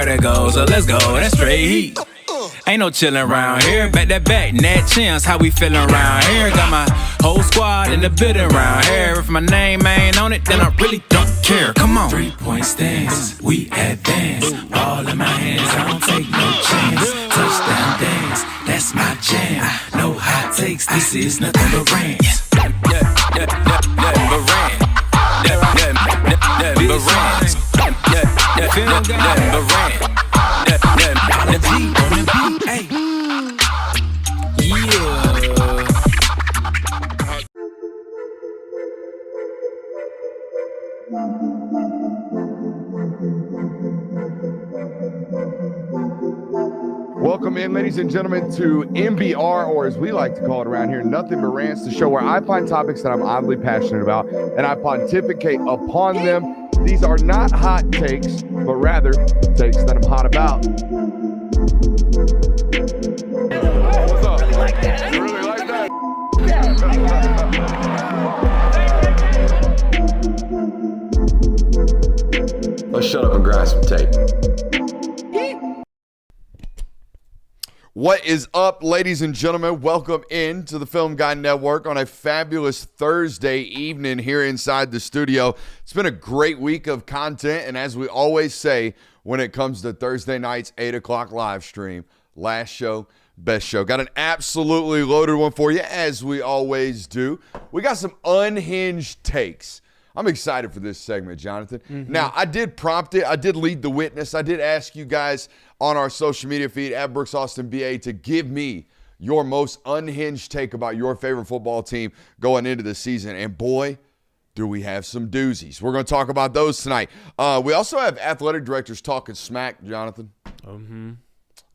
that goes, so let's go, that's straight heat. Ain't no chillin' around here. Back that back, Nat chins, how we feelin' around here? Got my whole squad in the building around here. If my name ain't on it, then I really don't care. Come on. 3-point stance, we advance. Ball in my hands, I don't take no chance. Touchdown dance, that's my jam. No hot takes, this is nothing but rants. Nothing but rants. Nothing but rants. Welcome in, ladies and gentlemen, to MBR, or as we like to call it around here, Nothing But Rants, the show where I find topics that I'm oddly passionate about and I pontificate upon them. These are not hot takes, but rather takes that I'm hot about. What's up? You really like that? Let's shut up and grind some tape. What is up, ladies and gentlemen? Welcome in to the Film Guy Network on a fabulous Thursday evening here inside the studio. It's been a great week of content, and as we always say, when it comes to Thursday night's 8 o'clock live stream, last show, best show. Got an absolutely loaded one for you, as we always do. We got some unhinged takes. I'm excited for this segment, Jonathan. Now, I did prompt it. I did lead the witness. I did ask you guys on our social media feed at Brooks Austin BA to give me your most unhinged take about your favorite football team going into the season. And boy, do we have some doozies. We're going to talk about those tonight. We also have athletic directors talking smack, Jonathan.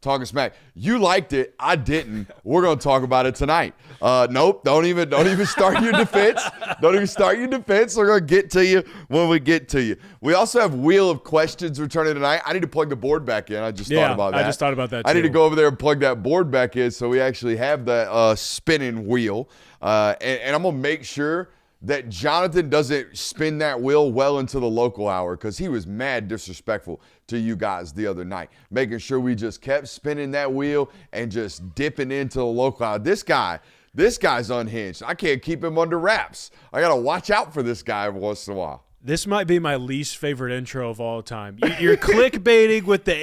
Talking smack. You liked it. I didn't. We're going to talk about it tonight. Nope. Don't even start your defense. Don't even start your defense. We're going to get to you when we get to you. We also have Wheel of Questions returning tonight. I need to plug the board back in. I just thought about that. I just thought about that too. I need to go over there and plug that board back in so we actually have the spinning wheel. And I'm going to make sure that Jonathan doesn't spin that wheel well into the local hour because he was mad disrespectful to you guys the other night. Making sure we just kept spinning that wheel and just dipping into the local hour. This guy's unhinged. I can't keep him under wraps. I got to watch out for this guy every once in a while. This might be my least favorite intro of all time. You're clickbaiting with the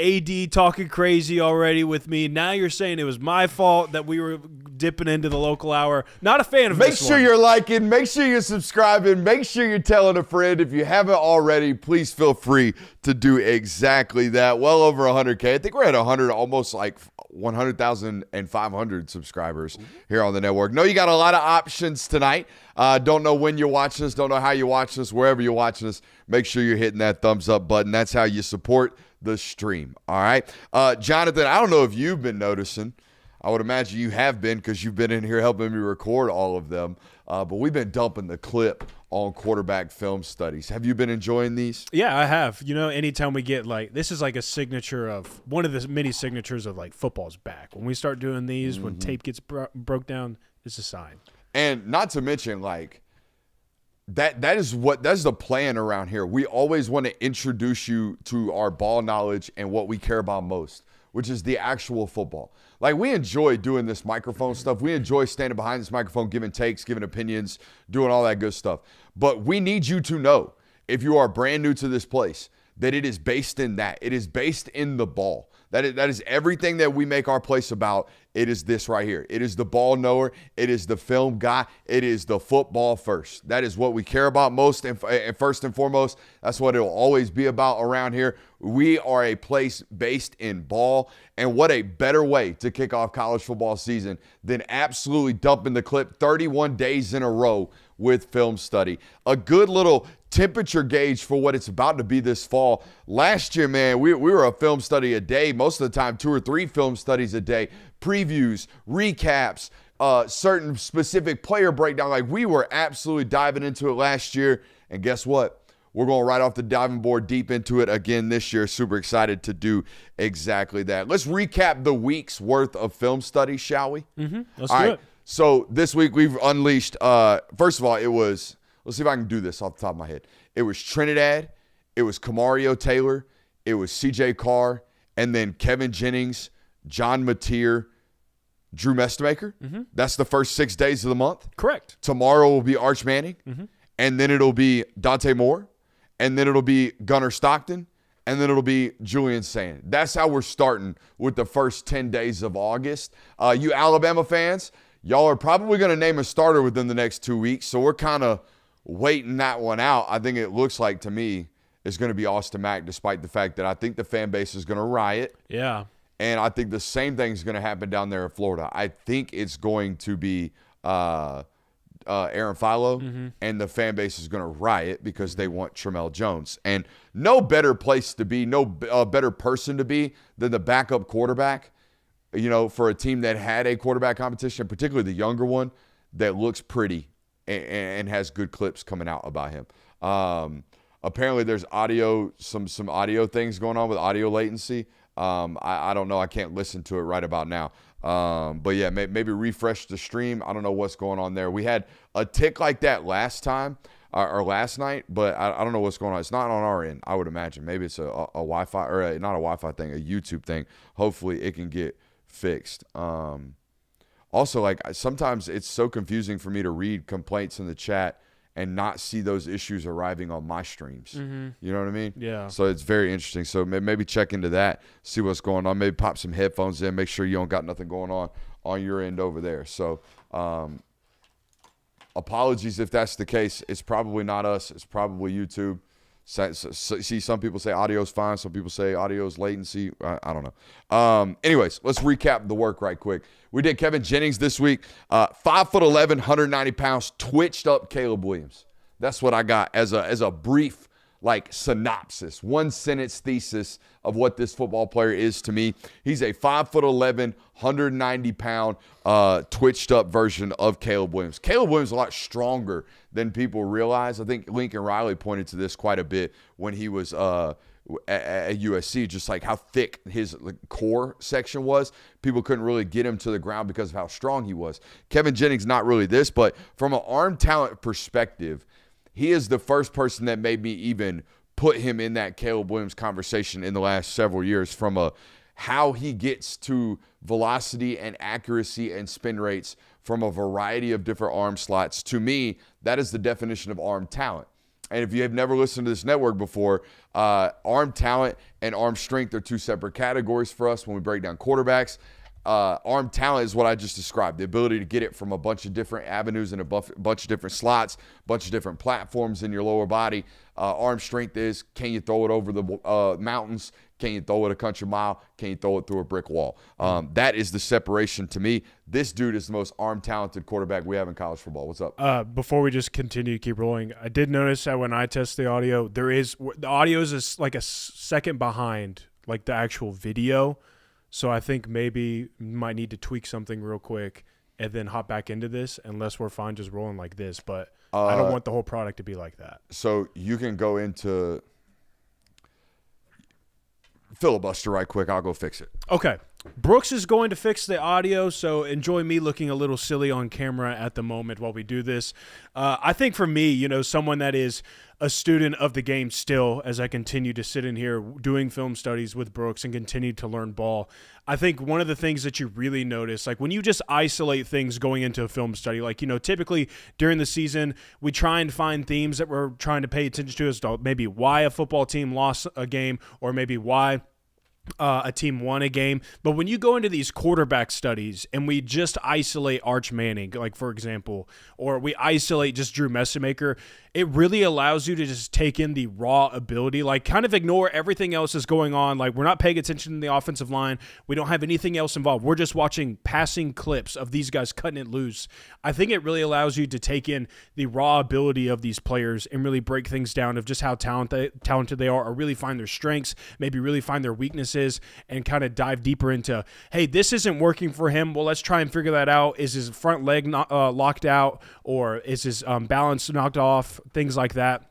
AD talking crazy already with me. Now you're saying it was my fault that we were dipping into the local hour. Not a fan of this one. Make sure you're liking. Make sure you're subscribing. Make sure you're telling a friend. If you haven't already, please feel free to do exactly that. Well over 100K. I think we're at 100, almost like 100,500 subscribers here on the network. Know you got a lot of options tonight. Don't know when you're watching us. Don't know how you're watching us. Wherever you're watching us, make sure you're hitting that thumbs up button. That's how you support the stream. All right. Jonathan, I don't know if you've been noticing. I would imagine you have been because you've been in here helping me record all of them. But we've been dumping the clip on quarterback film studies. Have you been enjoying these? Yeah, I have. You know, anytime we get this is like a signature of one of the many signatures of football's back. When we start doing these, when tape gets broke down, it's a sign. And not to mention that's the plan around here. We always want to introduce you to our ball knowledge and what we care about most, which is the actual football. We enjoy doing this microphone stuff. We enjoy standing behind this microphone, giving takes, giving opinions, doing all that good stuff. But we need you to know, if you are brand new to this place, that it is based in that. It is based in the ball. That is everything that we make our place about. It is this right here. It is the ball knower. It is the film guy. It is the football first. That is what we care about most and first and foremost. That's what it will always be about around here. We are a place based in ball. And what a better way to kick off college football season than absolutely dumping the clip 31 days in a row with film study. A good little temperature gauge for what it's about to be this fall. Last year, man, we were a film study a day, most of the time 2 or 3 film studies a day, previews, recaps, certain specific player breakdown. We were absolutely diving into it last year, and guess what? We're going right off the diving board deep into it again this year. Super excited to do exactly that. Let's recap the week's worth of film studies, shall we? Let's do it. So this week we've unleashed, first of all, it was, let's see if I can do this off the top of my head. It was Trinidad, it was Camario Taylor, it was CJ Carr, and then Kevin Jennings, John Mateer, Drew Mestemaker. That's the first 6 days of the month. Correct. Tomorrow will be Arch Manning, and then it'll be Dante Moore, and then it'll be Gunnar Stockton, and then it'll be Julian Sand. That's how we're starting with the first 10 days of August. You Alabama fans, y'all are probably going to name a starter within the next 2 weeks, so we're kind of waiting that one out. I think it looks like, to me, it's going to be Austin Mack, despite the fact that I think the fan base is going to riot. Yeah. And I think the same thing is going to happen down there in Florida. I think it's going to be Aaron Philo, and the fan base is going to riot because they want Tramel Jones. And no better place to be, no better person to be than the backup quarterback, for a team that had a quarterback competition, particularly the younger one, that looks pretty and has good clips coming out about him. Apparently there's some audio things going on with audio latency. I don't know. I can't listen to it right about now. But yeah, maybe refresh the stream. I don't know what's going on there. We had a tick like that last time or last night, but I don't know what's going on. It's not on our end, I would imagine. Maybe it's a Wi-Fi or not a Wi-Fi thing, a YouTube thing. Hopefully it can get fixed. Also, like, sometimes it's so confusing for me to read complaints in the chat and not see those issues arriving on my streams. You know what I mean? Yeah. So it's very interesting. So maybe check into that, see what's going on. Maybe pop some headphones in, make sure you don't got nothing going on your end over there. So apologies if that's the case. It's probably not us. It's probably YouTube. See, some people say audio's fine. Some people say audio's latency. I don't know. Anyways, let's recap the work right quick. We did Kevin Jennings this week. 5'11", 190 pounds, twitched up Caleb Williams. That's what I got as a brief synopsis, one sentence thesis of what this football player is to me. He's a 5'11", 190 pound, twitched up version of Caleb Williams. Caleb Williams is a lot stronger than people realize. I think Lincoln Riley pointed to this quite a bit when he was at USC, just like how thick his core section was. People couldn't really get him to the ground because of how strong he was. Kevin Jennings, not really this, but from an arm talent perspective, he is the first person that made me even put him in that Caleb Williams conversation in the last several years, from how he gets to velocity and accuracy and spin rates from a variety of different arm slots. To me, that is the definition of arm talent. And if you have never listened to this network before, arm talent and arm strength are two separate categories for us when we break down quarterbacks. Arm talent is what I just described, the ability to get it from a bunch of different avenues and a bunch of different slots, a bunch of different platforms in your lower body. Arm strength is, can you throw it over the mountains? Can you throw it a country mile? Can you throw it through a brick wall? That is the separation to me. This dude is the most arm-talented quarterback we have in college football. What's up? Before we just continue to keep rolling, I did notice that when I test the audio, the audio is like a second behind like the actual video. So I think maybe we might need to tweak something real quick and then hop back into this, unless we're fine just rolling like this. But I don't want the whole product to be like that. So you can go into filibuster right quick. I'll go fix it. Okay. Brooks is going to fix the audio, so enjoy me looking a little silly on camera at the moment while we do this. I think for me, someone that is a student of the game still, as I continue to sit in here doing film studies with Brooks and continue to learn ball, I think one of the things that you really notice, like when you just isolate things going into a film study, typically during the season, we try and find themes that we're trying to pay attention to as to maybe why a football team lost a game or maybe why a team won a game. But when you go into these quarterback studies and we just isolate Arch Manning, like for example, or we isolate just Drew Messemaker, it really allows you to just take in the raw ability, kind of ignore everything else that's going on. We're not paying attention to the offensive line. We don't have anything else involved. We're just watching passing clips of these guys cutting it loose. I think it really allows you to take in the raw ability of these players and really break things down of just how talented they are, or really find their strengths, maybe really find their weaknesses, and kind of dive deeper into, hey, this isn't working for him. Well, let's try and figure that out. Is his front leg locked out, or is his balance knocked off? Things like that.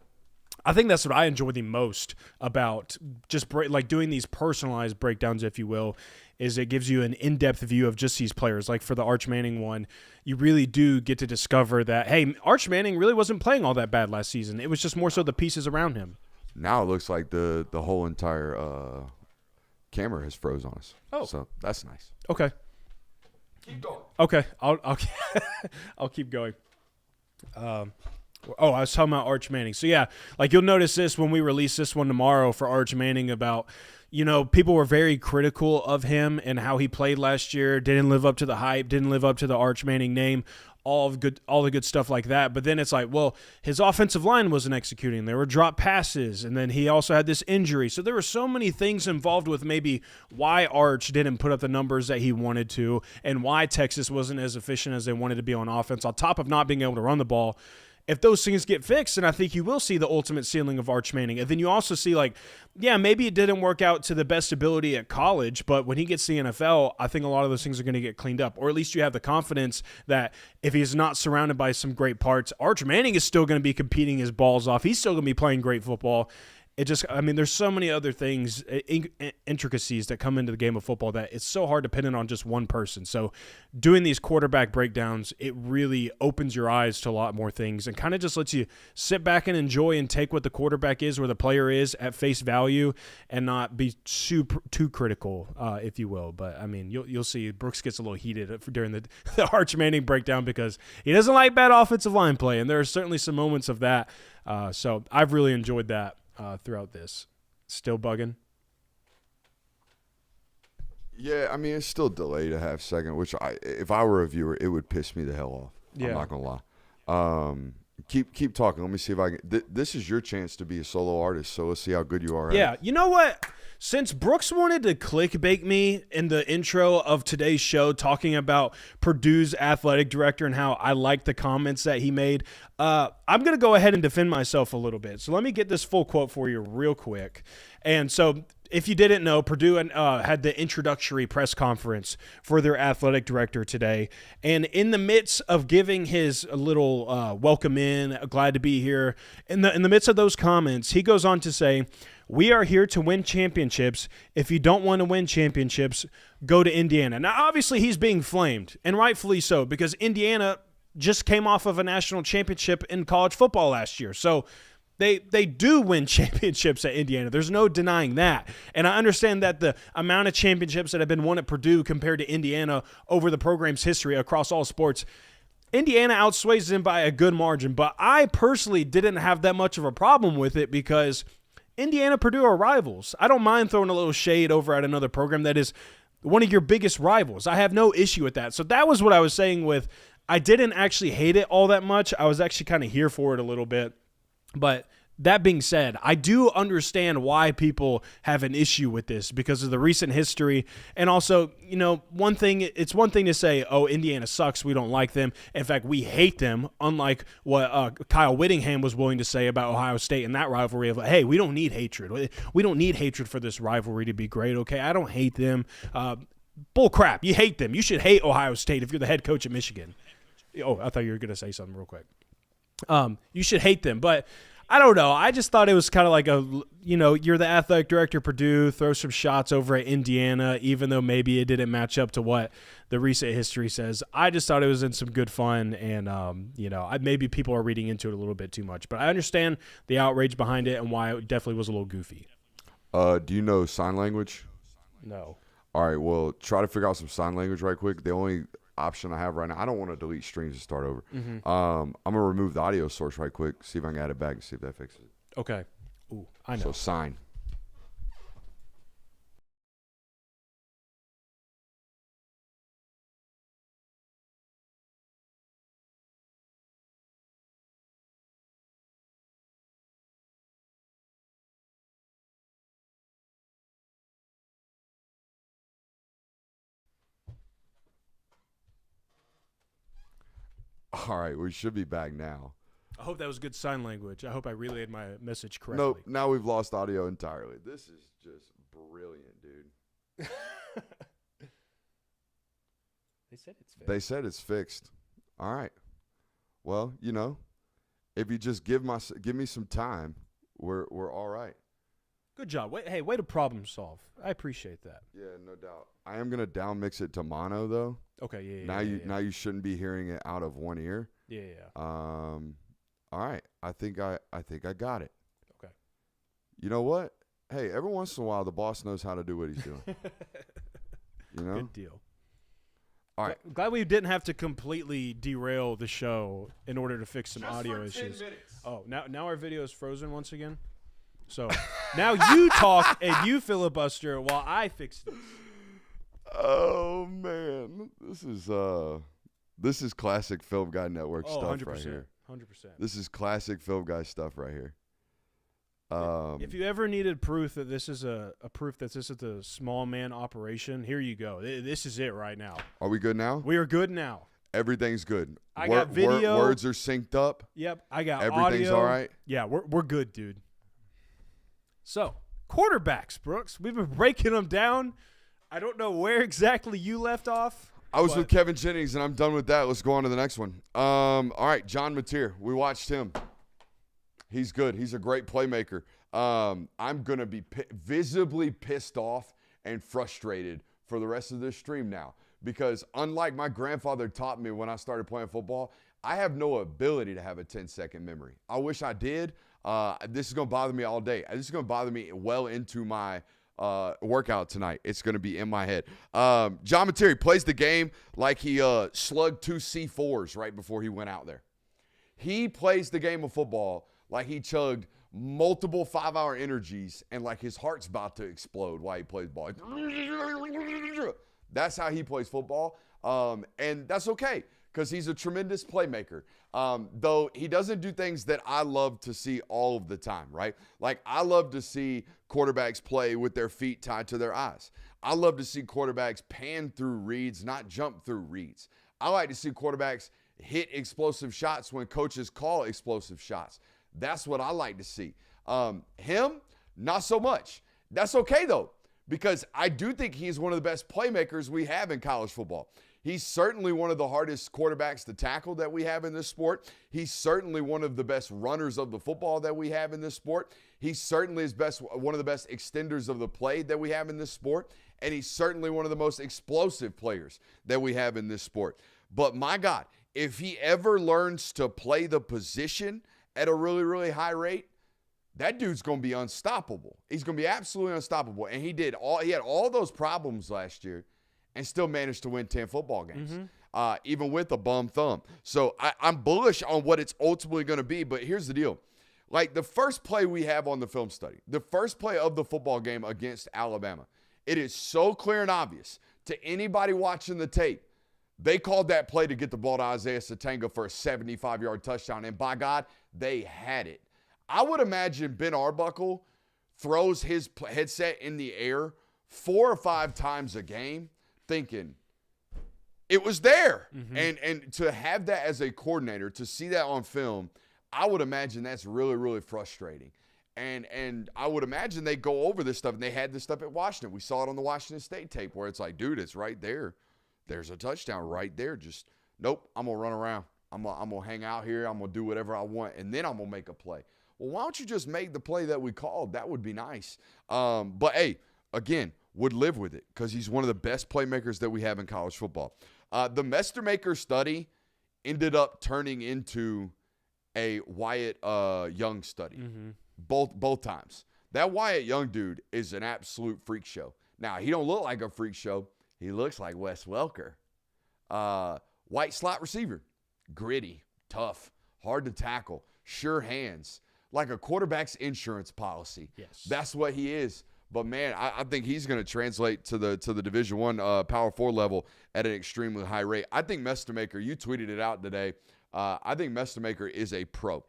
I think that's what I enjoy the most about just doing these personalized breakdowns, if you will, is it gives you an in-depth view of just these players. Like for the Arch Manning one, you really do get to discover that, hey, Arch Manning really wasn't playing all that bad last season. It was just more so the pieces around him. Now it looks like the whole entire camera has froze on us. Oh. So that's nice. Okay. Keep going. Okay. I'll I'll keep going. I was talking about Arch Manning. So yeah, like you'll notice this when we release this one tomorrow for Arch Manning about, people were very critical of him and how he played last year, didn't live up to the hype, didn't live up to the Arch Manning name, all the good stuff like that. But then it's like, well, his offensive line wasn't executing. There were drop passes, and then he also had this injury. So there were so many things involved with maybe why Arch didn't put up the numbers that he wanted to and why Texas wasn't as efficient as they wanted to be on offense, on top of not being able to run the ball. If those things get fixed, then I think you will see the ultimate ceiling of Arch Manning. And then you also see, maybe it didn't work out to the best ability at college, but when he gets to the NFL, I think a lot of those things are going to get cleaned up. Or at least you have the confidence that if he's not surrounded by some great parts, Arch Manning is still going to be competing his balls off. He's still going to be playing great football. There's so many other things, intricacies that come into the game of football that it's so hard dependent on just one person. So doing these quarterback breakdowns, it really opens your eyes to a lot more things and kind of just lets you sit back and enjoy and take what the quarterback is, where the player is at face value, and not be too critical, if you will. But, you'll see Brooks gets a little heated during the Arch Manning breakdown because he doesn't like bad offensive line play, and there are certainly some moments of that. So I've really enjoyed that. Throughout this. Still bugging? Yeah, it's still delayed a half second, which if I were a viewer, it would piss me the hell off. Yeah. I'm not going to lie. Keep talking. Let me see if I can. This is your chance to be a solo artist, so let's see how good you are. Yeah, you know what? Since Brooks wanted to clickbait me in the intro of today's show talking about Purdue's athletic director and how I like the comments that he made, I'm going to go ahead and defend myself a little bit. So let me get this full quote for you real quick. And so if you didn't know, Purdue had the introductory press conference for their athletic director today. And in the midst of giving his little welcome in, glad to be here, in the midst of those comments, he goes on to say, "We are here to win championships. If you don't want to win championships, go to Indiana." Now, obviously, he's being flamed, and rightfully so, because Indiana just came off of a national championship in college football last year. So they do win championships at Indiana. There's no denying that. And I understand that the amount of championships that have been won at Purdue compared to Indiana over the program's history across all sports, Indiana outsways them by a good margin. But I personally didn't have that much of a problem with it because Indiana, Purdue are rivals. I don't mind throwing a little shade over at another program that is one of your biggest rivals. I have no issue with that. So that was what I was saying with, I didn't actually hate it all that much. I was actually kind of here for it a little bit. But that being said, I do understand why people have an issue with this because of the recent history. And also, it's one thing to say, oh, Indiana sucks, we don't like them. In fact, we hate them, unlike what Kyle Whittingham was willing to say about Ohio State in that rivalry of, hey, we don't need hatred. We don't need hatred for this rivalry to be great, okay? I don't hate them. Bull crap. You hate them. You should hate Ohio State if you're the head coach at Michigan. Oh, I thought you were going to say something real quick. You should hate them, but I don't know. I just thought it was kind of like you're the athletic director of Purdue, throw some shots over at Indiana, even though maybe it didn't match up to what the recent history says. I just thought it was in some good fun, and, maybe people are reading into it a little bit too much. But I understand the outrage behind it and why it definitely was a little goofy. Do you know sign language? No. All right, well, try to figure out some sign language right quick. The only option I have right now, I don't want to delete streams and start over. Mm-hmm. I'm going to remove the audio source right quick, see if I can add it back and see if that fixes it. Okay. Ooh, I know. So sign. All right, we should be back now. I hope that was good sign language. I hope I relayed my message correctly. Nope, now we've lost audio entirely. This is just brilliant, dude. They said it's fixed. They said it's fixed. All right. Well, if you just give me some time, we're all right. Good job. Way to problem solve. I appreciate that. Yeah, no doubt. I am gonna down mix it to mono though. Okay, yeah. Now you shouldn't be hearing it out of one ear. Yeah. All right. I think I got it. Okay. You know what? Hey, every once in a while, the boss knows how to do what he's doing. You know? Good deal. All right. Glad we didn't have to completely derail the show in order to fix some audio issues. Oh, now our video is frozen once again. So now you talk and you filibuster while I fix this. Oh man, this is classic Film Guy Network stuff 100%, right here. 100%. This is classic Film Guy stuff right here. If you ever needed proof that this is a proof that this is a small man operation, here you go. This is it right now. Are we good now? We are good now. Everything's good. I got video. Words are synced up. Yep, I got Everything's audio. all right. Yeah, we're good, dude. So, quarterbacks, Brooks. We've been breaking them down. I don't know where exactly you left off. I was with Kevin Jennings, and I'm done with that. Let's go on to the next one. All right, John Mateer. We watched him. He's good. He's a great playmaker. I'm going to be visibly pissed off and frustrated for the rest of this stream now because unlike my grandfather taught me when I started playing football, I have no ability to have a 10-second memory. I wish I did. This is going to bother me all day. This is going to bother me well into my workout tonight. It's going to be in my head. John Mateer plays the game like he slugged 2 C4s right before he went out there. He plays the game of football like he chugged multiple 5-hour energies and like his heart's about to explode while he plays ball. That's how he plays football. And that's okay because he's a tremendous playmaker. Though he doesn't do things that I love to see all of the time, right? Like I love to see quarterbacks play with their feet tied to their eyes. I love to see quarterbacks pan through reads, not jump through reads. I like to see quarterbacks hit explosive shots when coaches call explosive shots. That's what I like to see. Him, not so much. That's okay, though, because I do think he's one of the best playmakers we have in college football. He's certainly one of the hardest quarterbacks to tackle that we have in this sport. He's certainly one of the best runners of the football that we have in this sport. He certainly is one of the best extenders of the play that we have in this sport. And he's certainly one of the most explosive players that we have in this sport. But my God, if he ever learns to play the position at a really, really high rate, that dude's going to be unstoppable. He's going to be absolutely unstoppable. And he had all those problems last year and still managed to win 10 football games, even with a bum thumb. So I'm bullish on what it's ultimately going to be. But here's the deal. Like the first play we have on the film study, the first play of the football game against Alabama, it is so clear and obvious to anybody watching the tape. They called that play to get the ball to Isaiah Satanga for a 75-yard touchdown, and by God, they had it. I would imagine Ben Arbuckle throws his headset in the air 4 or 5 times a game thinking it was there. And to have that as a coordinator, to see that on film, I would imagine that's really, really frustrating. And I would imagine they go over this stuff, and they had this stuff at Washington. We saw it on the Washington State tape where it's like, dude, it's right there. There's a touchdown right there. Just, nope, I'm going to run around. I'm going to hang out here. I'm going to do whatever I want, and then I'm going to make a play. Well, why don't you just make the play that we called? That would be nice. But, hey, again, would live with it because he's one of the best playmakers that we have in college football. The Mestermaker study ended up turning into a Wyatt Young study both times. That Wyatt Young dude is an absolute freak show. Now, he don't look like a freak show. He looks like Wes Welker. White slot receiver. Gritty, tough, hard to tackle, sure hands, like a quarterback's insurance policy. Yes. That's what he is. But, man, I think he's going to translate to the Division I Power 4 level at an extremely high rate. I think Mestermaker, you tweeted it out today, I think Mestermaker is a pro.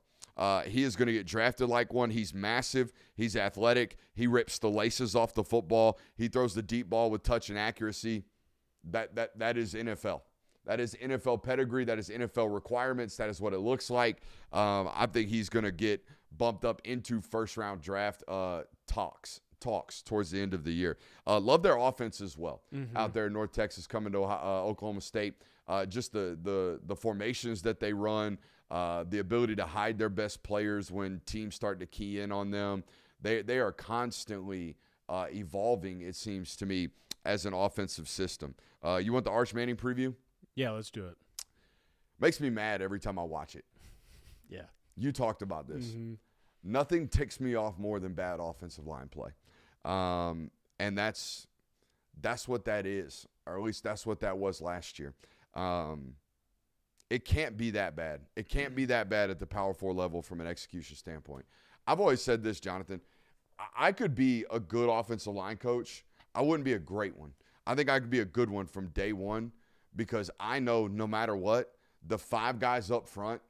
He is going to get drafted like one. He's massive. He's athletic. He rips the laces off the football. He throws the deep ball with touch and accuracy. That is NFL. That is NFL pedigree. That is NFL requirements. That is what it looks like. I think he's going to get bumped up into first-round draft talks towards the end of the year. Love their offense as well out there in North Texas coming to Oklahoma State. Just the formations that they run, the ability to hide their best players when teams start to key in on them. They are constantly evolving, it seems to me, as an offensive system. You want the Arch Manning preview? Yeah, let's do it. Makes me mad every time I watch it. Yeah. You talked about this. Nothing ticks me off more than bad offensive line play. And that's what that is, or at least that's what that was last year. It can't be that bad. It can't be that bad at the Power 4 level from an execution standpoint. I've always said this, Jonathan. I could be a good offensive line coach. I wouldn't be a great one. I think I could be a good one from day one because I know no matter what, the 5 guys up front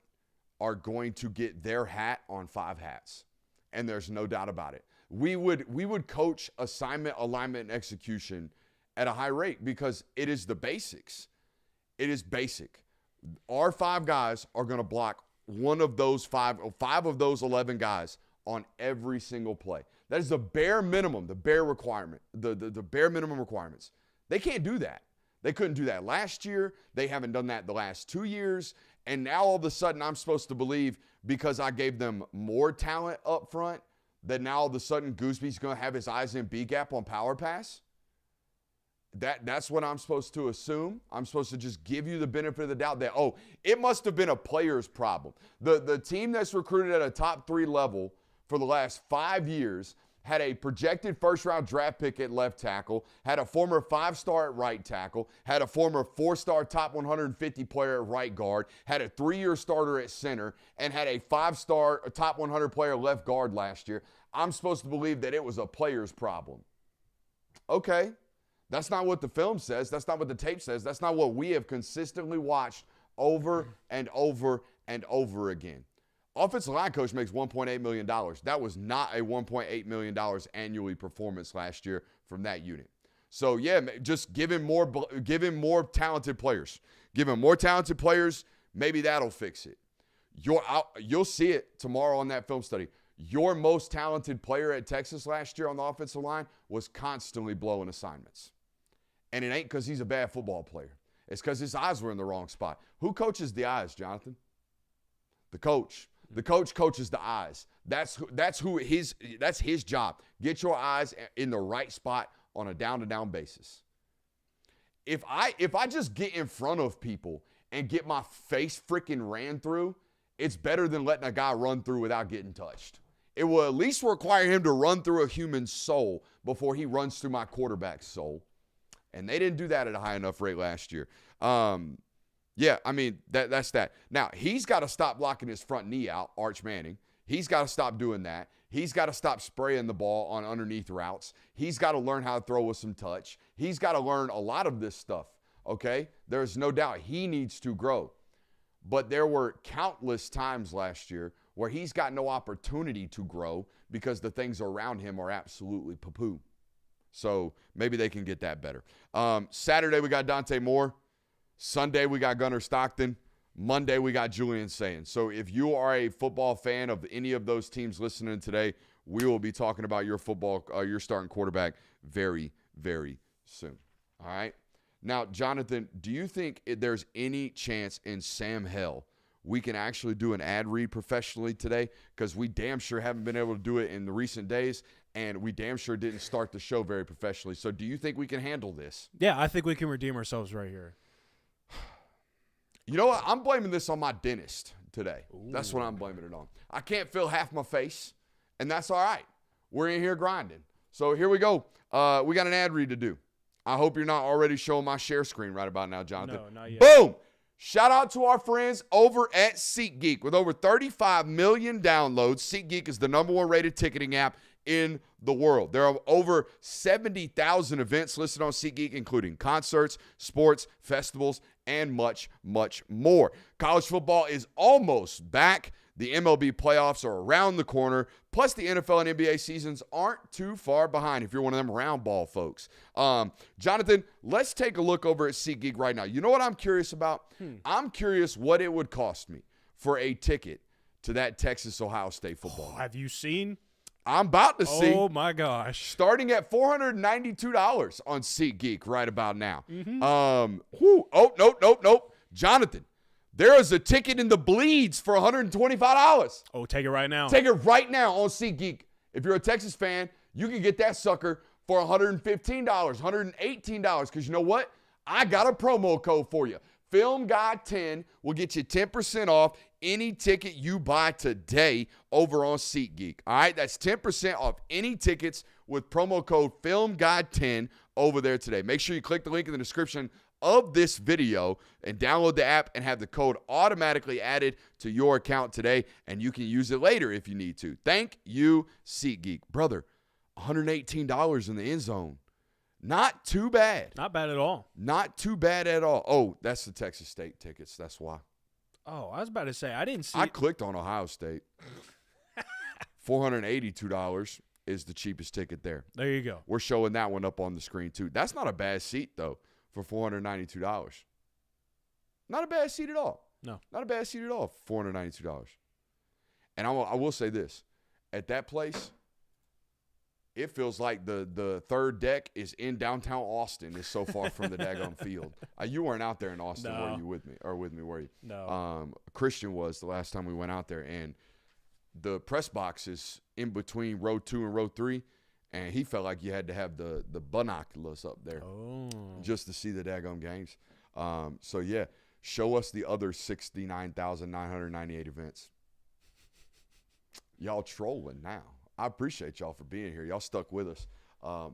are going to get their hat on 5 hats, and there's no doubt about it. We would coach assignment, alignment, and execution at a high rate because it is the basics. It is basic. Our 5 guys are going to block one of those 5 of those 11 guys on every single play. That is the bare minimum, the bare requirement, the bare minimum requirements. They can't do that. They couldn't do that last year. They haven't done that the last 2 years. And now all of a sudden I'm supposed to believe because I gave them more talent up front that now all of a sudden Goosby's going to have his eyes in B gap on power pass? That's what I'm supposed to assume. I'm supposed to just give you the benefit of the doubt that, oh, it must have been a player's problem. The team that's recruited at a top 3 level for the last 5 years had a projected first-round draft pick at left tackle, had a former 5-star at right tackle, had a former 4-star top 150 player at right guard, had a 3-year starter at center, and had a 5-star top 100 player left guard last year. I'm supposed to believe that it was a player's problem. Okay. That's not what the film says. That's not what the tape says. That's not what we have consistently watched over and over and over again. Offensive line coach makes $1.8 million. That was not a $1.8 million annually performance last year from that unit. So, yeah, just give him more talented players. Give him more talented players. Maybe that'll fix it. You'll see it tomorrow on that film study. Your most talented player at Texas last year on the offensive line was constantly blowing assignments. And it ain't because he's a bad football player. It's because his eyes were in the wrong spot. Who coaches the eyes, Jonathan? The coach. The coach coaches the eyes. That's his job. Get your eyes in the right spot on a down-to-down basis. If I just get in front of people and get my face freaking ran through, it's better than letting a guy run through without getting touched. It will at least require him to run through a human soul before he runs through my quarterback's soul. And they didn't do that at a high enough rate last year. Yeah, I mean, that's that. Now, he's got to stop blocking his front knee out, Arch Manning. He's got to stop doing that. He's got to stop spraying the ball on underneath routes. He's got to learn how to throw with some touch. He's got to learn a lot of this stuff, okay? There's no doubt he needs to grow. But there were countless times last year where he's got no opportunity to grow because the things around him are absolutely poo-poo. So maybe they can get that better. Saturday, we got Dante Moore. Sunday, we got Gunnar Stockton. Monday, we got Julian Sayans. So if you are a football fan of any of those teams listening today, we will be talking about your starting quarterback very, very soon. All right? Now, Jonathan, do you think there's any chance in Sam Hell we can actually do an ad read professionally today? Because we damn sure haven't been able to do it in the recent days, and we damn sure didn't start the show very professionally. So do you think we can handle this? Yeah, I think we can redeem ourselves right here. You know what? I'm blaming this on my dentist today. Ooh. That's what I'm blaming it on. I can't feel half my face, and that's all right. We're in here grinding. So here we go. We got an ad read to do. I hope you're not already showing my share screen right about now, Jonathan. No, not yet. Boom! Shout out to our friends over at SeatGeek. With over 35 million downloads, SeatGeek is the #1 rated ticketing app in the world. There are over 70,000 events listed on SeatGeek, including concerts, sports, festivals, and much, much more. College football is almost back. The MLB playoffs are around the corner. Plus, the NFL and NBA seasons aren't too far behind if you're one of them round ball folks. Jonathan, let's take a look over at SeatGeek right now. You know what I'm curious about? I'm curious what it would cost me for a ticket to that Texas-Ohio State football. Have you seen? I'm about to see. Oh, my gosh. Starting at $492 on SeatGeek right about now. Mm-hmm. Nope. Jonathan, there is a ticket in the bleeds for $125. Oh, take it right now. Take it right now on SeatGeek. If you're a Texas fan, you can get that sucker for $115, $118. Because you know what? I got a promo code for you. FilmGuy10 will get you 10% off any ticket you buy today over on SeatGeek. All right, that's 10% off any tickets with promo code FilmGuide10 over there today. Make sure you click the link in the description of this video and download the app and have the code automatically added to your account today, and you can use it later if you need to. Thank you, SeatGeek. Brother, $118 in the end zone. Not too bad. Not bad at all. Not too bad at all. Oh, that's the Texas State tickets. That's why. Oh, I was about to say, I didn't see. I clicked on Ohio State. $482 is the cheapest ticket there. There you go. We're showing that one up on the screen, too. That's not a bad seat, though, for $492. Not a bad seat at all. No. Not a bad seat at all, $492. And I will say this. At that place, it feels like the third deck is in downtown Austin. It's so far from the daggone field. You weren't out there in Austin, No. were you with me? Or with me, were you? No. Christian was the last time we went out there, and the press box is in between row 2 and row 3, and he felt like you had to have the binoculars up there just to see the daggone games. So, yeah, show us the other 69,998 events. Y'all trolling now. I appreciate y'all for being here. Y'all stuck with us.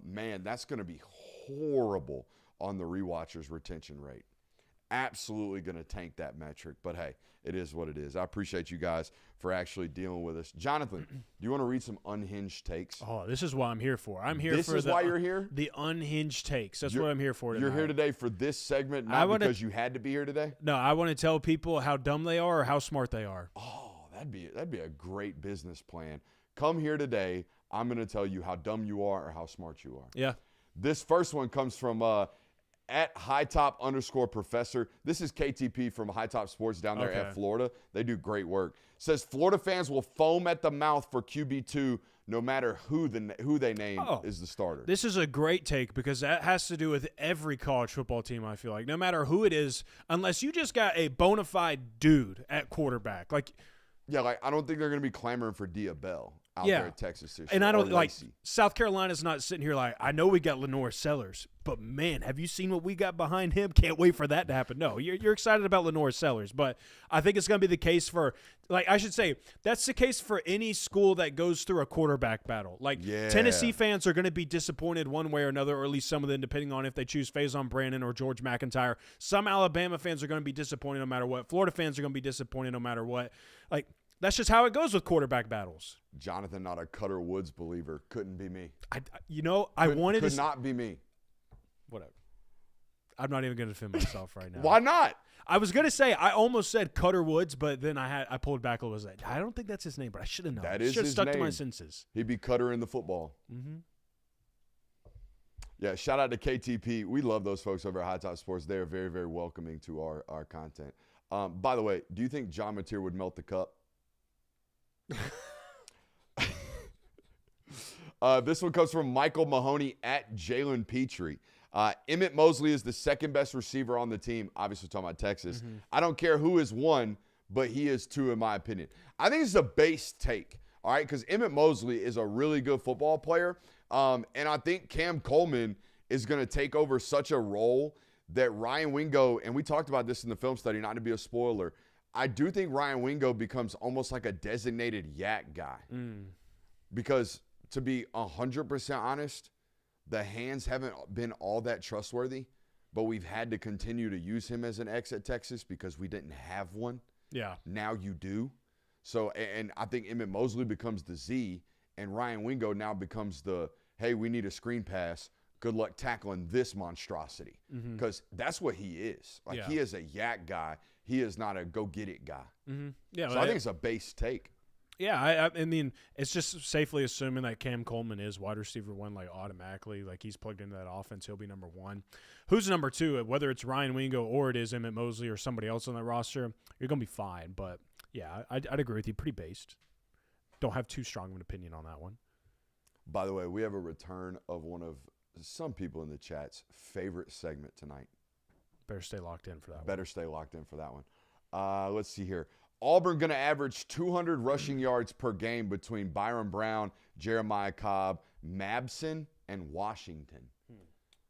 Man, that's going to be horrible on the rewatchers retention rate. Absolutely going to tank that metric. But, hey, it is what it is. I appreciate you guys for actually dealing with us. Jonathan, do you want to read some unhinged takes? Oh, this is what I'm here for. I'm here This for is why you're here? The unhinged takes. That's what I'm here for tonight. You're here today for this segment, not because you had to be here today? No, I want to tell people how dumb they are or how smart they are. Oh, that'd be a great business plan. Come here today. I'm going to tell you how dumb you are or how smart you are. Yeah. This first one comes from at @hightop_professor. This is KTP from High Top Sports down there at Florida. They do great work. Says Florida fans will foam at the mouth for QB2 no matter who they name is the starter. This is a great take because that has to do with every college football team, I feel like. No matter who it is, unless you just got a bona fide dude at quarterback. Yeah, I don't think they're going to be clamoring for Diabell out there at Texas this year. And I don't South Carolina's not sitting here I know we got Lenore Sellers, but man, have you seen what we got behind him? Can't wait for that to happen. No, you're excited about Lenore Sellers, but I think it's going to be the case for I should say that's the case for any school that goes through a quarterback battle. Tennessee fans are going to be disappointed one way or another, or at least some of them, depending on if they choose Faison Brandon or George McIntyre. Some Alabama fans are going to be disappointed no matter what. Florida fans are going to be disappointed no matter what. That's just how it goes with quarterback battles. Jonathan, not a Cutter Woods believer. Couldn't be me. Could not be me. Whatever. I'm not even going to defend myself right now. Why not? I was going to say, I almost said Cutter Woods, but then I pulled back a little bit. I don't think that's his name, but I should have known. That is should have his stuck name. to my senses. He'd be Cutter in the football. Mm-hmm. Yeah, shout out to KTP. We love those folks over at High Top Sports. They're very, very welcoming to our content. By the way, do you think John Mateer would melt the cup? This one comes from Michael Mahoney at Jalen Petrie. Emmett Mosley is the second best receiver on the team. Obviously, talking about Texas. Mm-hmm. I don't care who is one, but he is two, in my opinion. I think it's a base take, all right, because Emmett Mosley is a really good football player. And I think Cam Coleman is going to take over such a role that Ryan Wingo, and we talked about this in the film study, not to be a spoiler, I do think Ryan Wingo becomes almost like a designated yak guy. Because to be 100% honest, the hands haven't been all that trustworthy, but we've had to continue to use him as an X at Texas because we didn't have one. Yeah. Now you do. So, and I think Emmett Mosley becomes the Z, and Ryan Wingo now becomes the, hey, we need a screen pass. Good luck tackling this monstrosity. Because that's what he is. He is a yak guy. He is not a go-get-it guy. Mm-hmm. Yeah, so I think it's a base take. Yeah, I mean, it's just safely assuming that Cam Coleman is wide receiver one, automatically. He's plugged into that offense. He'll be number one. Who's number two? Whether it's Ryan Wingo or it is Emmett Mosley or somebody else on that roster, you're going to be fine. But, yeah, I'd agree with you. Pretty based. Don't have too strong of an opinion on that one. By the way, we have a return of one of some people in the chat's favorite segment tonight. Better stay locked in for that one. Better stay locked in for that one. Let's see here. Auburn going to average 200 rushing yards per game between Byron Brown, Jeremiah Cobb, Mabson, and Washington.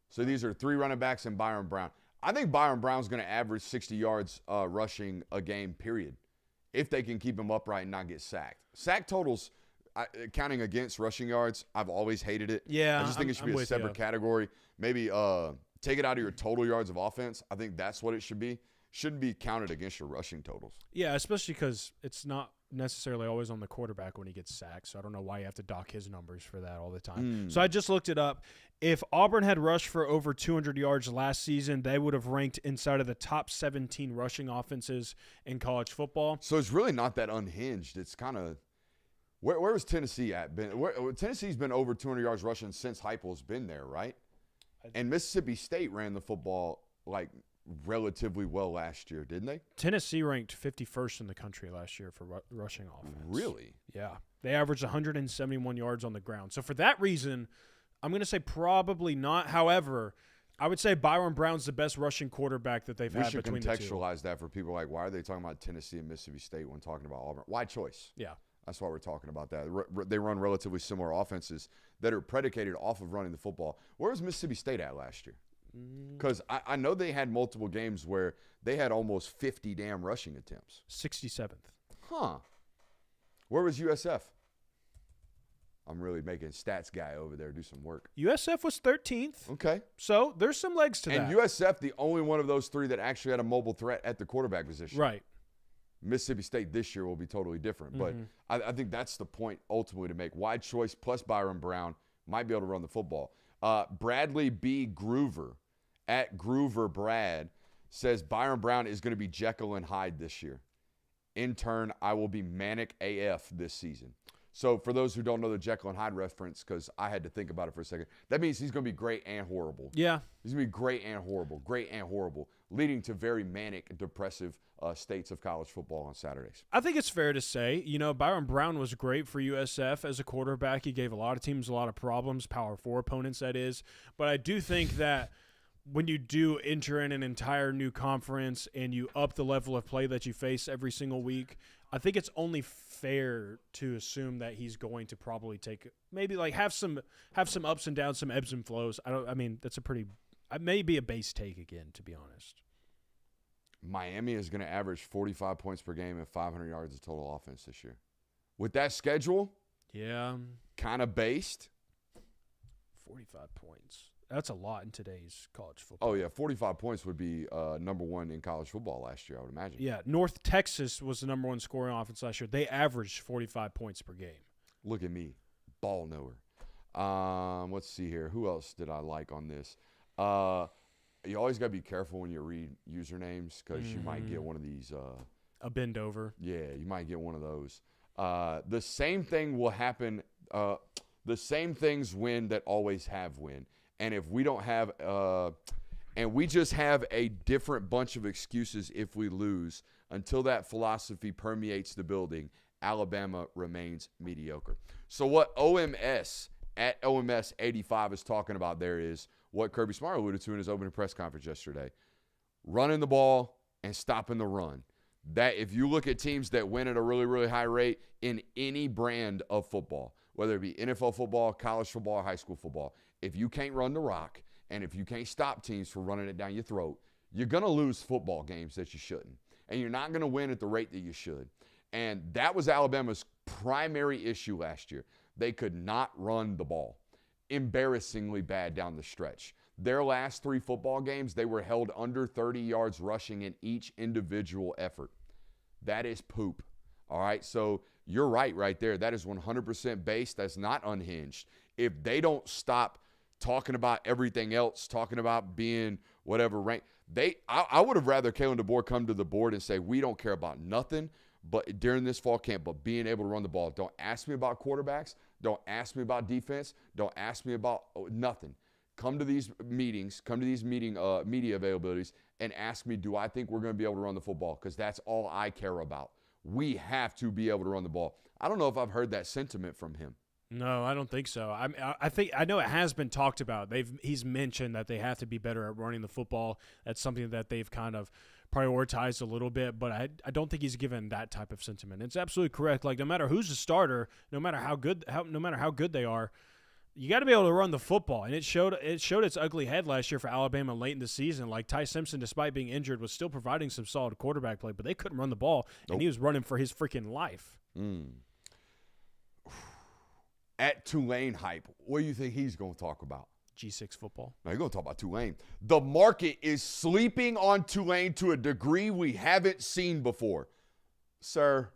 So these are three running backs and Byron Brown. I think Byron Brown's going to average 60 yards rushing a game, period. if they can keep him upright and not get sacked. Sack totals, counting against rushing yards, I've always hated it. Yeah, I just think it should be a separate category. Maybe take it out of your total yards of offense. I think that's what it should be. Shouldn't be counted against your rushing totals. Yeah, especially because it's not necessarily always on the quarterback when he gets sacked. So I don't know why you have to dock his numbers for that all the time. So I just looked it up. If Auburn had rushed for over 200 yards last season, they would have ranked inside of the top 17 rushing offenses in college football. So it's really not that unhinged. It's kind of where was Tennessee at? Tennessee's been over 200 yards rushing since Heupel's been there, right? And Mississippi State ran the football like relatively well last year, didn't they? Tennessee ranked 51st in the country last year for rushing offense. Really? Yeah. They averaged 171 yards on the ground. So for that reason, I'm going to say probably not. However, I would say Byron Brown's the best rushing quarterback that they've had between the two. We should contextualize that for people like, why are they talking about Tennessee and Mississippi State when talking about Auburn? Why choice? Yeah. That's why we're talking about that. They run relatively similar offenses that are predicated off of running the football. Where was Mississippi State at last year? Because I know they had multiple games where they had almost 50 damn rushing attempts. 67th. Huh. Where was USF? I'm really making stats guy over there do some work. USF was 13th. Okay. So there's some legs to that. And USF, the only one of those three that actually had a mobile threat at the quarterback position. Right. Mississippi State this year will be totally different. But I think that's the point ultimately to make. Wide choice plus Byron Brown might be able to run the football. Bradley B. Groover at Groover Brad says Byron Brown is going to be Jekyll and Hyde this year. In turn, I will be Manic AF this season. So for those who don't know the Jekyll and Hyde reference, because I had to think about it for a second, that means he's going to be great and horrible. Yeah. He's going to be great and horrible, leading to very manic, depressive states of college football on Saturdays. I think it's fair to say, Byron Brown was great for USF as a quarterback. He gave a lot of teams a lot of problems, Power 4 opponents, that is. But I do think that when you do enter in an entire new conference and you up the level of play that you face every single week, I think it's only fair to assume that he's going to probably take maybe like have some ups and downs, some ebbs and flows. That's maybe a base take again, to be honest. Miami is going to average 45 points per game and 500 yards of total offense this year. With that schedule, yeah, kind of based. 45 points. That's a lot in today's college football. Oh, yeah. 45 points would be number one in college football last year, I would imagine. Yeah. North Texas was the number one scoring offense last year. They averaged 45 points per game. Look at me. Ball knower. Let's see here. Who else did I like on this? You always got to be careful when you read usernames because you might get one of these. A bend over. Yeah, you might get one of those. The same thing will happen. The same things win that always have win. And if we don't have, and we just have a different bunch of excuses if we lose, until that philosophy permeates the building, Alabama remains mediocre. So what OMS at OMS 85 is talking about there is what Kirby Smart alluded to in his opening press conference yesterday. Running the ball and stopping the run. That if you look at teams that win at a really, really high rate in any brand of football, whether it be NFL football, college football, or high school football, if you can't run the rock and if you can't stop teams from running it down your throat, you're going to lose football games that you shouldn't. And you're not going to win at the rate that you should. And that was Alabama's primary issue last year. They could not run the ball. Embarrassingly bad down the stretch. Their last 3 football games, they were held under 30 yards rushing in each individual effort. That is poop. All right, so you're right there. That is 100% base. That's not unhinged. If they don't stop talking about everything else, talking about being whatever rank, I would have rather Kalen DeBoer come to the board and say, we don't care about nothing but during this fall camp, but being able to run the ball. Don't ask me about quarterbacks. Don't ask me about defense. Don't ask me about nothing. Come to these meetings, media availabilities, and ask me, do I think we're going to be able to run the football? Because that's all I care about. We have to be able to run the ball. I don't know if I've heard that sentiment from him. No, I don't think so. I know it has been talked about. He's mentioned that they have to be better at running the football. That's something that they've kind of prioritized a little bit, but I don't think he's given that type of sentiment. It's absolutely correct. Like no matter who's the starter, no matter how good they are, You got to be able to run the football, and it showed its ugly head last year for Alabama late in the season. Like Ty Simpson, despite being injured, was still providing some solid quarterback play, but they couldn't run the ball, and he was running for his freaking life. At Tulane hype, what do you think he's going to talk about? G6 football. No, you're going to talk about Tulane. The market is sleeping on Tulane to a degree we haven't seen before. Sir,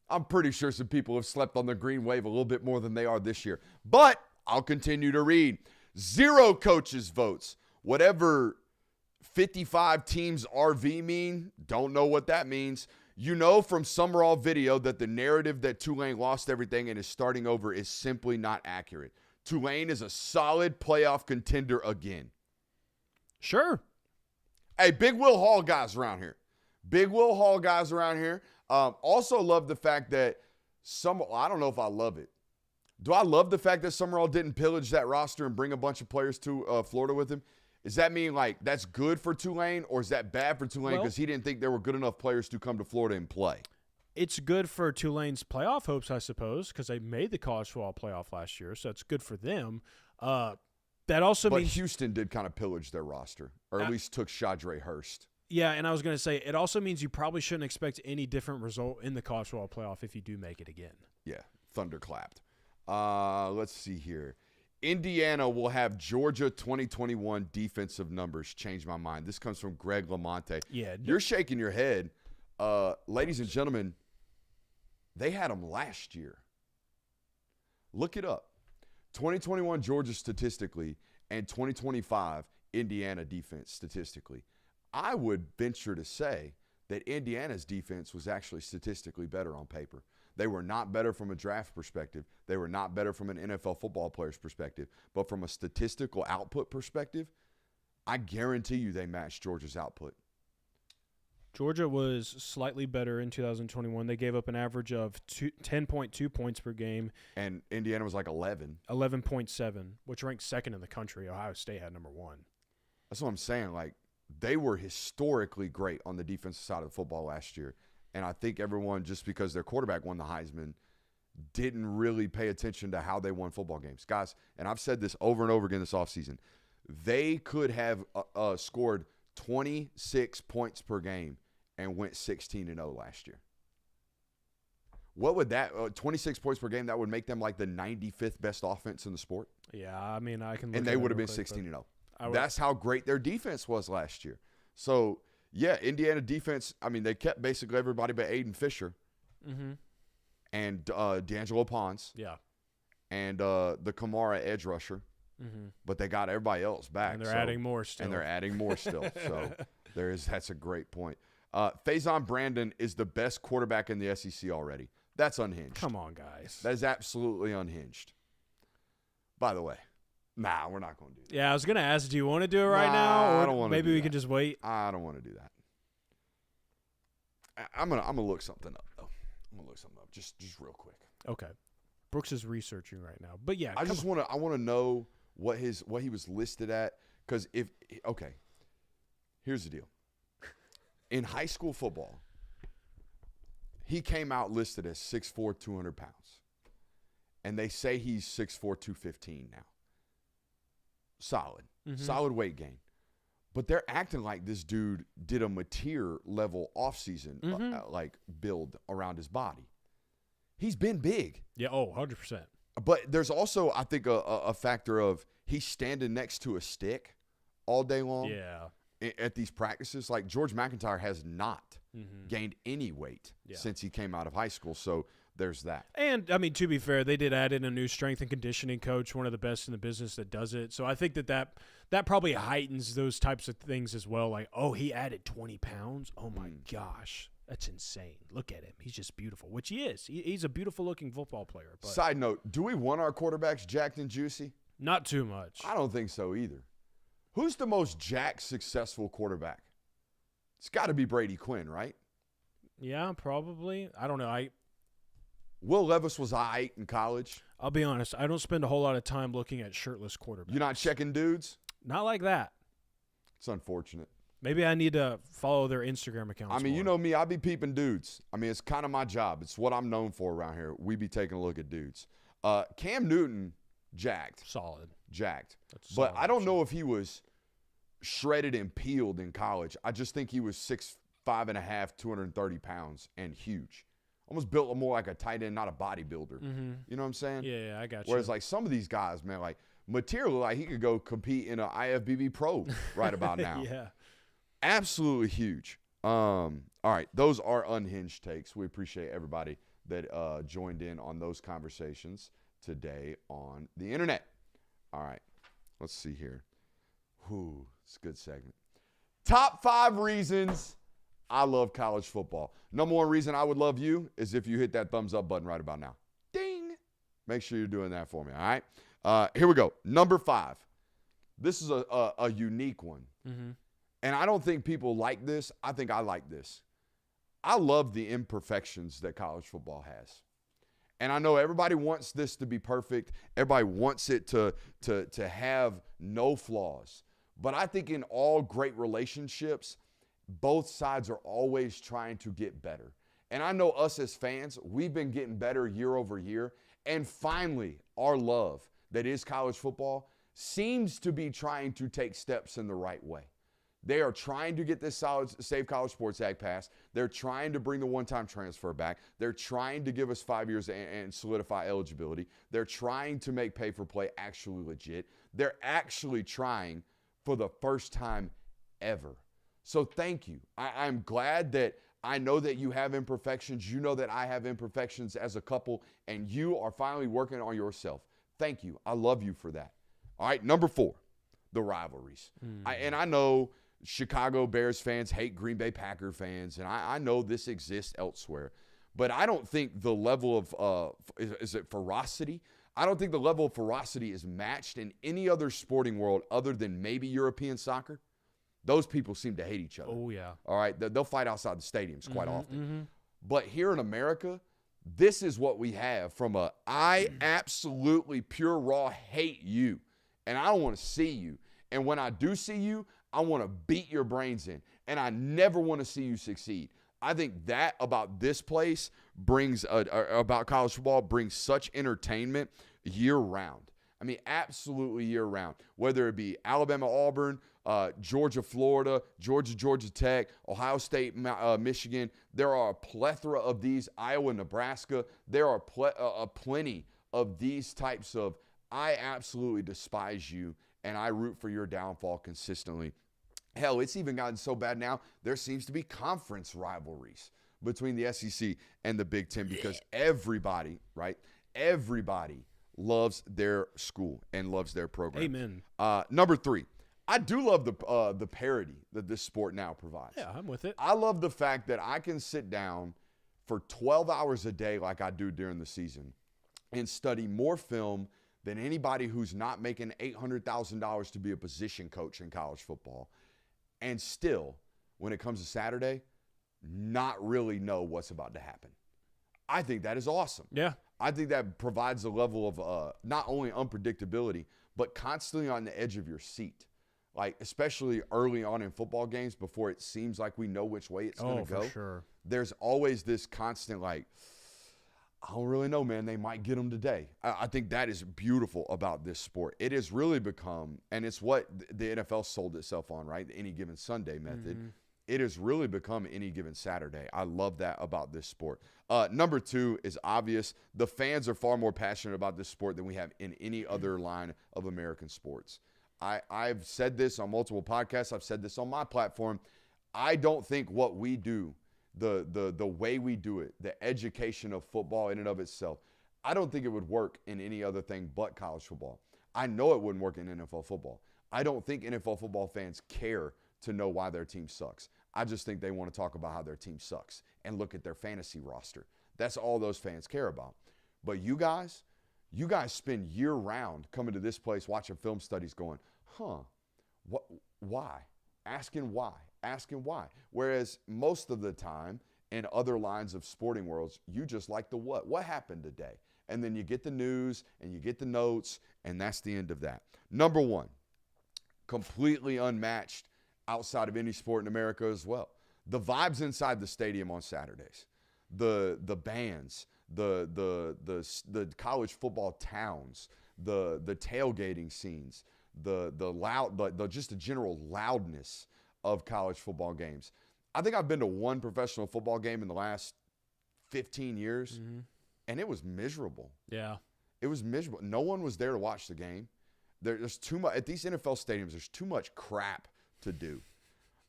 I'm pretty sure some people have slept on the green wave a little bit more than they are this year. But I'll continue to read. 0 coaches votes. Whatever 55 teams RV mean, don't know what that means. You know from Summerall video that the narrative that Tulane lost everything and is starting over is simply not accurate. Tulane is a solid playoff contender again. Sure. Hey, Big Will Hall guys around here. Big Will Hall guys around here. Also love the fact that I don't know if I love it. Do I love the fact that Summerall didn't pillage that roster and bring a bunch of players to Florida with him? Does that mean like that's good for Tulane, or is that bad for Tulane because he didn't think there were good enough players to come to Florida and play? It's good for Tulane's playoff hopes, I suppose, because they made the college football playoff last year, so it's good for them. That also but means Houston did kind of pillage their roster, or at least took Shadre Hurst. Yeah, and I was going to say, it also means you probably shouldn't expect any different result in the college football playoff if you do make it again. Yeah, thunderclapped. Let's see here. Indiana will have Georgia 2021 defensive numbers. Change my mind. This comes from Greg Lamonte. Yeah. You're shaking your head. Ladies and gentlemen, they had them last year. Look it up. 2021 Georgia statistically and 2025 Indiana defense statistically. I would venture to say that Indiana's defense was actually statistically better on paper. They were not better from a draft perspective. They were not better from an NFL football player's perspective. But from a statistical output perspective, I guarantee you they matched Georgia's output. Georgia was slightly better in 2021. They gave up an average of 10.2 points per game. And Indiana was like 11. 11.7, which ranked second in the country. Ohio State had number 1. That's what I'm saying. Like, they were historically great on the defensive side of the football last year. And I think everyone, just because their quarterback won the Heisman, didn't really pay attention to how they won football games. Guys, and I've said this over and over again this offseason, they could have scored 26 points per game and went 16-0 last year. What would that 26 points per game, that would make them like the 95th best offense in the sport? Yeah, I mean, I can look and at they it would have been real quick, 16-0. but That's how great their defense was last year. So, yeah, Indiana defense, I mean, they kept basically everybody but Aiden Fisher and D'Angelo Pons. Yeah. And the Kamara edge rusher. But they got everybody else back. And they're adding more still. And they're adding more still. So that's a great point. Faison Brandon is the best quarterback in the SEC already. That's unhinged. Come on, guys. That is absolutely unhinged. By the way, nah, we're not going to do that. Yeah, I was going to ask, do you want to do it right now? Or I don't want to maybe do we that. can just wait. I don't want to do that. I'm gonna look something up though. I'm gonna look something up just real quick. Okay. Brooks is researching right now. But yeah, I want to know what he was listed at, because here's the deal. In high school football, he came out listed as 6'4", 200 pounds. And they say he's 6'4", 215 now. Solid. Solid weight gain. But they're acting like this dude did a Mateer level offseason like build around his body. He's been big. Yeah, 100%. But there's also, I think, a factor of he's standing next to a stick all day long. Yeah. At these practices. Like George McIntyre has not gained any weight since he came out of high school. So there's that. And, I mean, to be fair, they did add in a new strength and conditioning coach, one of the best in the business that does it. So I think that probably heightens those types of things as well. Like, oh, he added 20 pounds? Oh, my gosh. That's insane. Look at him. He's just beautiful, which he is. He's a beautiful-looking football player. But side note, do we want our quarterbacks jacked and juicy? Not too much. I don't think so either. Who's the most jacked, successful quarterback? It's got to be Brady Quinn, right? Yeah, probably. I don't know. Will Levis was aight in college. I'll be honest. I don't spend a whole lot of time looking at shirtless quarterbacks. You're not checking dudes? Not like that. It's unfortunate. Maybe I need to follow their Instagram accounts. I mean, more. you know me. I be peeping dudes. I mean, it's kind of my job. It's what I'm known for around here. We be taking a look at dudes. Cam Newton jacked. Solid. Jacked. That's a But solid I don't option. know if he was shredded and peeled in college. I just think he was 6'5.5", 230 pounds, and huge. Almost built more like a tight end, not a bodybuilder. You know what I'm saying? Yeah, I got you. Whereas like some of these guys, man, like material, like he could go compete in an IFBB Pro right about now. Yeah. Absolutely huge. All right, those are unhinged takes. We appreciate everybody that joined in on those conversations today on the internet. All right, let's see here. Whew, it's a good segment. Top 5 reasons I love college football. Number 1 reason I would love you is if you hit that thumbs up button right about now. Ding. Make sure you're doing that for me, all right? Here we go. Number 5. This is a unique one. And I don't think people like this. I think I like this. I love the imperfections that college football has. And I know everybody wants this to be perfect. Everybody wants it to have no flaws. But I think in all great relationships, both sides are always trying to get better. And I know us as fans, we've been getting better year over year. And finally, our love that is college football seems to be trying to take steps in the right way. They are trying to get this Save College Sports Act passed. They're trying to bring the one-time transfer back. They're trying to give us 5 years and solidify eligibility. They're trying to make pay-for-play actually legit. They're actually trying for the first time ever. So thank you. I'm glad that I know that you have imperfections. You know that I have imperfections as a couple, and you are finally working on yourself. Thank you. I love you for that. All right, number 4, the rivalries. And I know Chicago Bears fans hate Green Bay Packer fans, and I know this exists elsewhere. But I don't think the level of, is it ferocity? I don't think the level of ferocity is matched in any other sporting world other than maybe European soccer. Those people seem to hate each other. Oh, yeah. All right? They'll fight outside the stadiums quite often. But here in America, this is what we have from I absolutely pure raw hate you, and I don't want to see you. And when I do see you, I want to beat your brains in, and I never want to see you succeed. I think that about this place brings, about college football, brings such entertainment year round. I mean, absolutely year round. Whether it be Alabama, Auburn, Georgia, Florida, Georgia Tech, Ohio State, Michigan, there are a plethora of these. Iowa, Nebraska, there are plenty of these types of I absolutely despise you and I root for your downfall consistently. Hell, it's even gotten so bad now, there seems to be conference rivalries between the SEC and the Big Ten because everybody, right? Everybody loves their school and loves their program. Amen. Number 3, I do love the parody that this sport now provides. Yeah, I'm with it. I love the fact that I can sit down for 12 hours a day like I do during the season and study more film than anybody who's not making $800,000 to be a position coach in college football, and still, when it comes to Saturday, not really know what's about to happen. I think that is awesome. Yeah. I think that provides a level of not only unpredictability, but constantly on the edge of your seat. Like, especially early on in football games before it seems like we know which way it's going to go. For sure. There's always this constant, like, I don't really know, man. They might get them today. I think that is beautiful about this sport. It has really become, and it's what the NFL sold itself on, right? The any given Sunday method. It has really become any given Saturday. I love that about this sport. Number 2 is obvious. The fans are far more passionate about this sport than we have in any other line of American sports. I've said this on multiple podcasts. I've said this on my platform. I don't think what we do, the way we do it, the education of football in and of itself, I don't think it would work in any other thing but college football. I know it wouldn't work in NFL football. I don't think NFL football fans care to know why their team sucks. I just think they want to talk about how their team sucks and look at their fantasy roster. That's all those fans care about. But you guys spend year round coming to this place watching film studies going, why? Asking why. Whereas most of the time in other lines of sporting worlds, you just like the what happened today? And then you get the news and you get the notes, and that's the end of that. Number 1, completely unmatched outside of any sport in America as well. The vibes inside the stadium on Saturdays, the bands, the college football towns, the tailgating scenes, the loud, just the general loudness of college football games. I think I've been to one professional football game in the last 15 years, and it was miserable. Yeah. It was miserable. No one was there to watch the game. There's too much at these NFL stadiums. There's too much crap to do.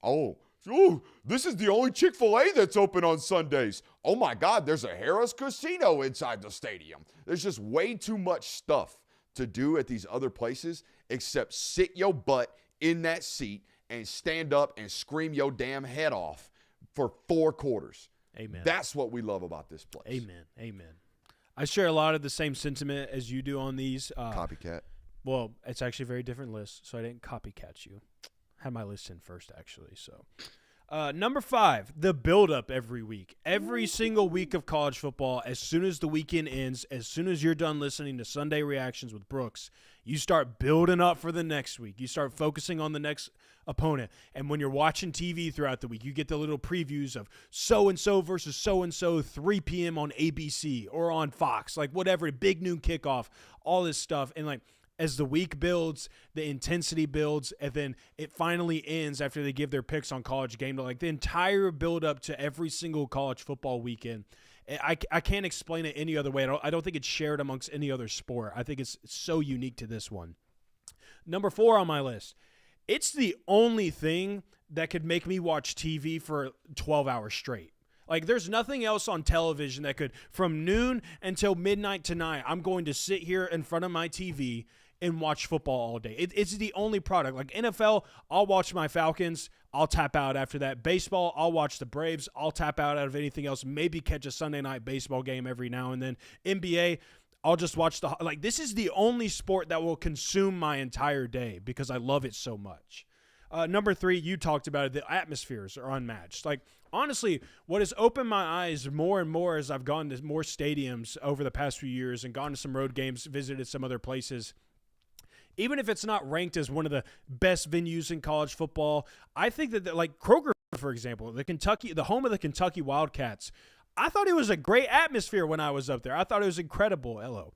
Oh, this is the only Chick-fil-A that's open on Sundays. Oh my God, there's a Harrah's Casino inside the stadium. There's just way too much stuff to do at these other places except sit your butt in that seat and stand up and scream your damn head off for 4 quarters. Amen. That's what we love about this place. Amen. Amen. I share a lot of the same sentiment as you do on these. Copycat. Well, it's actually a very different list, so I didn't copycat you. Had my list in first, actually. So, number 5, the build-up every week. Every single week of college football, as soon as the weekend ends, as soon as you're done listening to Sunday Reactions with Brooks, you start building up for the next week. You start focusing on the next opponent. And when you're watching TV throughout the week, you get the little previews of so-and-so versus so-and-so, 3 p.m. on ABC or on Fox, like whatever, big noon kickoff, all this stuff. And, like, as the week builds, the intensity builds, and then it finally ends after they give their picks on College Game Day. Like, the entire build-up to every single college football weekend, I can't explain it any other way. I don't think it's shared amongst any other sport. I think it's so unique to this one. Number 4 on my list, it's the only thing that could make me watch TV for 12 hours straight. Like, there's nothing else on television that could, from noon until midnight tonight, I'm going to sit here in front of my TV and watch football all day. It's the only product. Like NFL, I'll watch my Falcons. I'll tap out after that. Baseball, I'll watch the Braves. I'll tap out of anything else. Maybe catch a Sunday night baseball game every now and then. NBA, I'll just watch this is the only sport that will consume my entire day because I love it so much. Number 3, you talked about it. The atmospheres are unmatched. Like, honestly, what has opened my eyes more and more as I've gone to more stadiums over the past few years and gone to some road games, visited some other places, even if it's not ranked as one of the best venues in college football, I think that, like Kroger, for example, the home of the Kentucky Wildcats, I thought it was a great atmosphere when I was up there. I thought it was incredible. Hello.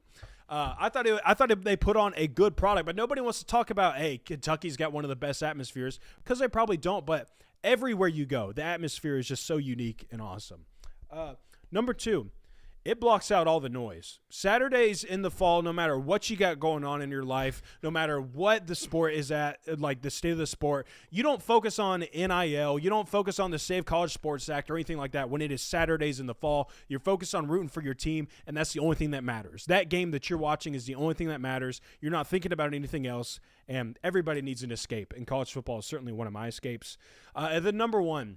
I thought they put on a good product, but nobody wants to talk about, hey, Kentucky's got one of the best atmospheres, because they probably don't, but everywhere you go, the atmosphere is just so unique and awesome. Number 2, it blocks out all the noise. Saturdays in the fall, no matter what you got going on in your life, no matter what the sport is at, like the state of the sport, you don't focus on NIL, you don't focus on the Save College Sports Act or anything like that. When it is Saturdays in the fall, you're focused on rooting for your team, and that's the only thing that matters. That game that you're watching is the only thing that matters. You're not thinking about anything else, and everybody needs an escape, and college football is certainly one of my escapes. And then number 1,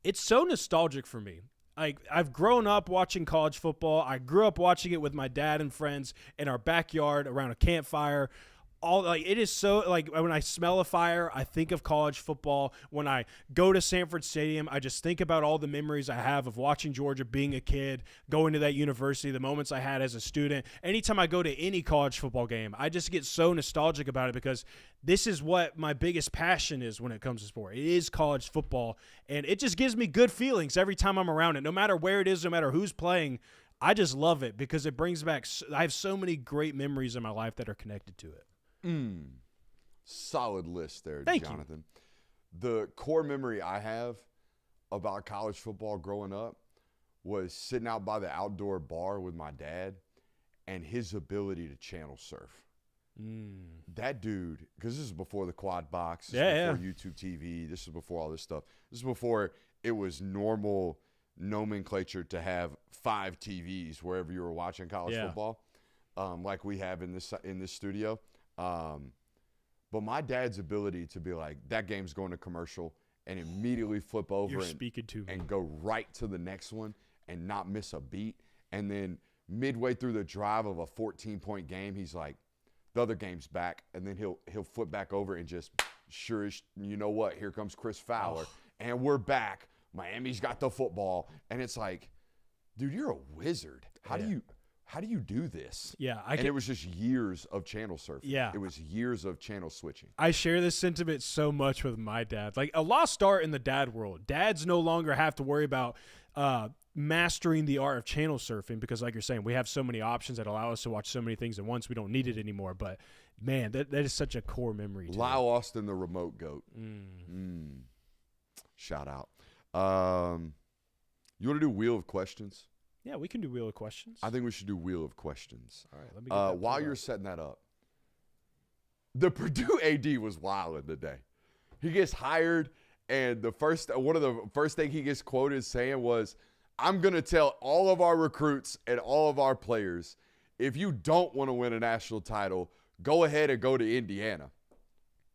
it's so nostalgic for me. I've grown up watching college football. I grew up watching it with my dad and friends in our backyard around a campfire. It is so, like, when I smell a fire, I think of college football. When I go to Sanford Stadium, I just think about all the memories I have of watching Georgia, being a kid, going to that university, the moments I had as a student. Anytime I go to any college football game, I just get so nostalgic about it because this is what my biggest passion is when it comes to sport. It is college football, and it just gives me good feelings every time I'm around it. No matter where it is, no matter who's playing, I just love it because it brings back – I have so many great memories in my life that are connected to it. Solid list there, Thank Jonathan. The core memory I have about college football growing up was sitting out by the outdoor bar with my dad and his ability to channel surf. That dude, because this is before the quad box, this is before YouTube TV, this is before all this stuff. This is before it was normal nomenclature to have 5 TVs wherever you were watching college football, like we have in this studio. But my dad's ability to be like, that game's going to commercial and immediately flip over and go right to the next one and not miss a beat. And then midway through the drive of a 14-point game, he's like, the other game's back. And then he'll flip back over and just, sure as you know what, here comes Chris Fowler. And we're back. Miami's got the football. And it's like, dude, you're a wizard. How do you do this? Yeah. It was just years of channel surfing. Yeah. It was years of channel switching. I share this sentiment so much with my dad. Like, a lost art in the dad world. Dads no longer have to worry about mastering the art of channel surfing, because like you're saying, we have so many options that allow us to watch so many things at once. We don't need it anymore. But man, that is such a core memory. Lyle Austin, the remote GOAT. Shout out. You want to do Wheel of Questions? Yeah, we can do Wheel of Questions. I think we should do Wheel of Questions. All right, let me get that while you're setting that up, the Purdue AD was wilding today. He gets hired, and one of the first thing he gets quoted saying was, "I'm going to tell all of our recruits and all of our players, if you don't want to win a national title, go ahead and go to Indiana."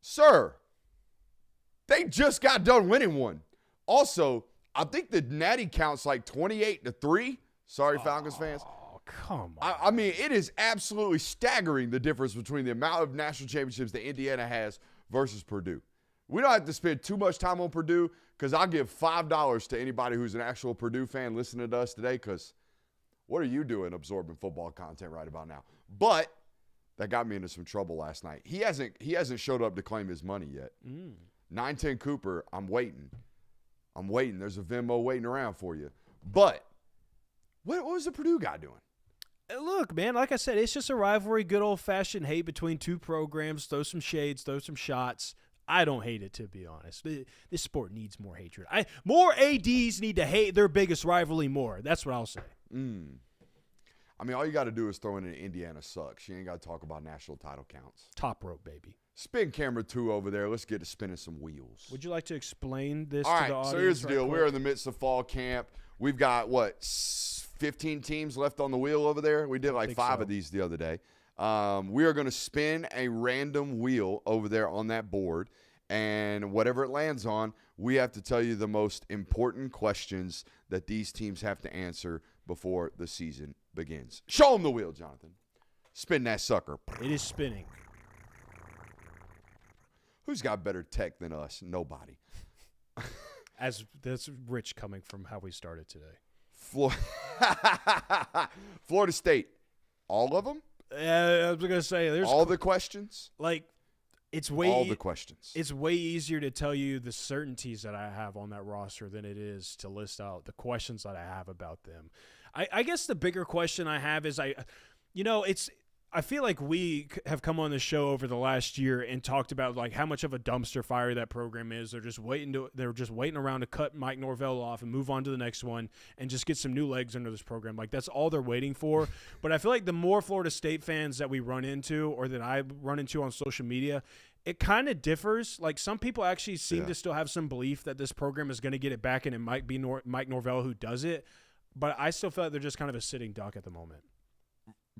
Sir, they just got done winning one. Also, I think the Natty counts like 28-3. Sorry, Falcons fans. Oh, come on. I mean, it is absolutely staggering, the difference between the amount of national championships that Indiana has versus Purdue. We don't have to spend too much time on Purdue, because I'll give $5 to anybody who's an actual Purdue fan listening to us today, because what are you doing absorbing football content right about now? But that got me into some trouble last night. He hasn't showed up to claim his money yet. 910 Cooper, I'm waiting. There's a Venmo waiting around for you. But what was the Purdue guy doing? Look, man, like I said, it's just a rivalry, good old-fashioned hate between two programs. Throw some shades, throw some shots. I don't hate it, to be honest. This sport needs more hatred. More ADs need to hate their biggest rivalry more. That's what I'll say. I mean, all you got to do is throw in an Indiana sucks. You ain't got to talk about national title counts. Top rope, baby. Spin camera 2 over there. Let's get to spinning some wheels. Would you like to explain this all to right, the audience? so here's the deal. Quick? We're in the midst of fall camp. We've got, 15 teams left on the wheel over there? We did like 5 of these the other day. We are going to spin a random wheel over there on that board, and whatever it lands on, we have to tell you the most important questions that these teams have to answer before the season begins. Show them the wheel, Jonathan. Spin that sucker. It is spinning. Who's got better tech than us? Nobody. That's rich coming from how we started today. Florida State. All of them? I was gonna say there's all the questions. Like it's way all the questions. It's way easier to tell you the certainties that I have on that roster than it is to list out the questions that I have about them. I guess the bigger question I have is I feel like we have come on the show over the last year and talked about like how much of a dumpster fire that program is. They're just waiting around to cut Mike Norvell off and move on to the next one and just get some new legs under this program. Like that's all they're waiting for. But I feel like the more Florida State fans that we run into or that I run into on social media, it kind of differs. Like some people actually seem to still have some belief that this program is going to get it back and it might be Mike Norvell who does it. But I still feel like they're just kind of a sitting duck at the moment.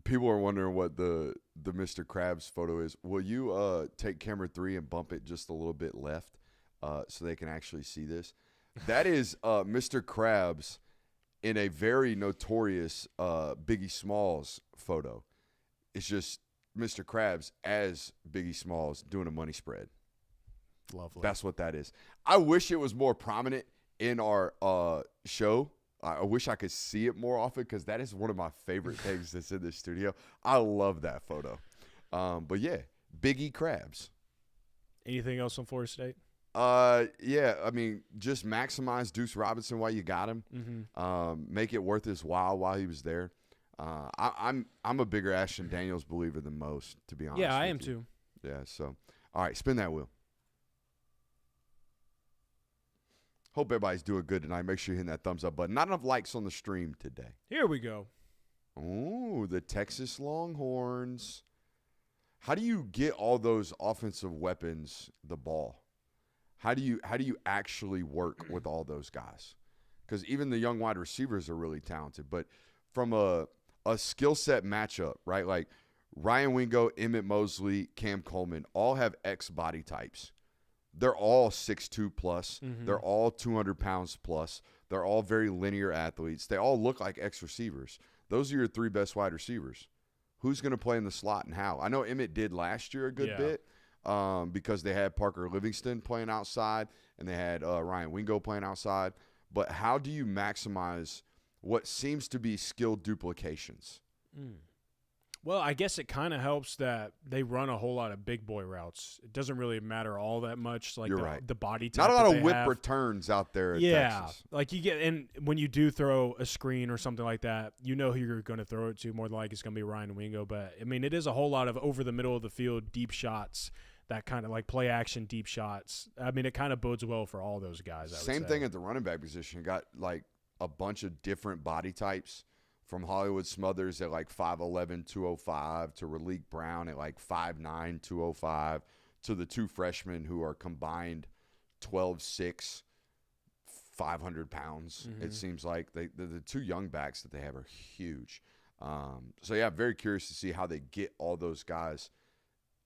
People are wondering what the Mr. Krabs photo is. Will you take camera 3 and bump it just a little bit left so they can actually see this? That is Mr. Krabs in a very notorious Biggie Smalls photo. It's just Mr. Krabs as Biggie Smalls doing a money spread. Lovely. That's what that is. I wish it was more prominent in our show. I wish I could see it more often because that is one of my favorite things that's in this studio. I love that photo. But, yeah, Biggie Krabs. Anything else on Florida State? Yeah, I mean, just maximize Deuce Robinson while you got him. Mm-hmm. Make it worth his while he was there. I'm a bigger Ashton Daniels believer than most, to be honest. Yeah, I am too. Yeah, so, all right, spin that wheel. Hope everybody's doing good tonight. Make sure you're hitting that thumbs up button. Not enough likes on the stream today. Here we go. Ooh, the Texas Longhorns. How do you get all those offensive weapons the ball? How do you actually work with all those guys? Because even the young wide receivers are really talented. But from a skill set matchup, right? Like Ryan Wingo, Emmett Mosley, Cam Coleman all have X body types. They're all 6'2 plus. Mm-hmm. They're all 200 pounds plus. They're all very linear athletes. They all look like X receivers. Those are your 3 best wide receivers. Who's going to play in the slot and how? I know Emmett did last year a good bit because they had Parker Livingston playing outside and they had Ryan Wingo playing outside. But how do you maximize what seems to be skill duplications? Well, I guess it kind of helps that they run a whole lot of big boy routes. It doesn't really matter all that much, like You're right. the body type. Not a lot that of whip have. returns out there at Yeah, Texas. like you get, and when you do throw a screen or something like that, you know who you're going to throw it to. More than likely, it's going to be Ryan Wingo. But I mean, it is a whole lot of over the middle of the field deep shots. That kind of like play action deep shots. I mean, it kind of bodes well for all those guys. I would Same say. thing at the running back position. Got like a bunch of different body types. From Hollywood Smothers at like 5'11", 205 to Raleek Brown at like 5'9", 205 to the two freshmen who are combined 12'6", 500 pounds. It seems like the two young backs that they have are huge. So, yeah, very curious to see how they get all those guys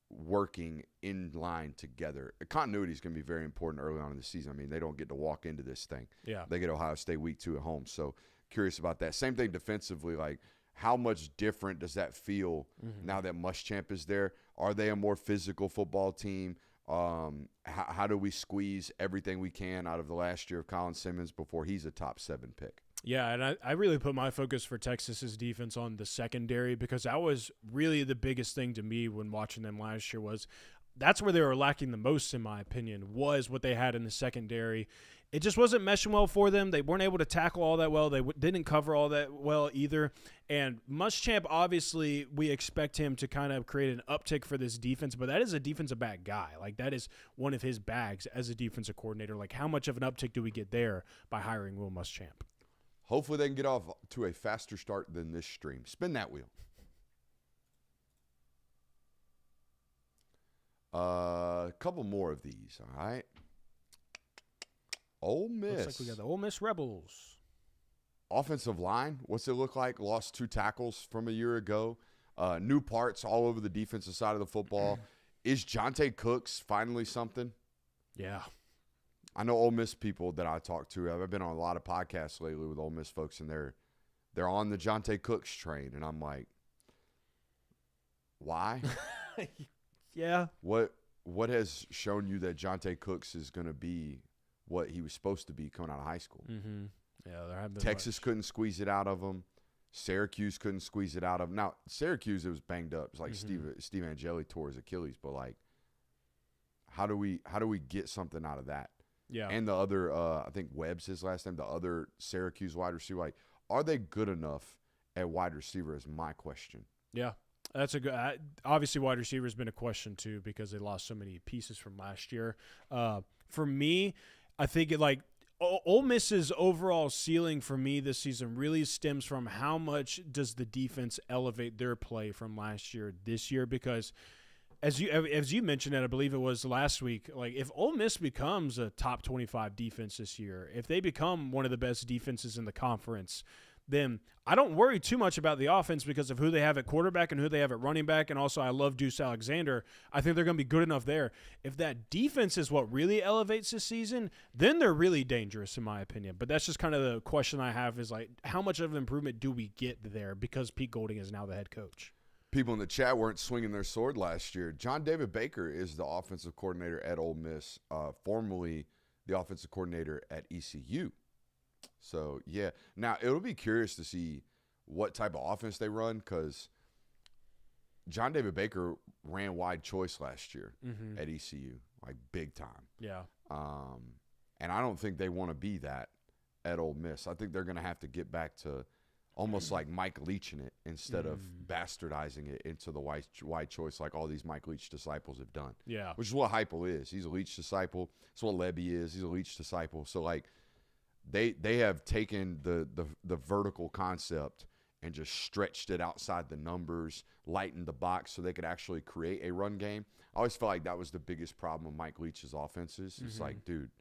working in line together. Continuity is going to be very important early on in the season. I mean, they don't get to walk into this thing. Yeah. They get Ohio State week 2 at home. So, curious about that. Same thing defensively, like how much different does that feel now that Muschamp is there? Are they a more physical football team? How do we squeeze everything we can out of the last year of Colin Simmons before he's a top 7 pick? Yeah, and I really put my focus for Texas's defense on the secondary because that was really the biggest thing to me when watching them last year was that's where they were lacking the most, in my opinion, was what they had in the secondary. It just wasn't meshing well for them. They weren't able to tackle all that well. They didn't cover all that well either. And Muschamp, obviously, we expect him to kind of create an uptick for this defense, but that is a defensive back guy. Like, that is one of his bags as a defensive coordinator. Like, how much of an uptick do we get there by hiring Will Muschamp? Hopefully they can get off to a faster start than this stream. Spin that wheel. A couple more of these, all right? Ole Miss. Looks like we got the Ole Miss Rebels. Offensive line, what's it look like? Lost 2 tackles from a year ago. New parts all over the defensive side of the football. Is Jonte Cooks finally something? Yeah. I know Ole Miss people that I talk to. I've been on a lot of podcasts lately with Ole Miss folks, and they're on the Jonte Cooks train, and I'm like, why? Yeah. What has shown you that Jonte Cooks is going to be what he was supposed to be coming out of high school? Mm-hmm. Yeah, there have been Texas couldn't squeeze it out of him. Syracuse couldn't squeeze it out of him. Now, Syracuse, it was banged up. It's like Steve Angeli tore his Achilles, but like, how do we get something out of that? Yeah. And the other, I think Webb's his last name, the other Syracuse wide receiver, like, are they good enough at wide receiver is my question. Yeah. That's a good. Obviously, wide receiver has been a question too because they lost so many pieces from last year. For me, I think Ole Miss's overall ceiling for me this season really stems from how much does the defense elevate their play from last year this year because. As you mentioned, and I believe it was last week, like if Ole Miss becomes a top 25 defense this year, if they become one of the best defenses in the conference, then I don't worry too much about the offense because of who they have at quarterback and who they have at running back, and also I love Deuce Alexander. I think they're going to be good enough there. If that defense is what really elevates this season, then they're really dangerous in my opinion. But that's just kind of the question I have is like how much of an improvement do we get there because Pete Golding is now the head coach? People in the chat weren't swinging their sword last year. John David Baker is the offensive coordinator at Ole Miss, formerly the offensive coordinator at ECU. So, yeah. Now, it'll be curious to see what type of offense they run because John David Baker ran wide choice last year at ECU, like big time. Yeah. And I don't think they want to be that at Ole Miss. I think they're going to have to get back to almost like Mike Leaching it instead of bastardizing it into the wide choice like all these Mike Leach disciples have done. Yeah. Which is what Heupel is. He's a Leach disciple. That's what Lebby is. He's a Leach disciple. So, like, they have taken the vertical concept and just stretched it outside the numbers, lightened the box so they could actually create a run game. I always felt like that was the biggest problem with Mike Leach's offenses. It's like, dude,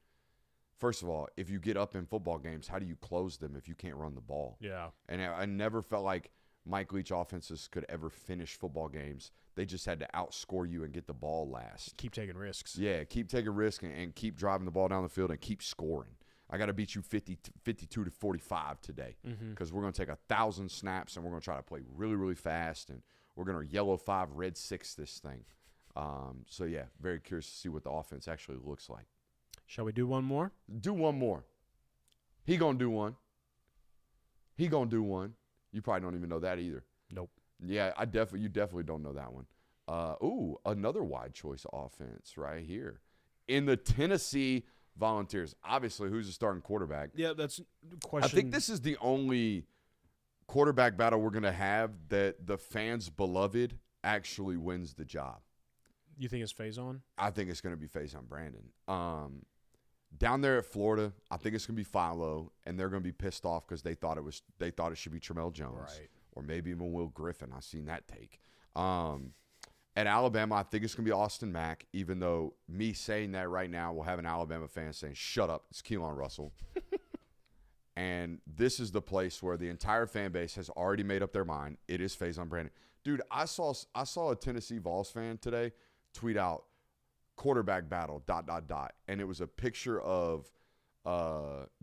first of all, if you get up in football games, how do you close them if you can't run the ball? Yeah. And I never felt like Mike Leach offenses could ever finish football games. They just had to outscore you and get the ball last. Keep taking risks. Yeah, keep taking risks and keep driving the ball down the field and keep scoring. I got to beat you 52 to 45 today because we're going to take 1,000 snaps and we're going to try to play really, really fast and we're going to yellow 5, red 6 this thing. So, yeah, very curious to see what the offense actually looks like. Shall we do one more? Do one more. He going to do one. He going to do one. You probably don't even know that either. Nope. Yeah, you definitely don't know that one. Another wide choice offense right here in the Tennessee Volunteers. Obviously, who's the starting quarterback? Yeah, that's the question. I think this is the only quarterback battle we're going to have that the fans' beloved actually wins the job. You think it's Faison? I think it's going to be Faison Brandon. Down there at Florida, I think it's going to be Philo, and they're going to be pissed off because they thought it should be Tramel Jones, or maybe even Will Griffin. I've seen that take. At Alabama, I think it's going to be Austin Mack, even though me saying that right now will have an Alabama fan saying, "Shut up, it's Keelan Russell." And this is the place where the entire fan base has already made up their mind. It is Faison Brandon. Dude, I saw a Tennessee Vols fan today tweet out quarterback battle, ... And it was a picture of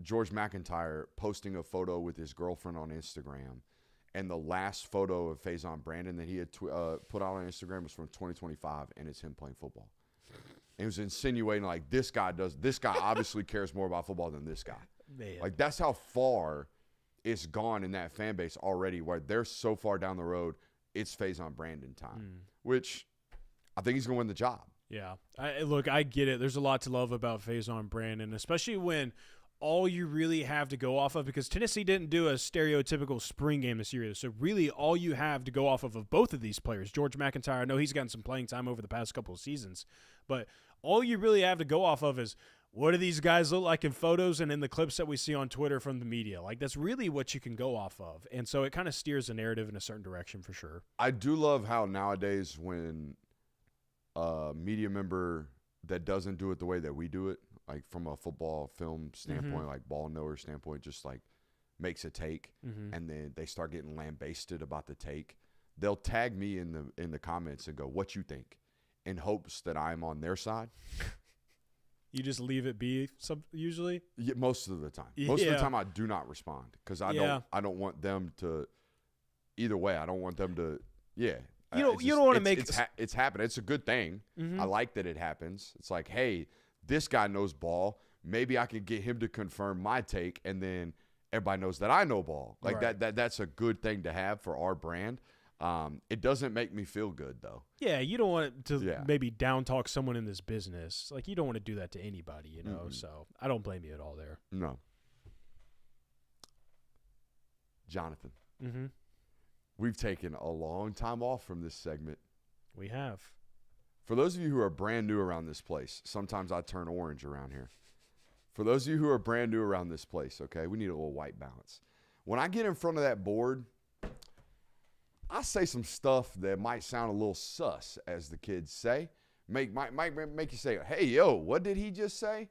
George McIntyre posting a photo with his girlfriend on Instagram. And the last photo of Faison Brandon that he had put out on Instagram was from 2025, and it's him playing football. And he was insinuating, like, this guy obviously cares more about football than this guy. Man. Like, that's how far it's gone in that fan base already, where they're so far down the road, it's Faison Brandon time, which I think he's going to win the job. Yeah. I get it. There's a lot to love about Faison Brandon, especially when all you really have to go off of, because Tennessee didn't do a stereotypical spring game this year. So really all you have to go off of both of these players, George McIntyre, I know he's gotten some playing time over the past couple of seasons, but all you really have to go off of is what do these guys look like in photos and in the clips that we see on Twitter from the media. Like, that's really what you can go off of. And so it kind of steers the narrative in a certain direction for sure. I do love how nowadays when a media member that doesn't do it the way that we do it, like from a football film standpoint, like ball knower standpoint, just like makes a take, and then they start getting lambasted about the take, they'll tag me in the comments and go, "What you think?" in hopes that I'm on their side. You just leave it be usually? Yeah, most of the time. Most of the time I do not respond because I don't want them to – either way, I don't want them to – yeah. You don't want to make – It's happened. It's a good thing. I like that it happens. It's like, hey, this guy knows ball. Maybe I can get him to confirm my take, and then everybody knows that I know ball. Like that's a good thing to have for our brand. It doesn't make me feel good, though. Yeah, you don't want to maybe down talk someone in this business. Like, you don't want to do that to anybody, you know. So I don't blame you at all there. No. Jonathan. Mm-hmm. We've taken a long time off from this segment. We have. For those of you who are brand new around this place, sometimes I turn orange around here. For those of you who are brand new around this place, okay, we need a little white balance. When I get in front of that board, I say some stuff that might sound a little sus, as the kids say. Might make you say, "Hey, yo, what did he just say?"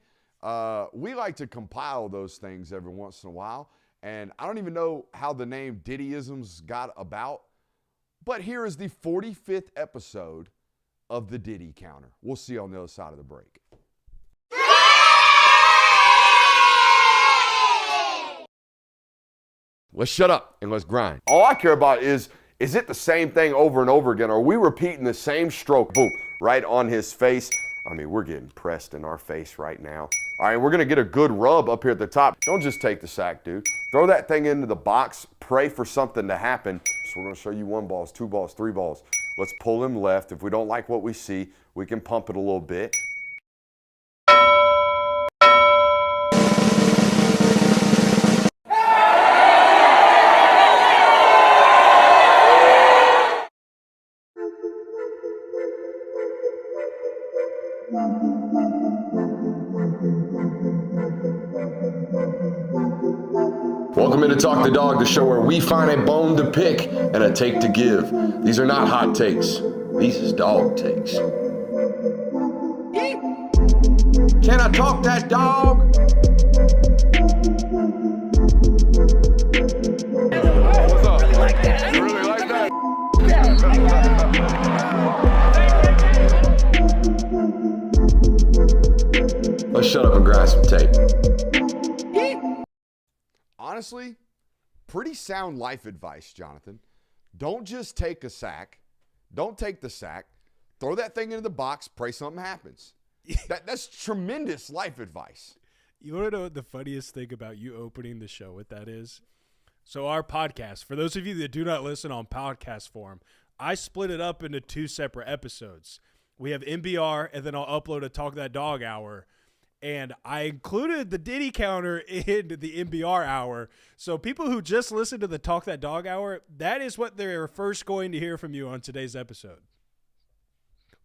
We like to compile those things every once in a while. And I don't even know how the name Diddyisms got about. But here is the 45th episode of the Diddy Counter. We'll see you on the other side of the break. Let's shut up and let's grind. All I care about is it the same thing over and over again? Are we repeating the same stroke? Boom, right on his face. I mean, we're getting pressed in our face right now. All right, we're going to get a good rub up here at the top. Don't just take the sack, dude. Throw that thing into the box. Pray for something to happen. So we're going to show you 1 ball, 2 balls, 3 balls. Let's pull him left. If we don't like what we see, we can pump it a little bit. Welcome into Talk the Dog, the show where we find a bone to pick and a take to give. These are not hot takes. These is dog takes. Can I talk that dog? What's up? You like that? You really like that? Let's shut up and grind some tape. Honestly, pretty sound life advice, Jonathan. Don't just take a sack. Don't take the sack. Throw that thing into the box. Pray something happens. That's tremendous life advice. You want to know what the funniest thing about you opening the show with that is? So our podcast, for those of you that do not listen on podcast form, I split it up into 2 separate episodes. We have MBR, and then I'll upload a Talk That Dog hour. And I included the Diddy counter in the MBR hour. So people who just listen to the Talk That Dog hour, that is what they're first going to hear from you on today's episode.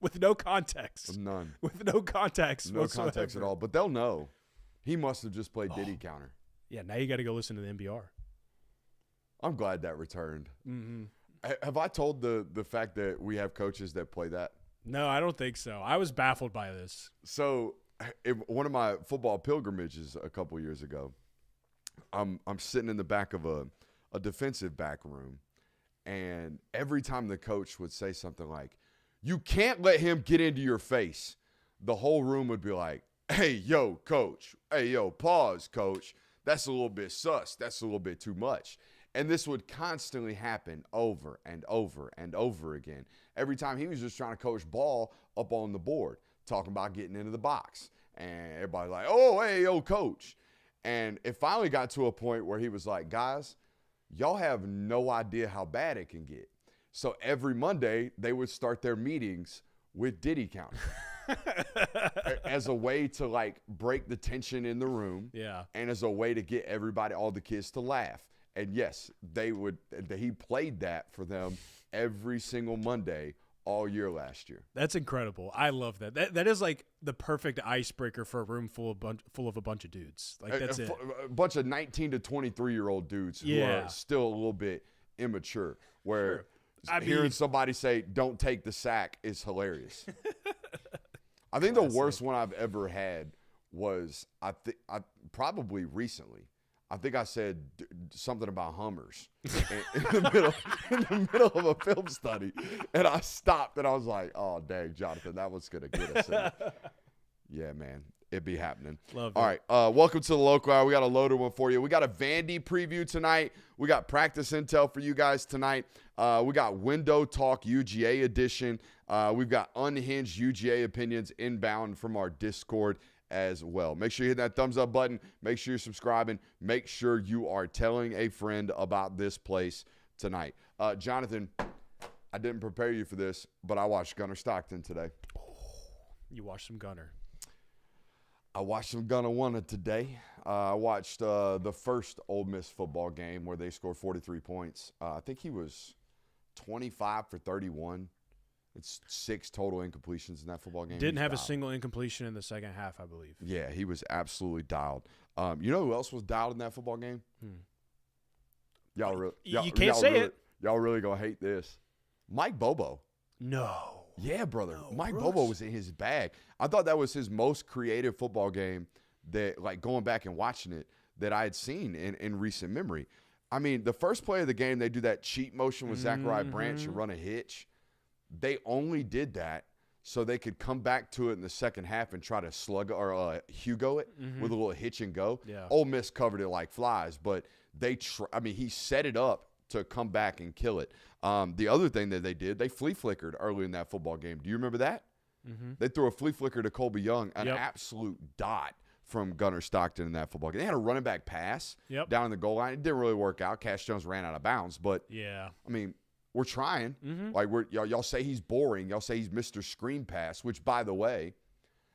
With no context. None. With no context No whatsoever. context at all. But they'll know. He must have just played Diddy counter. Yeah, now you got to go listen to the MBR. I'm glad that returned. Mm-hmm. Have I told the fact that we have coaches that play that? No, I don't think so. I was baffled by this. So one of my football pilgrimages a couple years ago, I'm sitting in the back of a defensive back room, and every time the coach would say something like, "You can't let him get into your face," the whole room would be like, "Hey, yo, coach. Hey, yo, pause, coach. That's a little bit sus. That's a little bit too much." And this would constantly happen over and over and over again. Every time he was just trying to coach ball up on the board, talking about getting into the box. And everybody's like, "Oh, hey, yo, coach." And it finally got to a point where he was like, "Guys, y'all have no idea how bad it can get." So every Monday, they would start their meetings with Diddy counter as a way to like break the tension in the room. Yeah. And as a way to get everybody, all the kids to laugh. And yes, he played that for them every single Monday all year last year. That's incredible. I love that. That is like the perfect icebreaker for a room full of a bunch of dudes. Like that's it. A bunch of 19 to 23-year-old dudes who are still a little bit immature, where hearing somebody say, "Don't take the sack," is hilarious. I think the worst one I've ever had was probably recently. I think I said something about Hummers in the middle of a film study, and I stopped and I was like, "Oh, dang, Jonathan, that was gonna get us in." Yeah, man, it be happening. Love All it. right, welcome to the local hour. We got a loaded one for you. We got a Vandy preview tonight. We got practice intel for you guys tonight. We got Window Talk UGA edition. We've got Unhinged UGA opinions inbound from our Discord as well. Make sure you hit that thumbs up button. Make sure you're subscribing. Make sure you are telling a friend about this place tonight. Jonathan, I didn't prepare you for this, but I watched Gunner Stockton today. You watched some Gunner. I watched some Gunner Wunna today. I watched the first Ole Miss football game where they scored 43 points. I think he was 25 for 31. It's 6 total incompletions in that football game. Didn't have a single incompletion in the second half, I believe. Yeah, he was absolutely dialed. You know who else was dialed in that football game? You can't say it. Y'all really gonna hate this. Mike Bobo. No. Yeah, brother. No, Mike Brooks. Bobo was in his bag. I thought that was his most creative football game that, like, going back and watching it, that I had seen in recent memory. I mean, the first play of the game, they do that cheat motion with Zachariah Branch and run a hitch. They only did that so they could come back to it in the second half and try to slug or Hugo it with a little hitch and go. Yeah. Ole Miss covered it like flies, but he set it up to come back and kill it. The other thing that they did, they flea flickered early in that football game. Do you remember that? They threw a flea flicker to Colby Young, an absolute dot from Gunner Stockton in that football game. They had a running back pass down in the goal line. It didn't really work out. Cash Jones ran out of bounds, but I mean, we're trying. Like y'all say he's boring. Y'all say he's Mr. Screen Pass, which, by the way,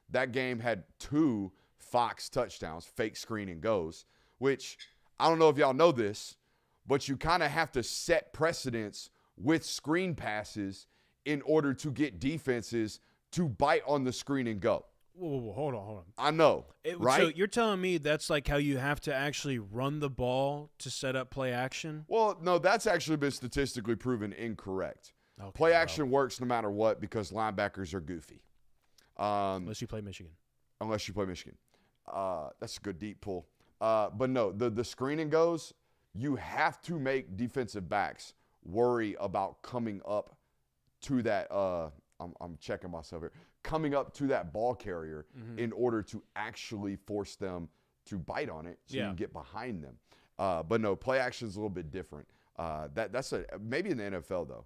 that game had 2 Fox touchdowns, fake screen and goes, which I don't know if y'all know this, but you kind of have to set precedents with screen passes in order to get defenses to bite on the screen and go. Whoa, hold on. I know, right? So you're telling me that's like how you have to actually run the ball to set up play action? Well, no, that's actually been statistically proven incorrect. Play action works no matter what because linebackers are goofy. Unless you play Michigan. That's a good deep pull. But no, the screen and goes, you have to make defensive backs worry about coming up to that I'm checking myself here. Coming up to that ball carrier in order to actually force them to bite on it so you can get behind them. But no, play action is a little bit different. That's maybe in the NFL though.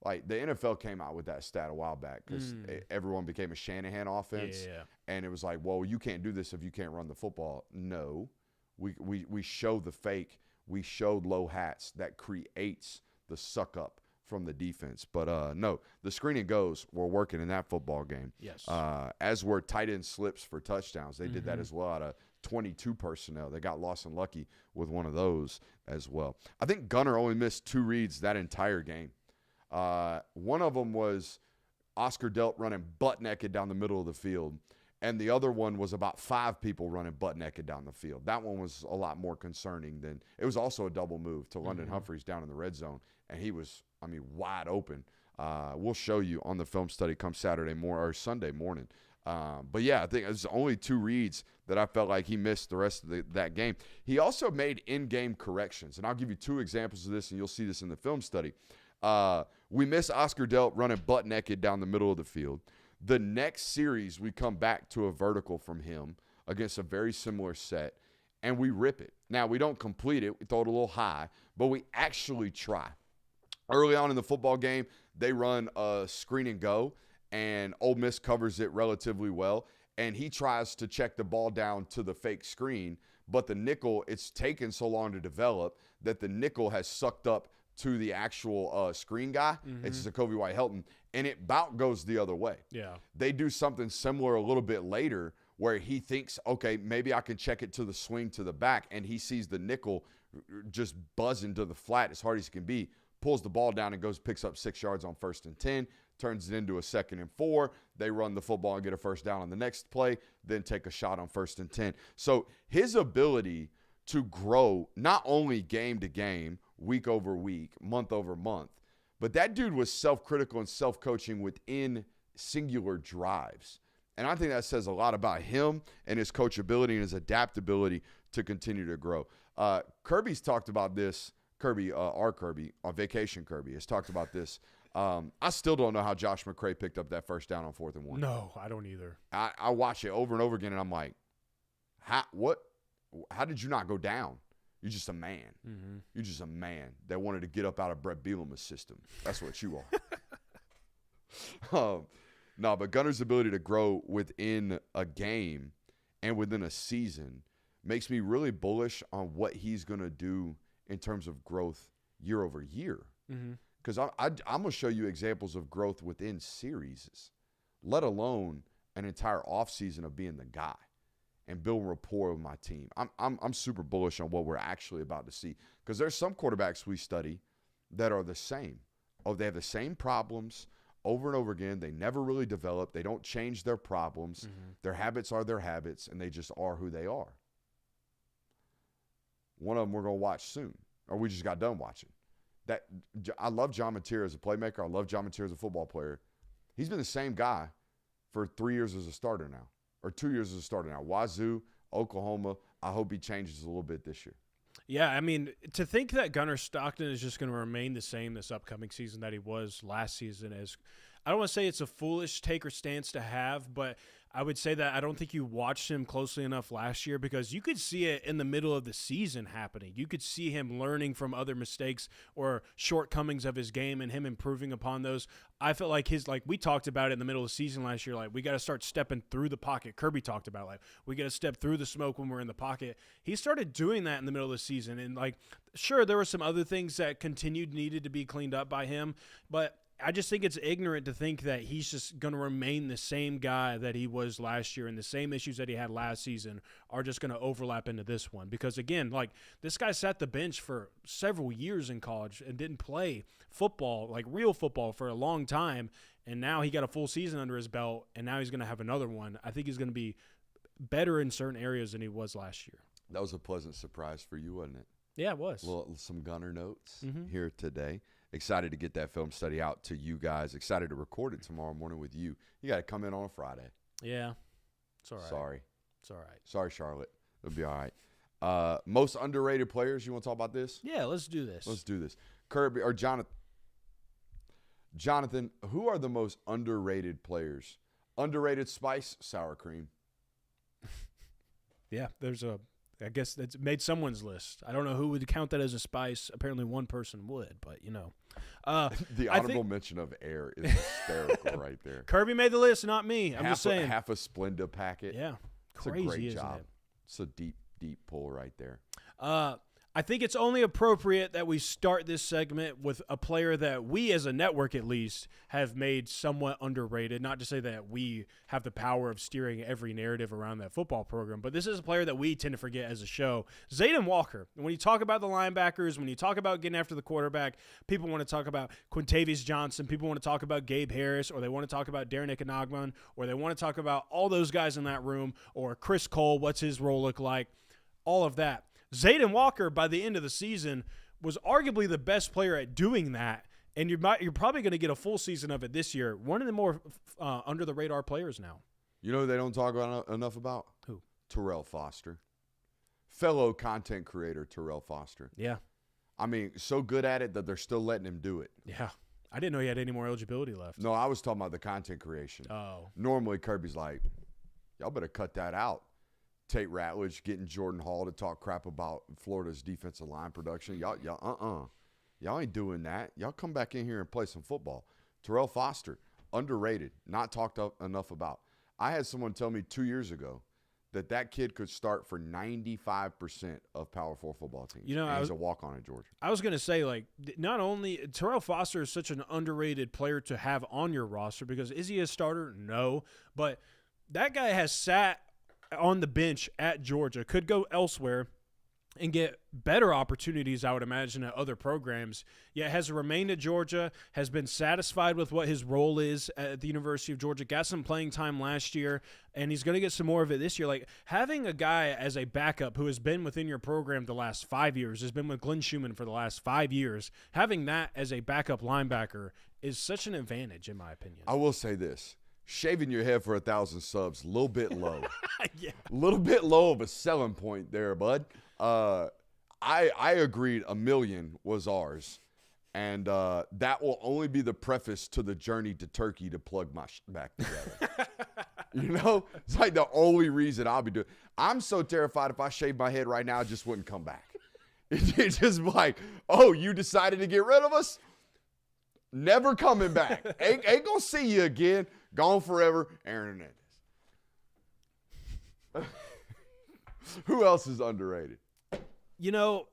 Like the NFL came out with that stat a while back because everyone became a Shanahan offense, and it was like, well, you can't do this if you can't run the football. No, we show the fake we showed low hats that creates the suck up from the defense. But no, the screen and goes were working in that football game. Yes. As were tight end slips for touchdowns. They did that as well out of 22 personnel. They got lost and lucky with one of those as well. I think Gunner only missed 2 reads that entire game. One of them was Oscar Delp running butt naked down the middle of the field. And the other one was about 5 people running butt naked down the field. That one was a lot more concerning than – it was also a double move to London Humphreys down in the red zone. And he was, wide open. We'll show you on the film study come Sunday morning. But, yeah, I think it's only 2 reads that I felt like he missed the rest of that game. He also made in-game corrections. And I'll give you 2 examples of this, and you'll see this in the film study. We miss Oscar Delp running butt naked down the middle of the field. The next series, we come back to a vertical from him against a very similar set, and we rip it. Now, we don't complete it. We throw it a little high, but we actually try. Early on in the football game, they run a screen and go, and Ole Miss covers it relatively well, and he tries to check the ball down to the fake screen, but the nickel, it's taken so long to develop that the nickel has sucked up to the actual screen guy. It's Jacoby White-Helton, and it about goes the other way. Yeah. They do something similar a little bit later where he thinks, okay, maybe I can check it to the swing to the back, and he sees the nickel just buzzing to the flat as hard as he can be, pulls the ball down and picks up 6 yards on 1st and 10, turns it into a 2nd and 4. They run the football and get a first down on the next play, then take a shot on 1st and 10. So his ability to grow not only game to game, week over week, month over month, but that dude was self-critical and self-coaching within singular drives. And I think that says a lot about him and his coachability and his adaptability to continue to grow. Kirby's talked about this. Our Kirby, Vacation Kirby, has talked about this. I still don't know how Josh McCray picked up that first down on 4th and 1. No, I don't either. I watch it over and over again, and I'm like, how did you not go down? You're just a man. You're just a man that wanted to get up out of Brett Bielema's system. That's what you are. No, but Gunner's ability to grow within a game and within a season makes me really bullish on what he's going to do in terms of growth year over year. Because I'm going to show you examples of growth within series, let alone an entire offseason of being the guy and build rapport with my team. I'm super bullish on what we're actually about to see, because there's some quarterbacks we study that are the same. They have the same problems over and over again. They never really develop. They don't change their problems. Their habits are their habits, and they just are who they are. One of them we're going to watch soon, or we just got done watching. I love John Mateer as a playmaker. I love John Mateer as a football player. He's been the same guy for 3 years as a starter now. Or 2 years as a starter now. Wazoo, Oklahoma. I hope he changes a little bit this year. Yeah, to think that Gunnar Stockton is just going to remain the same this upcoming season that he was last season is, I don't want to say it's a foolish take or stance to have, but I would say that I don't think you watched him closely enough last year, because you could see it in the middle of the season happening. You could see him learning from other mistakes or shortcomings of his game and him improving upon those. I felt like we talked about it in the middle of the season last year, we got to start stepping through the pocket. Kirby talked about we got to step through the smoke when we're in the pocket. He started doing that in the middle of the season, and sure, there were some other things that needed to be cleaned up by him, but I just think it's ignorant to think that he's just going to remain the same guy that he was last year, and the same issues that he had last season are just going to overlap into this one. Because, again, this guy sat the bench for several years in college and didn't play football, real football, for a long time, and now he got a full season under his belt, and now he's going to have another one. I think he's going to be better in certain areas than he was last year. That was a pleasant surprise for you, wasn't it? Yeah, it was. Some Gunner notes here today. Excited to get that film study out to you guys. Excited to record it tomorrow morning with you. You got to come in on a Friday. Yeah. It's all right. Sorry. It's all right. Sorry, Charlotte. It'll be all right. Most underrated players. You want to talk about this? Yeah, let's do this. Let's do this. Kirby or Jonathan. Jonathan, who are the most underrated players? Underrated spice, sour cream. Yeah, I guess that's made someone's list. I don't know who would count that as a spice. Apparently one person would, but the honorable mention of air is hysterical right there. Kirby made the list, not me. I'm just saying. Half a Splenda packet. Yeah. It's Crazy, a great isn't job. it? It's a deep, deep pull right there. I think it's only appropriate that we start this segment with a player that we, as a network at least, have made somewhat underrated. Not to say that we have the power of steering every narrative around that football program, but this is a player that we tend to forget as a show. Zayden Walker. And when you talk about the linebackers, when you talk about getting after the quarterback, people want to talk about Quintavious Johnson, people want to talk about Gabe Harris, or they want to talk about Darren Ikenogman, or they want to talk about all those guys in that room, or Chris Cole, what's his role look like, all of that. Zayden Walker, by the end of the season, was arguably the best player at doing that, and you're probably going to get a full season of it this year. One of the more under-the-radar players now. You know who they don't talk enough about? Who? Terrell Foster. Fellow content creator Terrell Foster. Yeah. I mean, so good at it that they're still letting him do it. Yeah. I didn't know he had any more eligibility left. No, I was talking about the content creation. Oh. Normally, Kirby's like, y'all better cut that out. Tate Ratledge getting Jordan Hall to talk crap about Florida's defensive line production. Y'all ain't doing that. Y'all come back in here and play some football. Terrell Foster, underrated, not talked enough about. I had someone tell me 2 years ago that kid could start for 95% of Power 4 football teams. You know, and he's a walk-on at Georgia. I was going to say, like, not only Terrell Foster is such an underrated player to have on your roster because is he a starter? No. But that guy has sat on the bench at Georgia, could go elsewhere and get better opportunities, I would imagine, at other programs, yet has remained at Georgia, has been satisfied with what his role is at the University of Georgia, got some playing time last year, and he's going to get some more of it this year. Like, having a guy as a backup who has been within your program the last 5 years, has been with Glenn Schumann for the last 5 years, having that as a backup linebacker is such an advantage, in my opinion. I will say this. Shaving your head for 1,000 subs, a little bit low. Yeah. A little bit low of a selling point there, bud. I agreed 1 million was ours. And that will only be the preface to the journey to Turkey to plug my shit back together. You know? It's like the only reason I'll be doing it. I'm so terrified if I shaved my head right now, I just wouldn't come back. It's just like, oh, you decided to get rid of us? Never coming back. ain't gonna see you again. Gone forever. Aaron Hernandez. Who else is underrated? You know,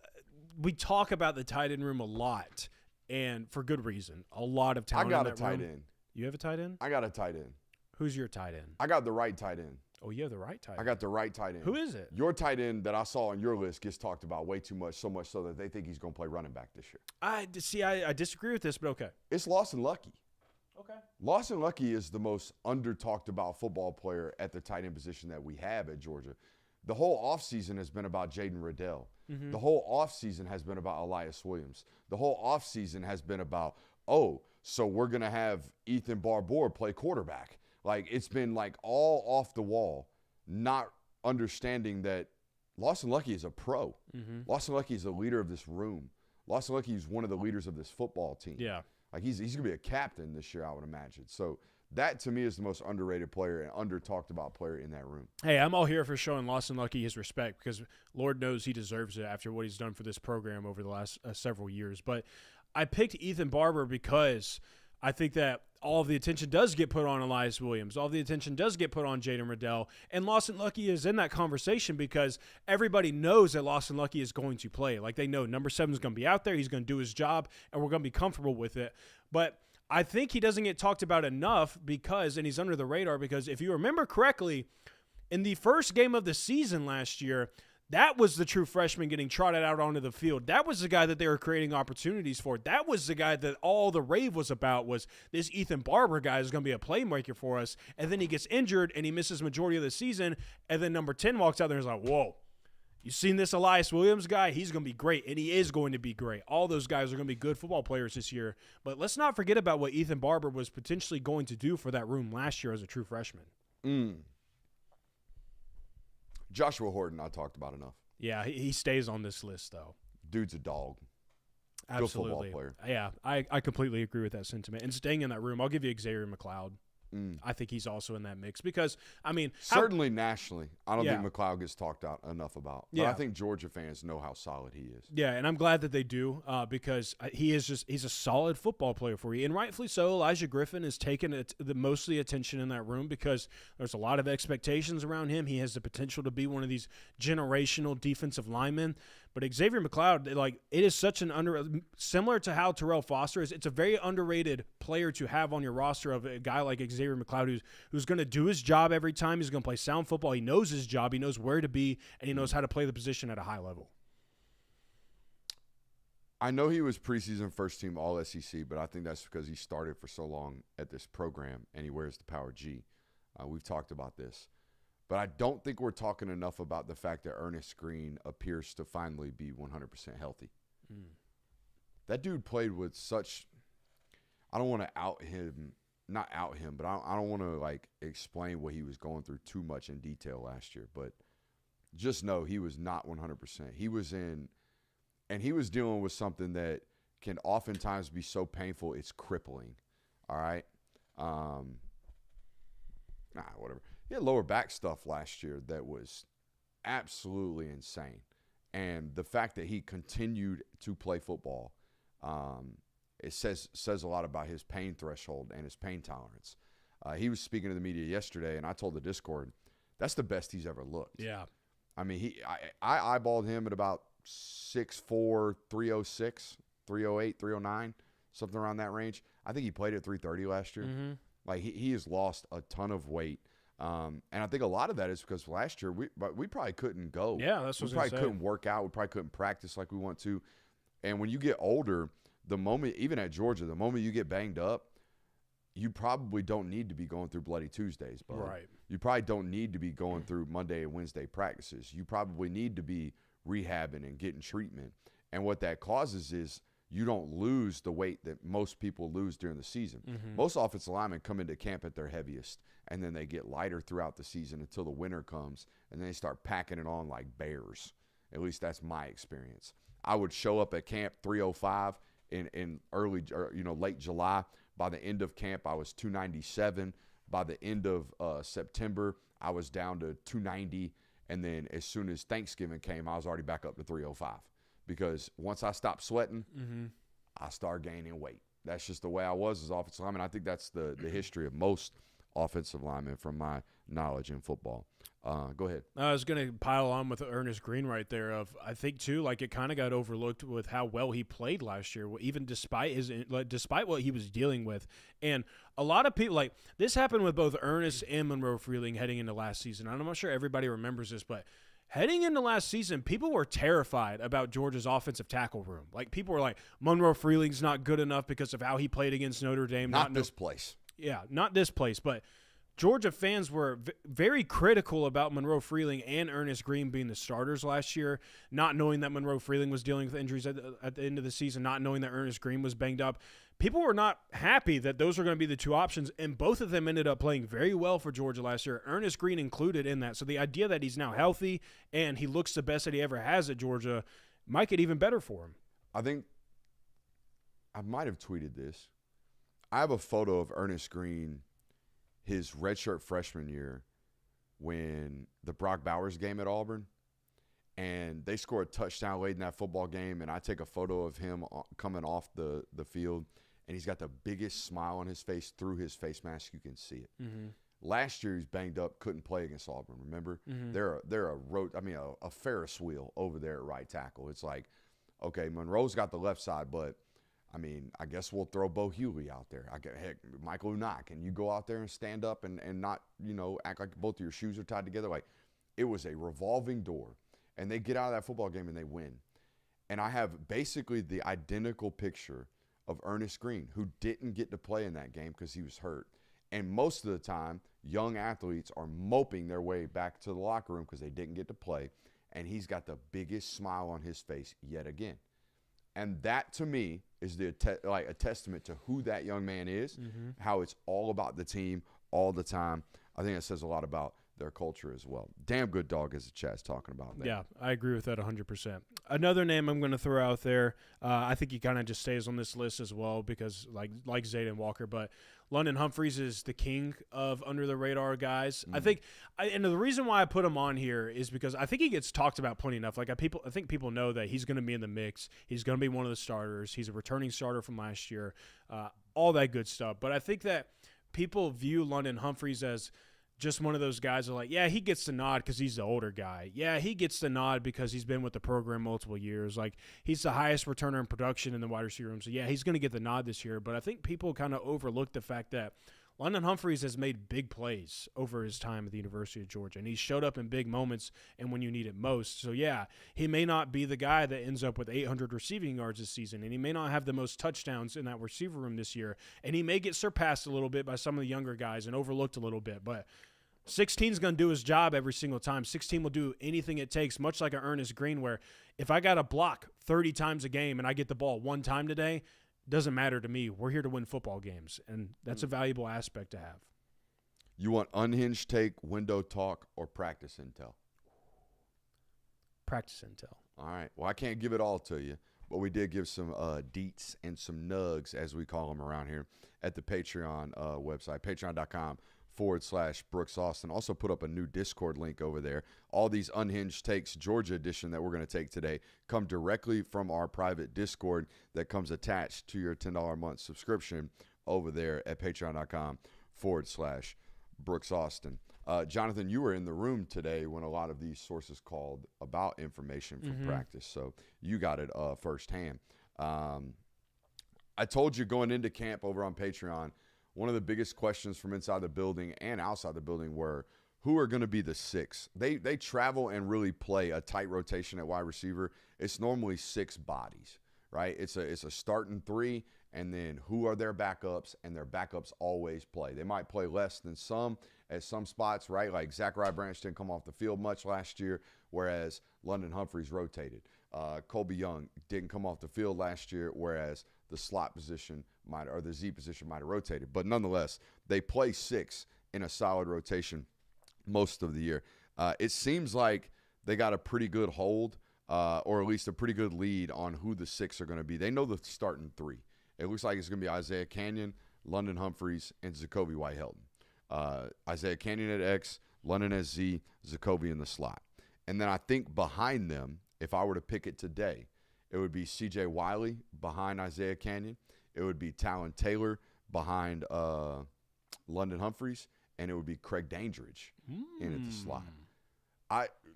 we talk about the tight end room a lot, and for good reason. A lot of talent. I got in a that tight room. end. You have a tight end? I got a tight end. Who's your tight end? I got the right tight end. Oh, you have the right tight end. I got the right tight end. Who is it? Your tight end that I saw on your list gets talked about way too much, so much so that they think he's going to play running back this year. I disagree with this, but okay. It's Lawson Lucky. Okay. Lawson Lucky is the most under-talked about football player at the tight end position that we have at Georgia. The whole offseason has been about Jaden Riddell. Mm-hmm. The whole offseason has been about Elias Williams. The whole offseason has been about, oh, so we're going to have Ethan Barbour play quarterback. Like, it's been like all off the wall, not understanding that Lawson Lucky is a pro. Mm-hmm. Lawson Lucky is a leader of this room. Lawson Lucky is one of the leaders of this football team. Yeah. Like, he's going to be a captain this year, I would imagine. So that, to me, is the most underrated player and under-talked about player in that room. Hey, I'm all here for showing Lawson Lucky his respect because Lord knows he deserves it after what he's done for this program over the last several years. But I picked Ethan Barbour because I think that all of the attention does get put on Elias Williams. All of the attention does get put on Jaden Riddell. And Lawson Lucky is in that conversation because everybody knows that Lawson Lucky is going to play. Like, they know number 7 is going to be out there. He's going to do his job, and we're going to be comfortable with it. But I think he doesn't get talked about enough because, and he's under the radar because if you remember correctly, in the first game of the season last year, that was the true freshman getting trotted out onto the field. That was the guy that they were creating opportunities for. That was the guy that all the rave was about was this Ethan Barbour guy is going to be a playmaker for us. And then he gets injured and he misses majority of the season. And then number 10 walks out there and is like, whoa, you seen this Elias Williams guy? He's going to be great, and he is going to be great. All those guys are going to be good football players this year. But let's not forget about what Ethan Barbour was potentially going to do for that room last year as a true freshman. Joshua Horton, I talked about enough. Yeah, he stays on this list, though. Dude's a dog. Absolutely. Good football player. Yeah, I completely agree with that sentiment. And staying in that room, I'll give you Xavier McLeod. I think he's also in that mix because, I mean. Certainly nationally. I don't think McLeod gets talked out enough about. But I think Georgia fans know how solid he is. Yeah, and I'm glad that they do because he's a solid football player for you. And rightfully so, Elijah Griffin has taken the mostly attention in that room because there's a lot of expectations around him. He has the potential to be one of these generational defensive linemen. But Xavier McLeod, like, it is such an similar to how Terrell Foster is. It's a very underrated player to have on your roster of a guy like Xavier McLeod who's going to do his job every time. He's going to play sound football. He knows his job. He knows where to be, and he knows how to play the position at a high level. I know he was preseason first team All SEC, but I think that's because he started for so long at this program and he wears the power G. We've talked about this. But I don't think we're talking enough about the fact that Ernest Green appears to finally be 100% healthy. That dude played with such – I don't want to out him – not out him, but I don't want to, like, explain what he was going through too much in detail last year. But just know he was not 100%. He was in – and he was dealing with something that can oftentimes be so painful, it's crippling. All right? Whatever. He had lower back stuff last year that was absolutely insane. And the fact that he continued to play football, it says a lot about his pain threshold and his pain tolerance. He was speaking to the media yesterday, and I told the Discord, that's the best he's ever looked. Yeah. I mean, I eyeballed him at about 6'4", 306, 308, 309, something around that range. I think he played at 330 last year. Mm-hmm. Like, he has lost a ton of weight. And I think a lot of that is because last year we probably couldn't go. Yeah, that's what I was probably couldn't work out. We probably couldn't practice like we want to. And when you get older, the moment, even at Georgia, the moment you get banged up, you probably don't need to be going through Bloody Tuesdays, bud. Right. You probably don't need to be going through Monday and Wednesday practices. You probably need to be rehabbing and getting treatment. And what that causes is you don't lose the weight that most people lose during the season. Mm-hmm. Most offensive linemen come into camp at their heaviest, and then they get lighter throughout the season until the winter comes, and then they start packing it on like bears. At least that's my experience. I would show up at camp 305 in early, late July. By the end of camp, I was 297. By the end of September, I was down to 290. And then as soon as Thanksgiving came, I was already back up to 305. Because once I stopped sweating, I started gaining weight. That's just the way I was as offensive lineman. I think that's the history of most offensive linemen from my knowledge in football. Go ahead. I was going to pile on with Ernest Green right there. I think too, like, it kind of got overlooked with how well he played last year, even despite what he was dealing with. And a lot of people, like, this happened with both Ernest and Monroe Freeling heading into last season. I'm not sure everybody remembers this, but heading into last season, people were terrified about Georgia's offensive tackle room. Like, people were like, Monroe Freeling's not good enough because of how he played against Notre Dame. Not this place. Yeah, not this place, but Georgia fans were very critical about Monroe Freeling and Ernest Green being the starters last year, not knowing that Monroe Freeling was dealing with injuries at the end of the season, not knowing that Ernest Green was banged up. People were not happy that those were going to be the two options, and both of them ended up playing very well for Georgia last year, Ernest Green included in that. So the idea that he's now healthy and he looks the best that he ever has at Georgia might get even better for him. I think I might have tweeted this. I have a photo of Ernest Green his redshirt freshman year when the Brock Bowers game at Auburn, and they score a touchdown late in that football game, and I take a photo of him coming off the field, and he's got the biggest smile on his face through his face mask. You can see it. Mm-hmm. Last year he's banged up, couldn't play against Auburn. Remember, they're a Ferris wheel over there at right tackle. It's like, okay, Monroe's got the left side, but I mean, I guess we'll throw Bo Hughley out there. Heck, Michael Unak, can you go out there and stand up and not, act like both of your shoes are tied together? Like, it was a revolving door. And they get out of that football game and they win. And I have basically the identical picture of Ernest Green, who didn't get to play in that game because he was hurt. And most of the time, young athletes are moping their way back to the locker room because they didn't get to play. And he's got the biggest smile on his face yet again. And that, to me, is a testament to who that young man is, how it's all about the team all the time. I think it says a lot about their culture as well. Damn good dog, as the chat's talking about that. Yeah, I agree with that 100%. Another name I'm going to throw out there, I think he kind of just stays on this list as well because like Zayden Walker, but London Humphreys is the king of under-the-radar guys. I think and the reason why I put him on here is because I think he gets talked about plenty enough. Like I think people know that he's going to be in the mix. He's going to be one of the starters. He's a returning starter from last year, all that good stuff. But I think that people view London Humphreys as just one of those guys who are like, yeah, he gets the nod because he's the older guy. Yeah, he gets the nod because he's been with the program multiple years. Like, he's the highest returner in production in the wide receiver room. So, yeah, he's going to get the nod this year. But I think people kind of overlook the fact that London Humphreys has made big plays over his time at the University of Georgia, and he's showed up in big moments and when you need it most. So, yeah, he may not be the guy that ends up with 800 receiving yards this season, and he may not have the most touchdowns in that receiver room this year, and he may get surpassed a little bit by some of the younger guys and overlooked a little bit, but 16 is going to do his job every single time. 16 will do anything it takes, much like an Ernest Green, where if I got to block 30 times a game and I get the ball one time today, doesn't matter to me. We're here to win football games, and that's a valuable aspect to have. You want unhinged take, window talk, or practice intel? Practice intel. All right. Well, I can't give it all to you, but we did give some deets and some nugs, as we call them around here, at the Patreon website, patreon.com/Brooks Austin. Also put up a new Discord link over there. All these unhinged takes, Georgia edition, that we're going to take today come directly from our private Discord that comes attached to your $10 a month subscription over there at patreon.com/Brooks Austin. Jonathan, you were in the room today when a lot of these sources called about information from practice, so you got it firsthand. I told you going into camp over on Patreon, one of the biggest questions from inside the building and outside the building were, who are going to be the six? They travel and really play a tight rotation at wide receiver. It's normally six bodies, right? It's a starting three, and then who are their backups, and their backups always play. They might play less than some at some spots, right? Like Zachariah Branch didn't come off the field much last year, whereas London Humphreys rotated. Colby Young didn't come off the field last year, whereas the slot position or the Z position might have rotated. But nonetheless, they play six in a solid rotation most of the year. It seems like they got a pretty good hold, or at least a pretty good lead on who the six are going to be. They know the starting three. It looks like it's going to be Isaiah Canyon, London Humphreys, and Zacoby White-Helton. Isaiah Canyon at X, London at Z, Zacoby in the slot. And then I think behind them, if I were to pick it today, it would be C.J. Wiley behind Isaiah Canyon. It would be Talon Taylor behind London Humphreys, and it would be Craig Dandridge in at the slot.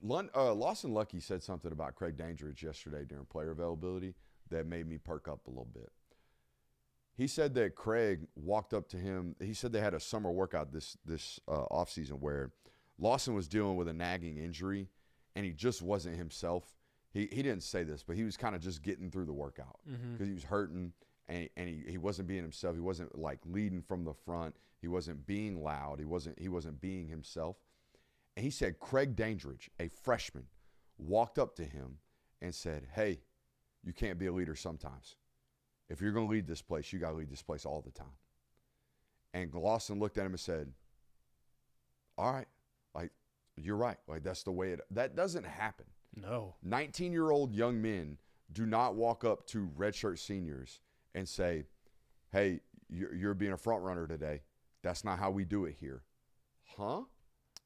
Lawson Lucky said something about Craig Dandridge yesterday during player availability that made me perk up a little bit. He said that Craig walked up to him. He said they had a summer workout this offseason where Lawson was dealing with a nagging injury, and he just wasn't himself. He didn't say this, but he was kind of just getting through the workout because he was hurting, and he wasn't being himself. He wasn't like leading from the front. He wasn't being loud. He wasn't being himself. And he said Craig Dandridge, a freshman, walked up to him and said, "Hey, you can't be a leader sometimes. If you're going to lead this place, you got to lead this place all the time." And Lawson looked at him and said, "All right, like, you're right. Like, that's the way that doesn't happen." No. 19-year-old young men do not walk up to redshirt seniors and say, "Hey, you're being a front runner today. That's not how we do it here." Huh?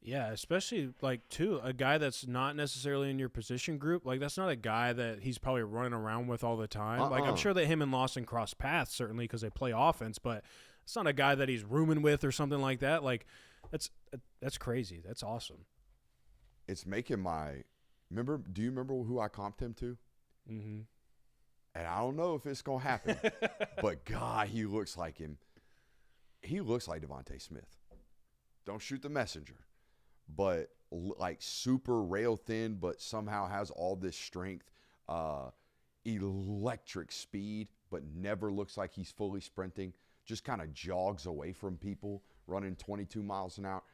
Yeah, especially, like, too, a guy that's not necessarily in your position group. Like, that's not a guy that he's probably running around with all the time. Like, I'm sure that him and Lawson cross paths, certainly, because they play offense, but it's not a guy that he's rooming with or something like that. Like, that's crazy. That's awesome. It's making my – do you remember who I comped him to? Mm-hmm. And I don't know if it's going to happen, but, God, he looks like him. He looks like Devontae Smith. Don't shoot the messenger. But like super rail thin, but somehow has all this strength, electric speed, but never looks like he's fully sprinting, just kind of jogs away from people running 22 miles an hour.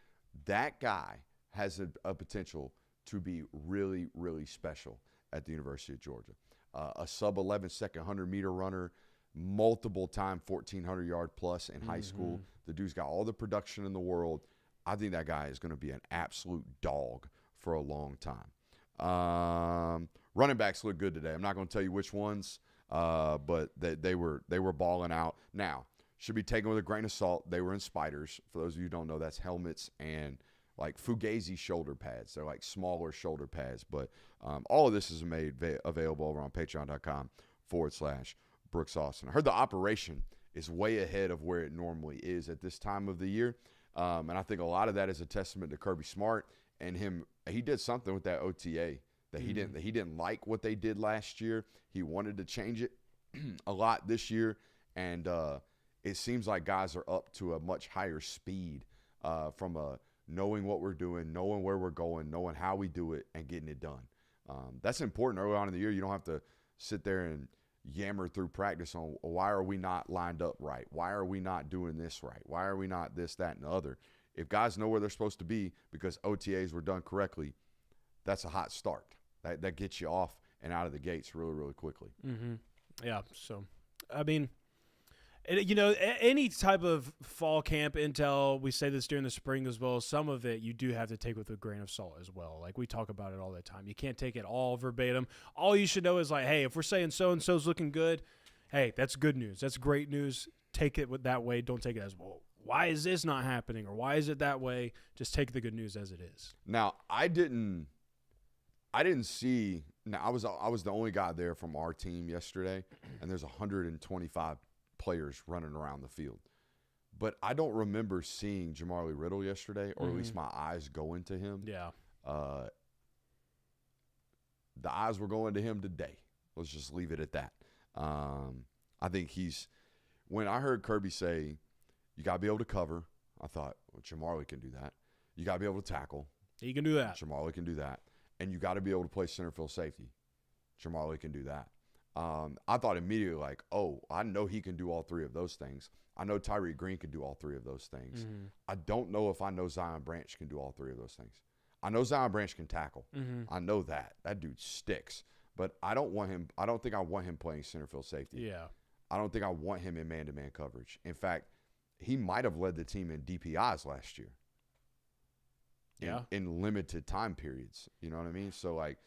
That guy has a potential to be really, really special at the University of Georgia. A sub 11-second 100-meter runner, multiple time 1,400 yard plus in high school. The dude's got all the production in the world. I think that guy is going to be an absolute dog for a long time. Running backs look good today. I'm not going to tell you which ones, but they were balling out. Now, should be taken with a grain of salt. They were in spiders. For those of you who don't know, that's helmets and like Fugazi shoulder pads. They're like smaller shoulder pads. But all of this is made available over on patreon.com/Brooks Austin. I heard the operation is way ahead of where it normally is at this time of the year. And I think a lot of that is a testament to Kirby Smart and him. He did something with that OTA that he didn't like what they did last year. He wanted to change it a lot this year, and it seems like guys are up to a much higher speed from knowing what we're doing, knowing where we're going, knowing how we do it, and getting it done. That's important early on in the year. You don't have to sit there and yammer through practice on why are we not lined up right? Why are we not doing this right? Why are we not this, that, and the other? If guys know where they're supposed to be because OTAs were done correctly, that's a hot start. That gets you off and out of the gates really, really quickly. Mm-hmm. Yeah, so, I mean, any type of fall camp intel, we say this during the spring as well, some of it you do have to take with a grain of salt as well. Like, we talk about it all the time. You can't take it all verbatim. All you should know is, like, hey, if we're saying so-and-so's looking good, hey, that's good news. That's great news. Take it that way. Don't take it as, well, why is this not happening or why is it that way? Just take the good news as it is. Now, I didn't see – now, I was the only guy there from our team yesterday, and there's 125 players running around the field. But I don't remember seeing Jamari Riddle yesterday, or at least my eyes going to him. Yeah. The eyes were going to him today. Let's just leave it at that. I think when I heard Kirby say, you got to be able to cover, I thought, well, Jamari can do that. You got to be able to tackle. He can do that. Jamari can do that. And you got to be able to play center field safety. Jamari can do that. I thought immediately, like, oh, I know he can do all three of those things. I know Tyreek Green can do all three of those things. Mm-hmm. I don't know if I know Zion Branch can do all three of those things. I know Zion Branch can tackle. Mm-hmm. I know that. That dude sticks. But I don't think I want him playing center field safety. Yeah. I don't think I want him in man-to-man coverage. In fact, he might have led the team in DPIs last year. Yeah. In limited time periods. You know what I mean? So, like,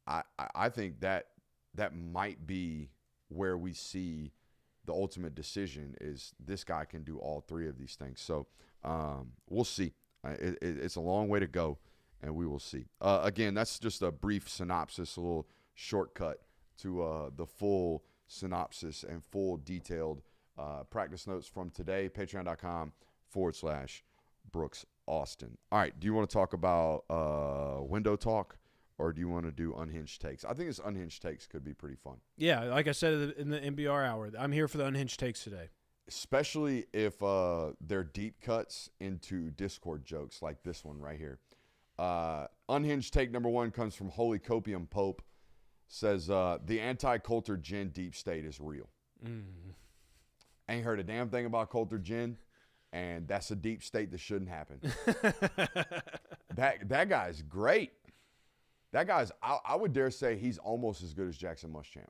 I think that might be where we see the ultimate decision is this guy can do all three of these things. So, we'll see. It's a long way to go, and we will see. Again, that's just a brief synopsis, a little shortcut to the full synopsis and full detailed practice notes from today, patreon.com/Brooks Austin. All right, do you want to talk about window talk, or do you want to do unhinged takes? I think this unhinged takes could be pretty fun. Yeah, like I said in the NBR hour, I'm here for the unhinged takes today. Especially if they're deep cuts into Discord jokes like this one right here. Unhinged take number 1 comes from Holy Copium Pope. Says, the anti-Coulter Gin deep state is real. Ain't heard a damn thing about Coulter Gin, and that's a deep state that shouldn't happen. That guy's great. That guy's, I would dare say he's almost as good as Jackson Muschamp.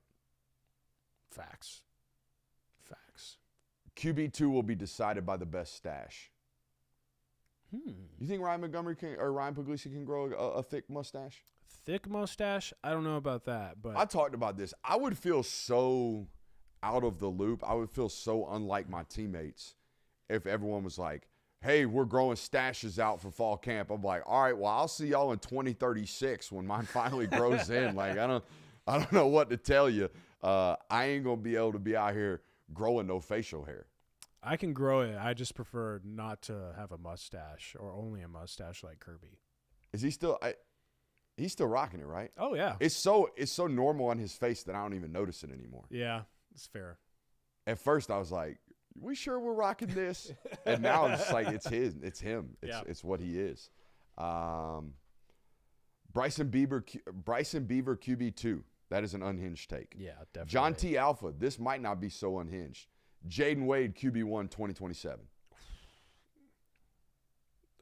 Facts. QB2 will be decided by the best stash. You think Ryan Puglisi can grow a thick mustache? Thick mustache? I don't know about that, but I talked about this. I would feel so out of the loop. I would feel so unlike my teammates if everyone was like, hey, we're growing stashes out for fall camp. I'm like, all right, well, I'll see y'all in 2036 when mine finally grows in. Like, I don't know what to tell you. I ain't going to be able to be out here growing no facial hair. I can grow it. I just prefer not to have a mustache or only a mustache like Kirby. Is he still he's still rocking it, right? Oh, yeah. It's so normal on his face that I don't even notice it anymore. Yeah, it's fair. At first, I was like, we sure we're rocking this? And now it's just like, it's him. It's what he is. Bryson Beaver QB2. That is an unhinged take. Yeah, definitely. John T. Alpha. This might not be so unhinged. Jaden Wade QB1 2027.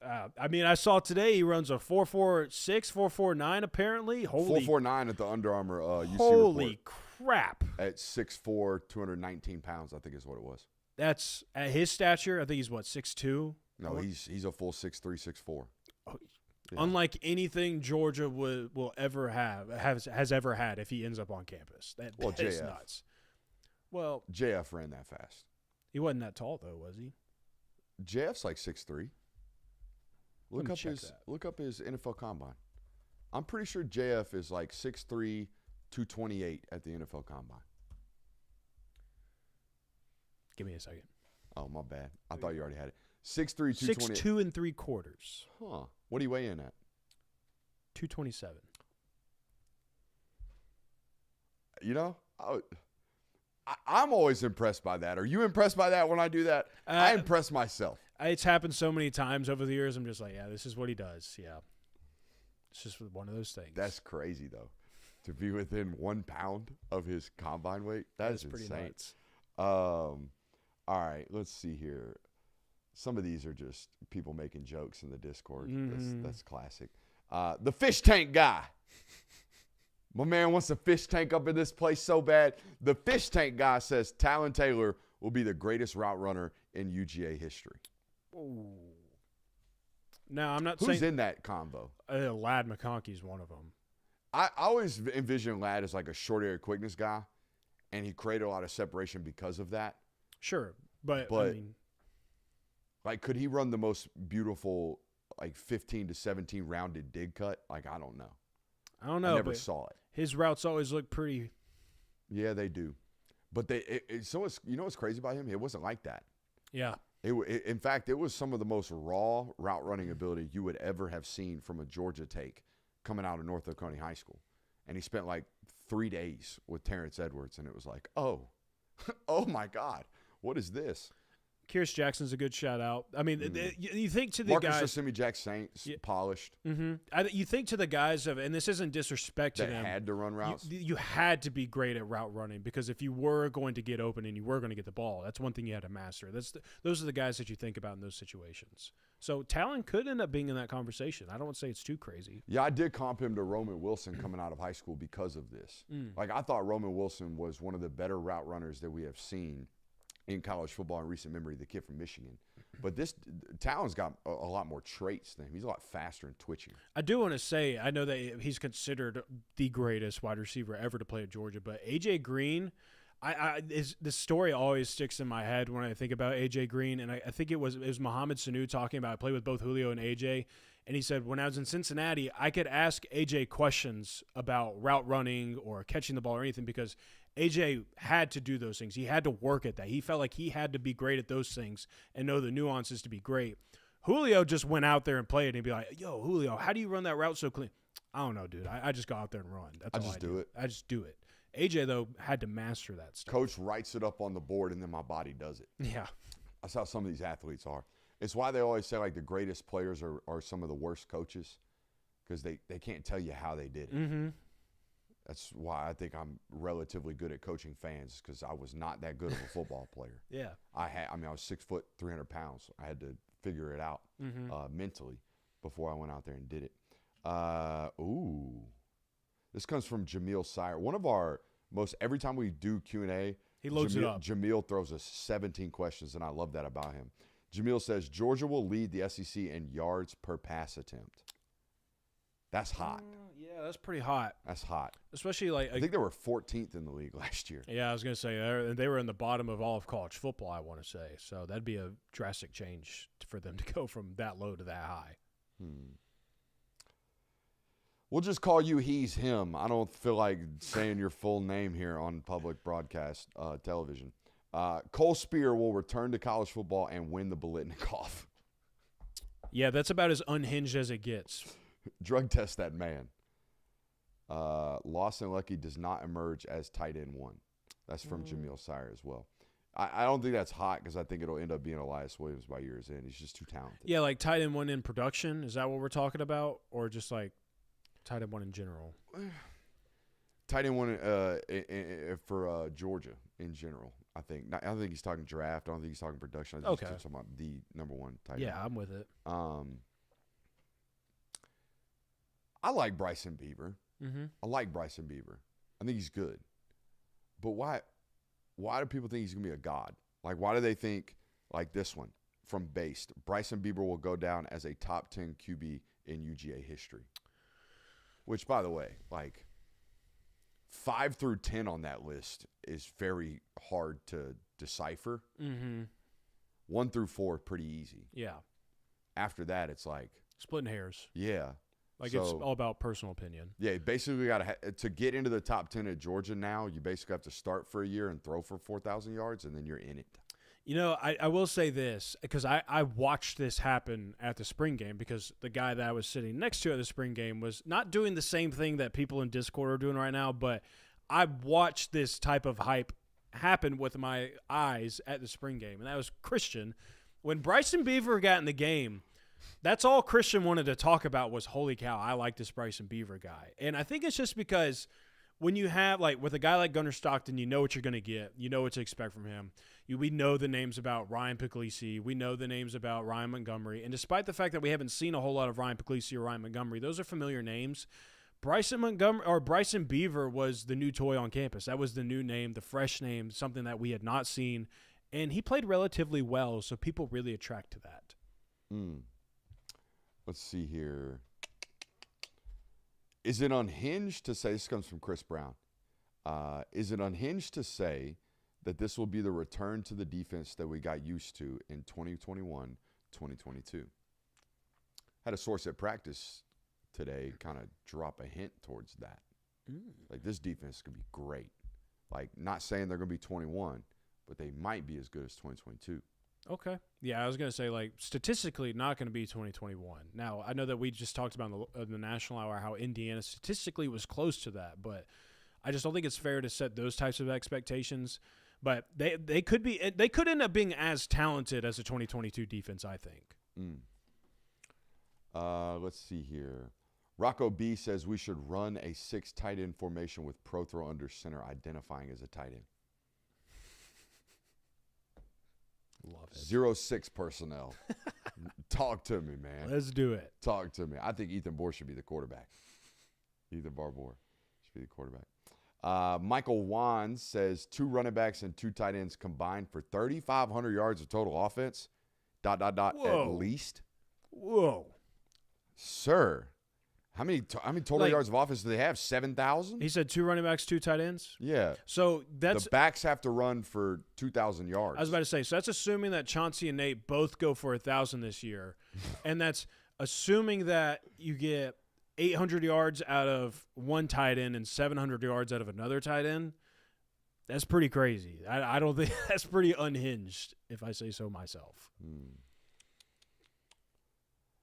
I mean, I saw today he runs a 4.46, 4.49 apparently. 4.49 at the Under Armour UC holy report. Crap. At 6'4", 219 pounds, I think is what it was. That's at his stature. I think he's what, 6'2"? No, he's a full 6'3", 6'4". Yeah. Unlike anything Georgia will ever has ever had if he ends up on campus. That is nuts. Well, JF ran that fast. He wasn't that tall though, was he? JF's like 6'3". Look up his NFL Combine. I'm pretty sure JF is like 6'3", 228 at the NFL Combine. Give me a second. Oh, my bad. I thought you already had it. 6'3", 220. 6'2" and 3/4. Huh. What do you weigh in at? 227. You know, I'm always impressed by that. Are you impressed by that when I do that? I impress myself. It's happened so many times over the years. I'm just like, yeah, this is what he does. Yeah. It's just one of those things. That's crazy, though. To be within 1 pound of his combine weight, that's pretty insane. nuts. All right, let's see here. Some of these are just people making jokes in the Discord. That's classic. The fish tank guy. My man wants a fish tank up in this place so bad. The fish tank guy says Talon Taylor will be the greatest route runner in UGA history. Ooh. Now, I'm not Who's saying in that combo? Lad McConkey's one of them. I always envision Lad as like a short area quickness guy, and he created a lot of separation because of that. Sure, but I mean, like, could he run the most beautiful, like 15 to 17 rounded dig cut? Like, I don't know. I don't know. I never saw it. His routes always look pretty. Yeah, they do. But you know what's crazy about him? It wasn't like that. Yeah. In fact, it was some of the most raw route running ability you would ever have seen from a Georgia take coming out of North Oconee High School. And he spent like 3 days with Terrence Edwards, and it was like, oh my God, what is this? Kyrus Jackson's a good shout out. I mean, you think to the Marcus guys. Racemi Jack Saints, polished. You think to the guys and this isn't disrespect to That them. had to run routes. You had to be great at route running because if you were going to get open and you were going to get the ball, that's one thing you had to master. Those are the guys that you think about in those situations. So Talon could end up being in that conversation. I don't want to say it's too crazy. Yeah, I did comp him to Roman Wilson coming out of high school because of this. Like, I thought Roman Wilson was one of the better route runners that we have seen in college football in recent memory, the kid from Michigan. But this Talon's got a lot more traits than him. He's a lot faster and twitching. I do want to say, I know that he's considered the greatest wide receiver ever to play at Georgia, but A.J. Green, this story always sticks in my head when I think about A.J. Green, and I think it was Mohamed Sanu talking about, I played with both Julio and A.J., and he said, when I was in Cincinnati, I could ask A.J. questions about route running or catching the ball or anything because A.J. had to do those things. He had to work at that. He felt like he had to be great at those things and know the nuances to be great. Julio just went out there and played and he'd be like, yo, Julio, how do you run that route so clean? I don't know, dude. I just go out there and run. That's all I do. I just do it. AJ, though, had to master that stuff. Coach writes it up on the board, and then my body does it. Yeah. That's how some of these athletes are. It's why they always say, like, the greatest players are some of the worst coaches because they can't tell you how they did it. That's why I think I'm relatively good at coaching fans because I was not that good of a football player. Yeah. I was 6 foot, 300 pounds. I had to figure it out mentally before I went out there and did it. This comes from JWill Sire. One of our every time we do Q&A, he loads it up. JWill throws us 17 questions, and I love that about him. JWill says, Georgia will lead the SEC in yards per pass attempt. That's hot. Yeah, that's pretty hot. That's hot. Especially like I think they were 14th in the league last year. Yeah, I was going to say they were in the bottom of all of college football, I want to say. So that'd be a drastic change for them to go from that low to that high. We'll just call you he's him. I don't feel like saying your full name here on public broadcast television. Cole Spear will return to college football and win the Biletnikoff. Yeah, that's about as unhinged as it gets. Drug test that man. Lawson Lucky does not emerge as tight end one. That's from JWill Sire as well. I don't think that's hot because I think it'll end up being Elias Williams by year's end. He's just too talented. Yeah, like tight end one in production. Is that what we're talking about? Or just like tight end one in general? Tight end one for Georgia in general, I think. I don't think he's talking draft. I don't think he's talking production. I think he's talking about the number one tight end. Yeah, I'm with it. I like Bryson Beaver. I like Bryson Beaver. I think he's good. But why do people think he's going to be a god? Like, why do they think, like this one, from Based, Bryson Beaver will go down as a top 10 QB in UGA history? Which, by the way, like 5 through 10 on that list is very hard to decipher. 1 through 4, pretty easy. Yeah. After that, it's like splitting hairs. Yeah. Like it's all about personal opinion. Yeah, basically got to get into the top 10 at Georgia now, you basically have to start for a year and throw for 4,000 yards, and then you're in it. You know, I will say this because I watched this happen at the spring game because the guy that I was sitting next to at the spring game was not doing the same thing that people in Discord are doing right now, but I watched this type of hype happen with my eyes at the spring game, and that was Christian. When Bryson Beaver got in the game, that's all Christian wanted to talk about was, holy cow, I like this Bryson Beaver guy. And I think it's just because when you have, like, with a guy like Gunnar Stockton, you know what you're going to get. You know what to expect from him. We know the names about Ryan Puglisi. We know the names about Ryan Montgomery. And despite the fact that we haven't seen a whole lot of Ryan Puglisi or Ryan Montgomery, those are familiar names. Bryson Beaver was the new toy on campus. That was the new name, the fresh name, something that we had not seen. And he played relatively well, so people really attract to that. Let's see here. Is it unhinged to say, this comes from Chris Brown, is it unhinged to say that this will be the return to the defense that we got used to in 2021, 2022? Had a source at practice today kind of drop a hint towards that. Like, this defense could be great. Like, not saying they're going to be 21, but they might be as good as 2022. Okay. Yeah, I was going to say, like, statistically not going to be 2021. Now, I know that we just talked about in the National Hour how Indiana statistically was close to that, but I just don't think it's fair to set those types of expectations. But they could end up being as talented as a 2022 defense, I think. Let's see here. Rocco B says we should run a 6 tight end formation with pro throw under center identifying as a tight end. Love it. 0-6 personnel. Talk to me, man. Let's do it. Talk to me. I think Ethan Bohr should be the quarterback. Ethan Barbour should be the quarterback. Michael Wan says 2 running backs and 2 tight ends combined for 3,500 yards of total offense. ... Whoa. At least. Whoa. Sir. How many total yards of offense do they have? 7,000? He said 2 running backs, 2 tight ends? Yeah. So that's the backs have to run for 2,000 yards. I was about to say, so that's assuming that Chauncey and Nate both go for 1,000 this year. And that's assuming that you get 800 yards out of one tight end and 700 yards out of another tight end. That's pretty crazy. I don't think that's pretty unhinged, if I say so myself.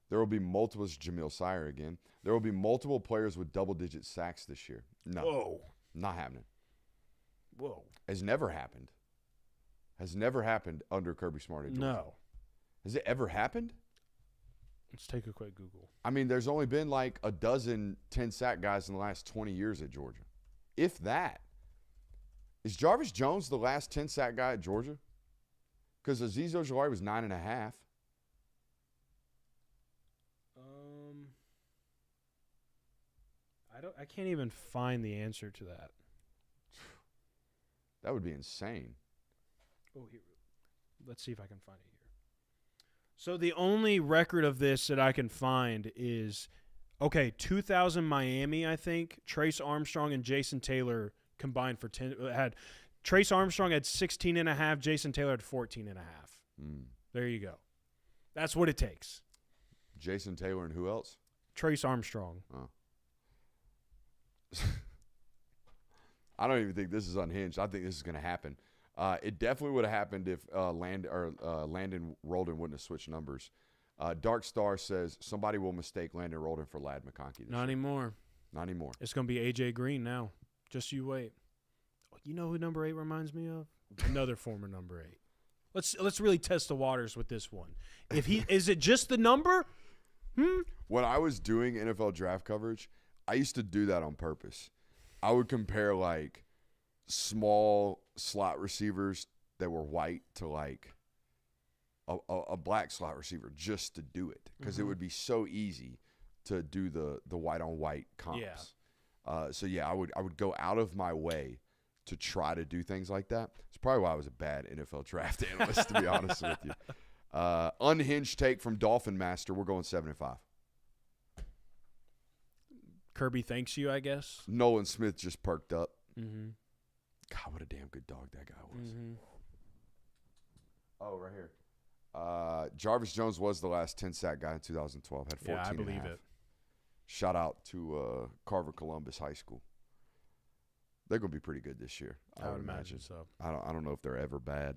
There will be multiple, this is Jamil Sire again. There will be multiple players with double-digit sacks this year. No. Whoa. Not happening. Whoa. Has never happened. Has never happened under Kirby Smart at Georgia. No. Has it ever happened? Let's take a quick Google. I mean, there's only been like a dozen 10-sack guys in the last 20 years at Georgia. If that. Is Jarvis Jones the last 10-sack guy at Georgia? Because Azeez Ojulari was 9.5. I can't even find the answer to that. That would be insane. Oh, here. Let's see if I can find it here. So the only record of this that I can find is, 2000 Miami, I think. Trace Armstrong and Jason Taylor combined for 10. Trace Armstrong had 16.5. Jason Taylor had 14.5. There you go. That's what it takes. Jason Taylor and who else? Trace Armstrong. Oh. I don't even think this is unhinged. I think this is going to happen. It definitely would have happened if Landon Roldan wouldn't have switched numbers. Dark Star says somebody will mistake Landon Roldan for Ladd McConkey this Not year. anymore. Not anymore. It's going to be A.J. Green now. Just you wait. You know who number 8 reminds me of? Another former number 8. Let's really test the waters with this one. Is it just the number? When I was doing NFL draft coverage, I used to do that on purpose. I would compare like small slot receivers that were white to like a black slot receiver just to do it because it would be so easy to do the white on white comps. Yeah. I would go out of my way to try to do things like that. It's probably why I was a bad NFL draft analyst, to be honest with you. Unhinged take from Dolphin Master. We're going 7-5. Kirby thanks you, I guess. Nolan Smith just perked up. Mm-hmm. God, what a damn good dog that guy was. Mm-hmm. Oh, right here. Jarvis Jones was the last 10-sack guy in 2012. Had 14 I believe it. Shout out to Carver Columbus High School. They're going to be pretty good this year. I would imagine so. I don't know if they're ever bad.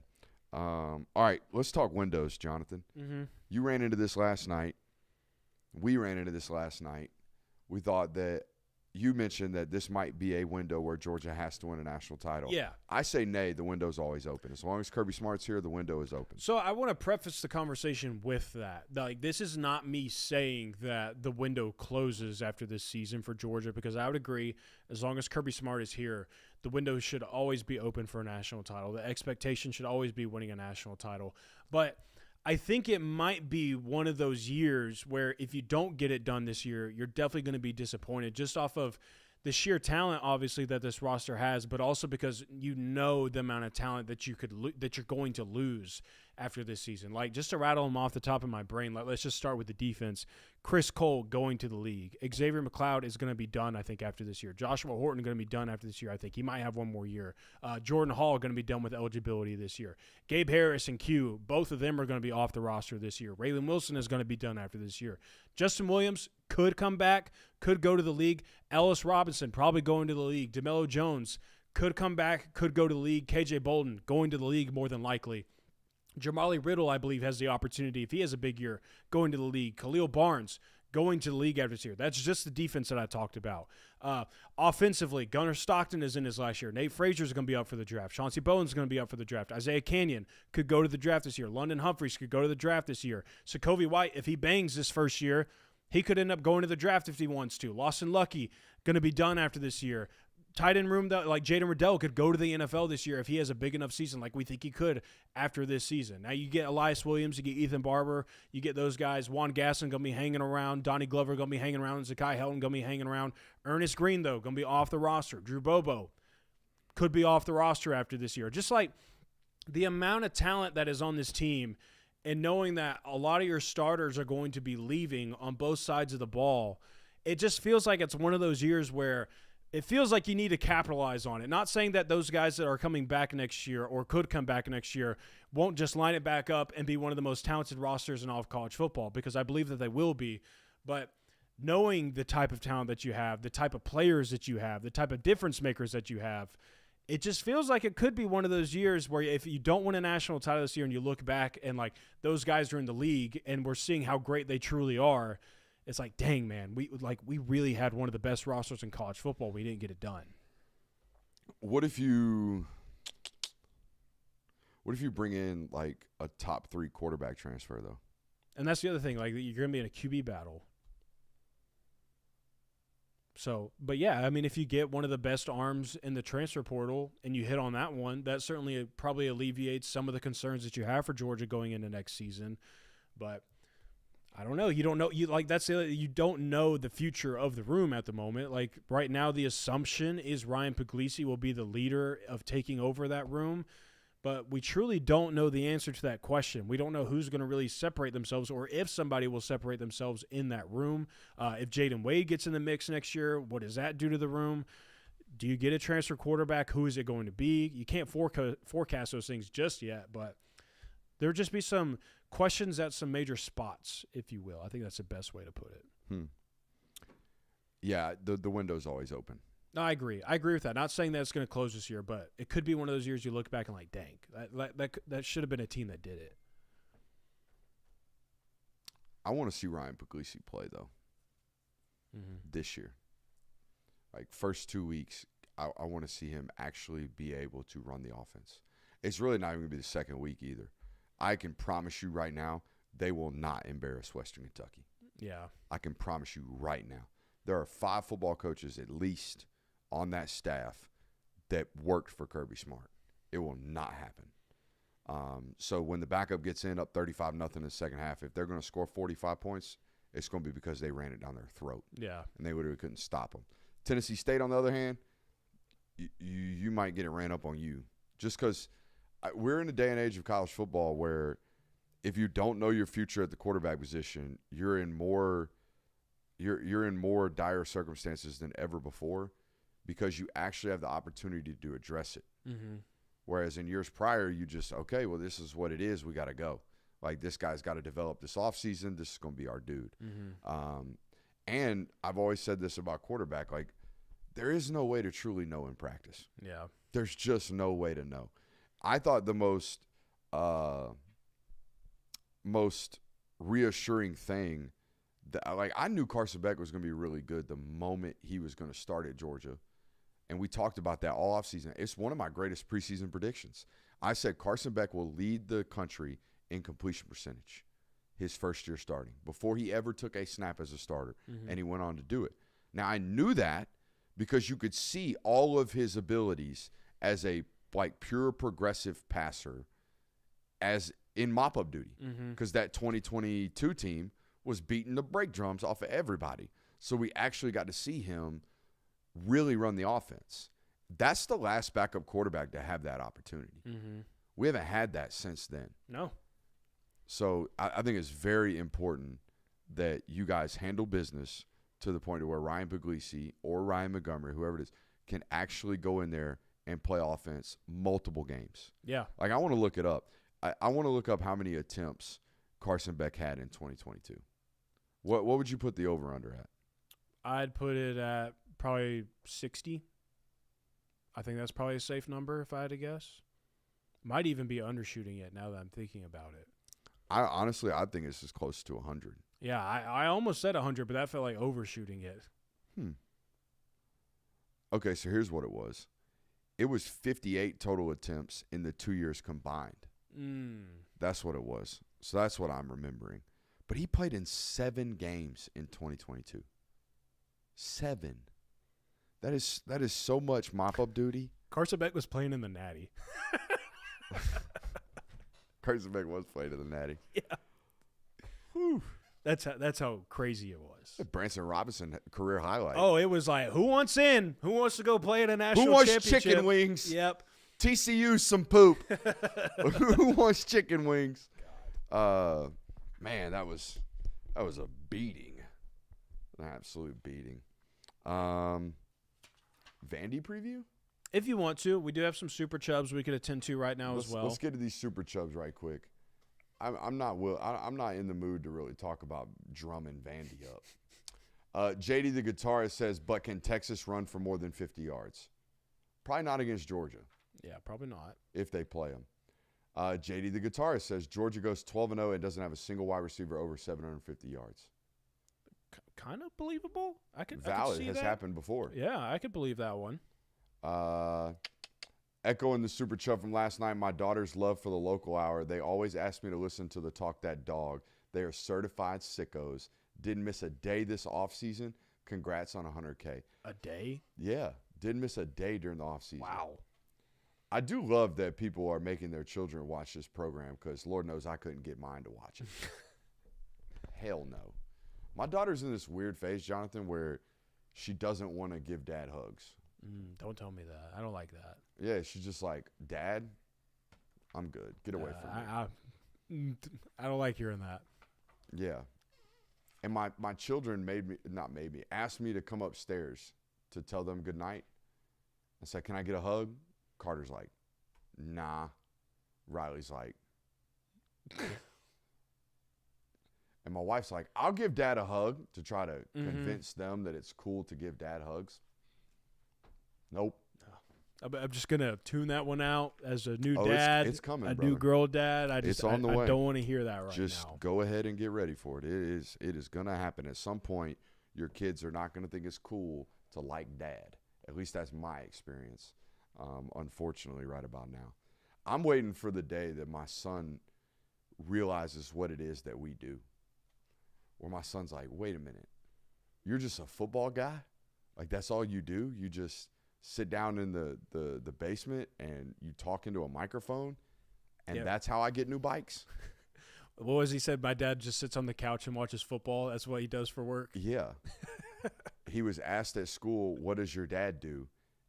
All right, let's talk windows, Jonathan. Mm-hmm. You ran into this last night. We ran into this last night. We thought that you mentioned that this might be a window where Georgia has to win a national title. Yeah. I say nay, the window's always open. As long as Kirby Smart's here, the window is open. So I want to preface the conversation with that. Like, this is not me saying that the window closes after this season for Georgia, because I would agree, as long as Kirby Smart is here, the window should always be open for a national title. The expectation should always be winning a national title. But I think it might be one of those years where if you don't get it done this year, you're definitely going to be disappointed just off of the sheer talent, obviously, that this roster has, but also because you know the amount of talent that you're going to lose after this season. Like, just to rattle them off the top of my brain, let's just start with the defense. Chris Cole going to the league. Xavier McLeod is going to be done, I think, after this year. Joshua Horton going to be done after this year, I think. He might have one more year. Jordan Hall going to be done with eligibility this year. Gabe Harris and Q, both of them are going to be off the roster this year. Raylan Wilson is going to be done after this year. Justin Williams could come back, could go to the league. Ellis Robinson probably going to the league. DeMello Jones could come back, could go to the league. KJ Bolden going to the league more than likely. Jamali Riddle, I believe, has the opportunity, if he has a big year, going to the league. Khalil Barnes going to the league after this year. That's just the defense that I talked about. Offensively, Gunnar Stockton is in his last year. Nate Frazier is going to be up for the draft. Chauncey Bowen's going to be up for the draft. Isaiah Canyon could go to the draft this year. London Humphreys could go to the draft this year. Sokovie White, if he bangs this first year, he could end up going to the draft if he wants to. Lawson Lucky, going to be done after this year. Tight end room, like Jaden Riddell, could go to the NFL this year if he has a big enough season like we think he could after this season. Now you get Elias Williams, you get Ethan Barber, you get those guys. Juan Gasson going to be hanging around. Donnie Glover going to be hanging around. Zakai Helton going to be hanging around. Ernest Green, though, going to be off the roster. Drew Bobo could be off the roster after this year. Just like the amount of talent that is on this team, and knowing that a lot of your starters are going to be leaving on both sides of the ball, it just feels like it's one of those years where it feels like you need to capitalize on it. Not saying that those guys that are coming back next year or could come back next year won't just line it back up and be one of the most talented rosters in all of college football, because I believe that they will be. But knowing the type of talent that you have, the type of players that you have, the type of difference makers that you have, it just feels like it could be one of those years where if you don't win a national title this year and you look back and like those guys are in the league and we're seeing how great they truly are, it's like, dang, man, we really had one of the best rosters in college football. We didn't get it done. What if you bring in like a top 3 quarterback transfer though? And that's the other thing. Like, you're going to be in a QB battle. So, but yeah, I mean, if you get one of the best arms in the transfer portal and you hit on that one, that certainly probably alleviates some of the concerns that you have for Georgia going into next season. But I don't know. You don't know. You don't know the future of the room at the moment. Like, right now, the assumption is Ryan Puglisi will be the leader of taking over that room. But we truly don't know the answer to that question. We don't know who's going to really separate themselves, or if somebody will separate themselves in that room. If Jaden Wade gets in the mix next year, what does that do to the room? Do you get a transfer quarterback? Who is it going to be? You can't forecast those things just yet, but there'll just be some questions at some major spots, if you will. I think that's the best way to put it. Yeah, the window's always open. No, I agree. I agree with that. Not saying that it's going to close this year, but it could be one of those years you look back and like, dang, that should have been a team that did it. I want to see Ryan Puglisi play though. This year. Like, first 2 weeks, I want to see him actually be able to run the offense. It's really not even going to be the second week either. I can promise you right now, they will not embarrass Western Kentucky. Yeah. I can promise you right now. There are 5 football coaches at least on that staff that worked for Kirby Smart. It will not happen. So when the backup gets in up 35-0 in the second half, if they're going to score 45 points, it's going to be because they ran it down their throat. Yeah. And they literally couldn't stop them. Tennessee State, on the other hand, you might get it ran up on you. Just because we're in a day and age of college football where if you don't know your future at the quarterback position, you're in more dire circumstances than ever before, because you actually have the opportunity to address it. Whereas in years prior, you just, okay, well, this is what it is. We got to go. Like, this guy's got to develop this offseason. This is going to be our dude. And I've always said this about quarterback. Like, there is no way to truly know in practice. Yeah. There's just no way to know. I thought the most most reassuring thing that I knew Carson Beck was going to be really good the moment he was going to start at Georgia. And we talked about that all offseason. It's one of my greatest preseason predictions. I said Carson Beck will lead the country in completion percentage his first year starting before he ever took a snap as a starter, and he went on to do it. Now, I knew that because you could see all of his abilities as a pure progressive passer as in mop-up duty because that 2022 team was beating the brake drums off of everybody. So we actually got to see him really run the offense. That's the last backup quarterback to have that opportunity. We haven't had that since then. No. So I think it's very important that you guys handle business to the point where Ryan Puglisi or Ryan Montgomery, whoever it is, can actually go in there and play offense multiple games. Yeah. Like, I want to look it up. I want to look up how many attempts Carson Beck had in 2022. What would you put the over-under at? I'd put it at probably 60. I think that's probably a safe number if I had to guess. Might even be undershooting it now that I'm thinking about it. I think it's as close to 100. Yeah, I almost said 100, but that felt like overshooting it. Okay, so here's what it was. It was 58 total attempts in the 2 years combined. That's what it was. So that's what I'm remembering. But he played in 7 games in 2022. 7. That is so much mop-up duty. Carson Beck was playing in the Natty. Carson Beck was playing in the Natty. Yeah. Whew. That's how crazy it was. Branson Robinson career highlight. Oh, it was like, who wants in? Who wants to go play in a national Who wants championship? chicken wings? Yep. TCU some poop. Who wants chicken wings? Man, that was a beating. An absolute beating. Vandy preview? If you want to, we do have some super chubs we could attend to right now as well. Let's get to these super chubs right quick. I'm not in the mood to really talk about drumming Vandy up. JD the guitarist says, but can Texas run for more than 50 yards? Probably not against Georgia. Yeah, probably not. If they play them. JD the guitarist says Georgia goes 12-0 and doesn't have a single wide receiver over 750 yards. Kind of believable. I could Valid. see Has that. happened before. Yeah, I could believe that one. Echoing the super chub from last night, my daughter's love for the local hour. They always ask me to listen to the Talk That Dog. They are certified sickos. Didn't miss a day this offseason. Congrats on 100K. A day? Yeah. Didn't miss a day during the offseason. Wow. I do love that people are making their children watch this program because Lord knows I couldn't get mine to watch it. Hell no. My daughter's in this weird phase, Jonathan, where she doesn't want to give dad hugs. Don't tell me that. I don't like that. Yeah, she's just like, Dad, I'm good. Get away from me. I don't like hearing that. Yeah. And my children asked me to come upstairs to tell them good night. I said, can I get a hug? Carter's like, nah. Riley's like, and my wife's like, I'll give Dad a hug to try to convince them that it's cool to give Dad hugs. Nope. I'm just going to tune that one out as a new dad. It's coming, a brother. new girl dad. It's on the way. I don't want to hear that right now. Just go ahead and get ready for it. It is going to happen. At some point, your kids are not going to think it's cool to like dad. At least that's my experience, unfortunately, right about now. I'm waiting for the day that my son realizes what it is that we do. Where my son's like, wait a minute, you're just a football guy? Like, that's all you do? You just sit down in the basement and you talk into a microphone, and that's how I get new bikes? What was he said? My dad just sits on the couch and watches football. That's what he does for work. Yeah. He was asked at school, what does your dad do?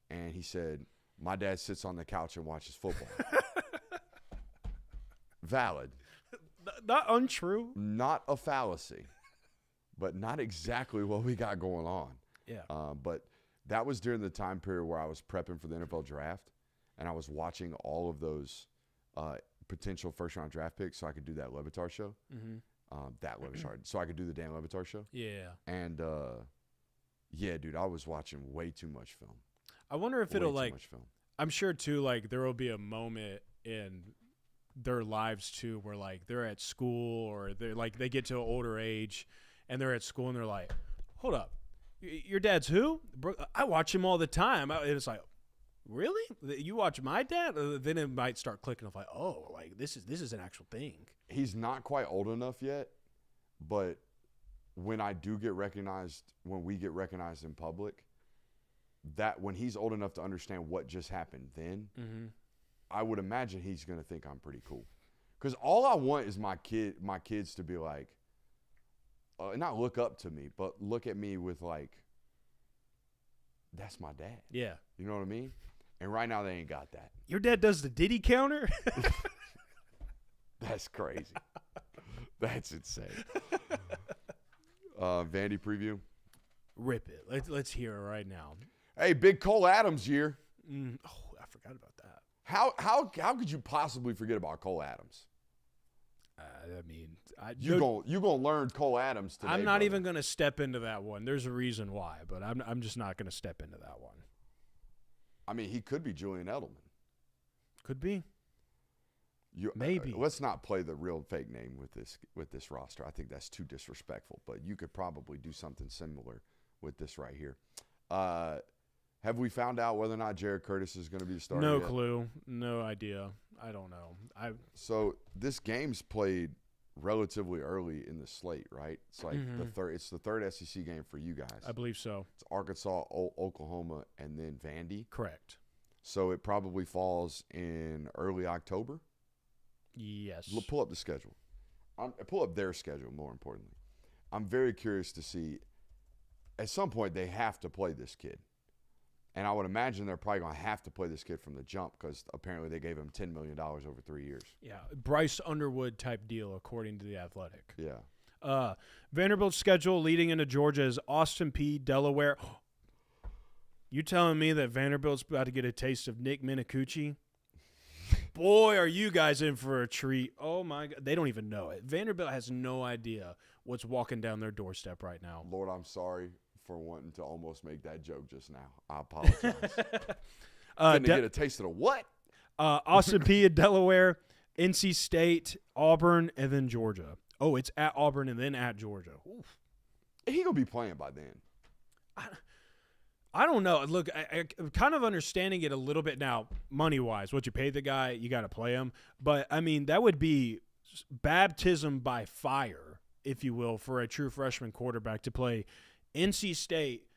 And he said, my dad sits on the couch and watches football. Valid. Not untrue. Not a fallacy, but not exactly what we got going on. Yeah. But that was during the time period where I was prepping for the NFL draft, and I was watching all of those potential first-round draft picks so I could do that Levitar show. So I could do the Dan Levitar show. Yeah. And, yeah, dude, I was watching way too much film. I wonder if it'll, Way like, too much film. I'm sure, too, like, there will be a moment in their lives too, where like they're at school or they're like they get to an older age and they're at school and they're like, hold up, your dad's who? Bro, I watch him all the time. And it's like, really? You watch my dad? Then it might start clicking of like, oh, like this is an actual thing. He's not quite old enough yet, but when I do get recognized, when we get recognized in public, that when he's old enough to understand what just happened then, I would imagine he's going to think I'm pretty cool. Because all I want is my kids to be like, not look up to me, but look at me with like, that's my dad. Yeah. You know what I mean? And right now they ain't got that. Your dad does the Diddy counter? That's crazy. That's insane. Vandy preview. Rip it. Let's hear it right now. Hey, big Cole Adams year. Oh, I forgot about that. How could you possibly forget about Cole Adams? I mean, You gonna learn Cole Adams today. I'm not brother. even going to step into that one. There's a reason why, but I'm just not going to step into that one. I mean, he could be Julian Edelman. Could be. Maybe. Let's not play the real fake name with this roster. I think that's too disrespectful. But you could probably do something similar with this right here. Have we found out whether or not Jared Curtis is going to be the starter? No yet? clue. No idea. I don't know. So this game's played relatively early in the slate, right? It's like It's the third SEC game for you guys. I believe so. It's Arkansas, Oklahoma, and then Vandy. Correct. So it probably falls in early October. Yes. Pull up the schedule. Pull up their schedule, more importantly. I'm very curious to see. At some point, they have to play this kid. And I would imagine they're probably going to have to play this kid from the jump because apparently they gave him $10 million over 3 years. Yeah. Bryce Underwood type deal, according to The Athletic. Yeah. Vanderbilt's schedule leading into Georgia is Austin Peay, Delaware. You telling me that Vanderbilt's about to get a taste of Nick Minicucci? Boy, are you guys in for a treat. Oh, my God. They don't even know it. Vanderbilt has no idea what's walking down their doorstep right now. Lord, I'm sorry for wanting to almost make that joke just now. I apologize. Couldn't get a taste of the what? Austin Peay in Delaware, NC State, Auburn, and then Georgia. Oh, it's at Auburn and then at Georgia. Oof. He going to be playing by then. I don't know. Look, I'm kind of understanding it a little bit now, money-wise. What you pay the guy, you got to play him. But, I mean, that would be baptism by fire, if you will, for a true freshman quarterback to play NC State,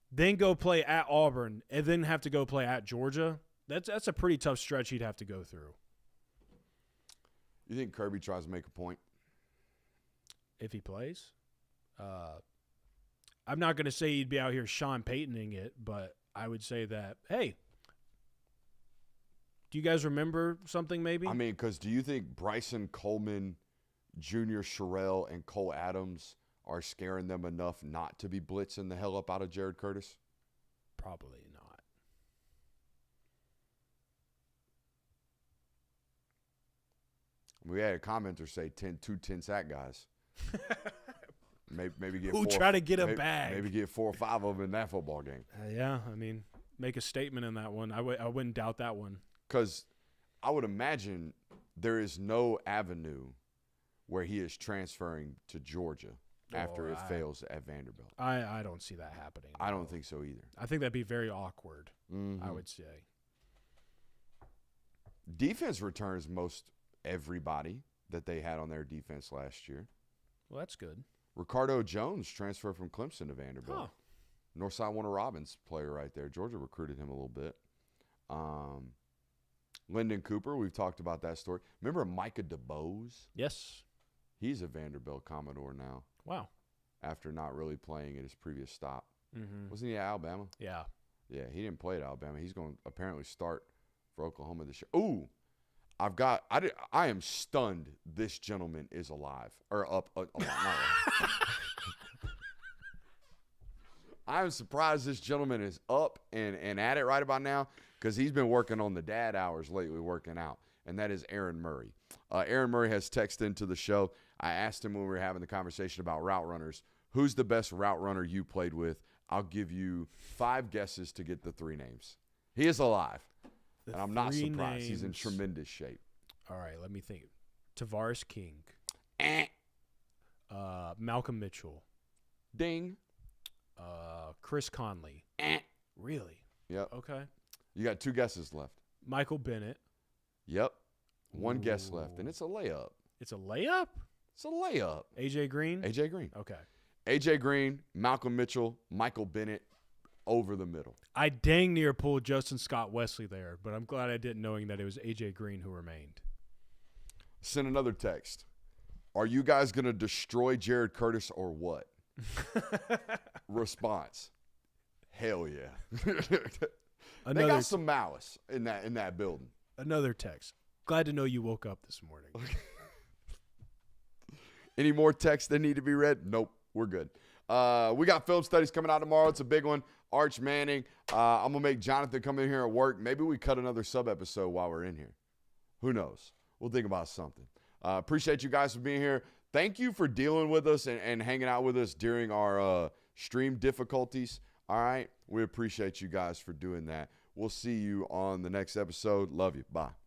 then go play at Auburn, and then have to go play at Georgia. That's a pretty tough stretch he'd have to go through. You think Kirby tries to make a point? If he plays? I'm not going to say he'd be out here Sean Paytoning it, but I would say that, hey, do you guys remember something maybe? I mean, because do you think Bryson Coleman, Junior Sherrill, and Cole Adams are scaring them enough not to be blitzing the hell up out of Jared Curtis? Probably not. We had a commenter say 2 sack guys. Maybe get Who 4. try to get a bag? Maybe get 4 or 5 of them in that football game. Yeah, I mean, make a statement in that one. I wouldn't doubt that one. Because I would imagine there is no avenue where he is transferring to Georgia after it fails at Vanderbilt. I don't see that happening. I don't think so either. I think that'd be very awkward, I would say. Defense returns most everybody that they had on their defense last year. Well, that's good. Ricardo Jones transferred from Clemson to Vanderbilt. Huh. Northside Warner Robins player right there. Georgia recruited him a little bit. Lyndon Cooper, we've talked about that story. Remember Micah DeBose? Yes. He's a Vanderbilt Commodore now. Wow. After not really playing at his previous stop. Mm-hmm. Wasn't he at Alabama? Yeah. Yeah, he didn't play at Alabama. He's going to apparently start for Oklahoma this year. Ooh, I am stunned this gentleman is alive. Or up. Not alive. I'm surprised this gentleman is up and at it right about now because he's been working on the dad hours lately, working out, and that is Aaron Murray. Aaron Murray has texted into the show. I asked him when we were having the conversation about route runners, who's the best route runner you played with? I'll give you 5 guesses to get the 3 names. He is alive, and I'm not surprised. He's in tremendous shape. All right, let me think. Tavares King. Malcolm Mitchell. Ding. Chris Conley. Really? Yep. Okay. You got 2 guesses left. Michael Bennett. Yep. 1 guess left, and it's a layup. It's a layup? It's a layup. AJ Green? AJ Green. Okay. AJ Green, Malcolm Mitchell, Michael Bennett over the middle. I dang near pulled Justin Scott Wesley there, but I'm glad I didn't, knowing that it was AJ Green who remained. Send another text. Are you guys going to destroy Jared Curtis or what? Response. Hell yeah. They got some malice in that building. Another text. Glad to know you woke up this morning. Any more texts that need to be read? Nope. We're good. We got film studies coming out tomorrow. It's a big one. Arch Manning. I'm going to make Jonathan come in here at work. Maybe we cut another sub episode while we're in here. Who knows? We'll think about something. Appreciate you guys for being here. Thank you for dealing with us and hanging out with us during our stream difficulties. All right? We appreciate you guys for doing that. We'll see you on the next episode. Love you. Bye.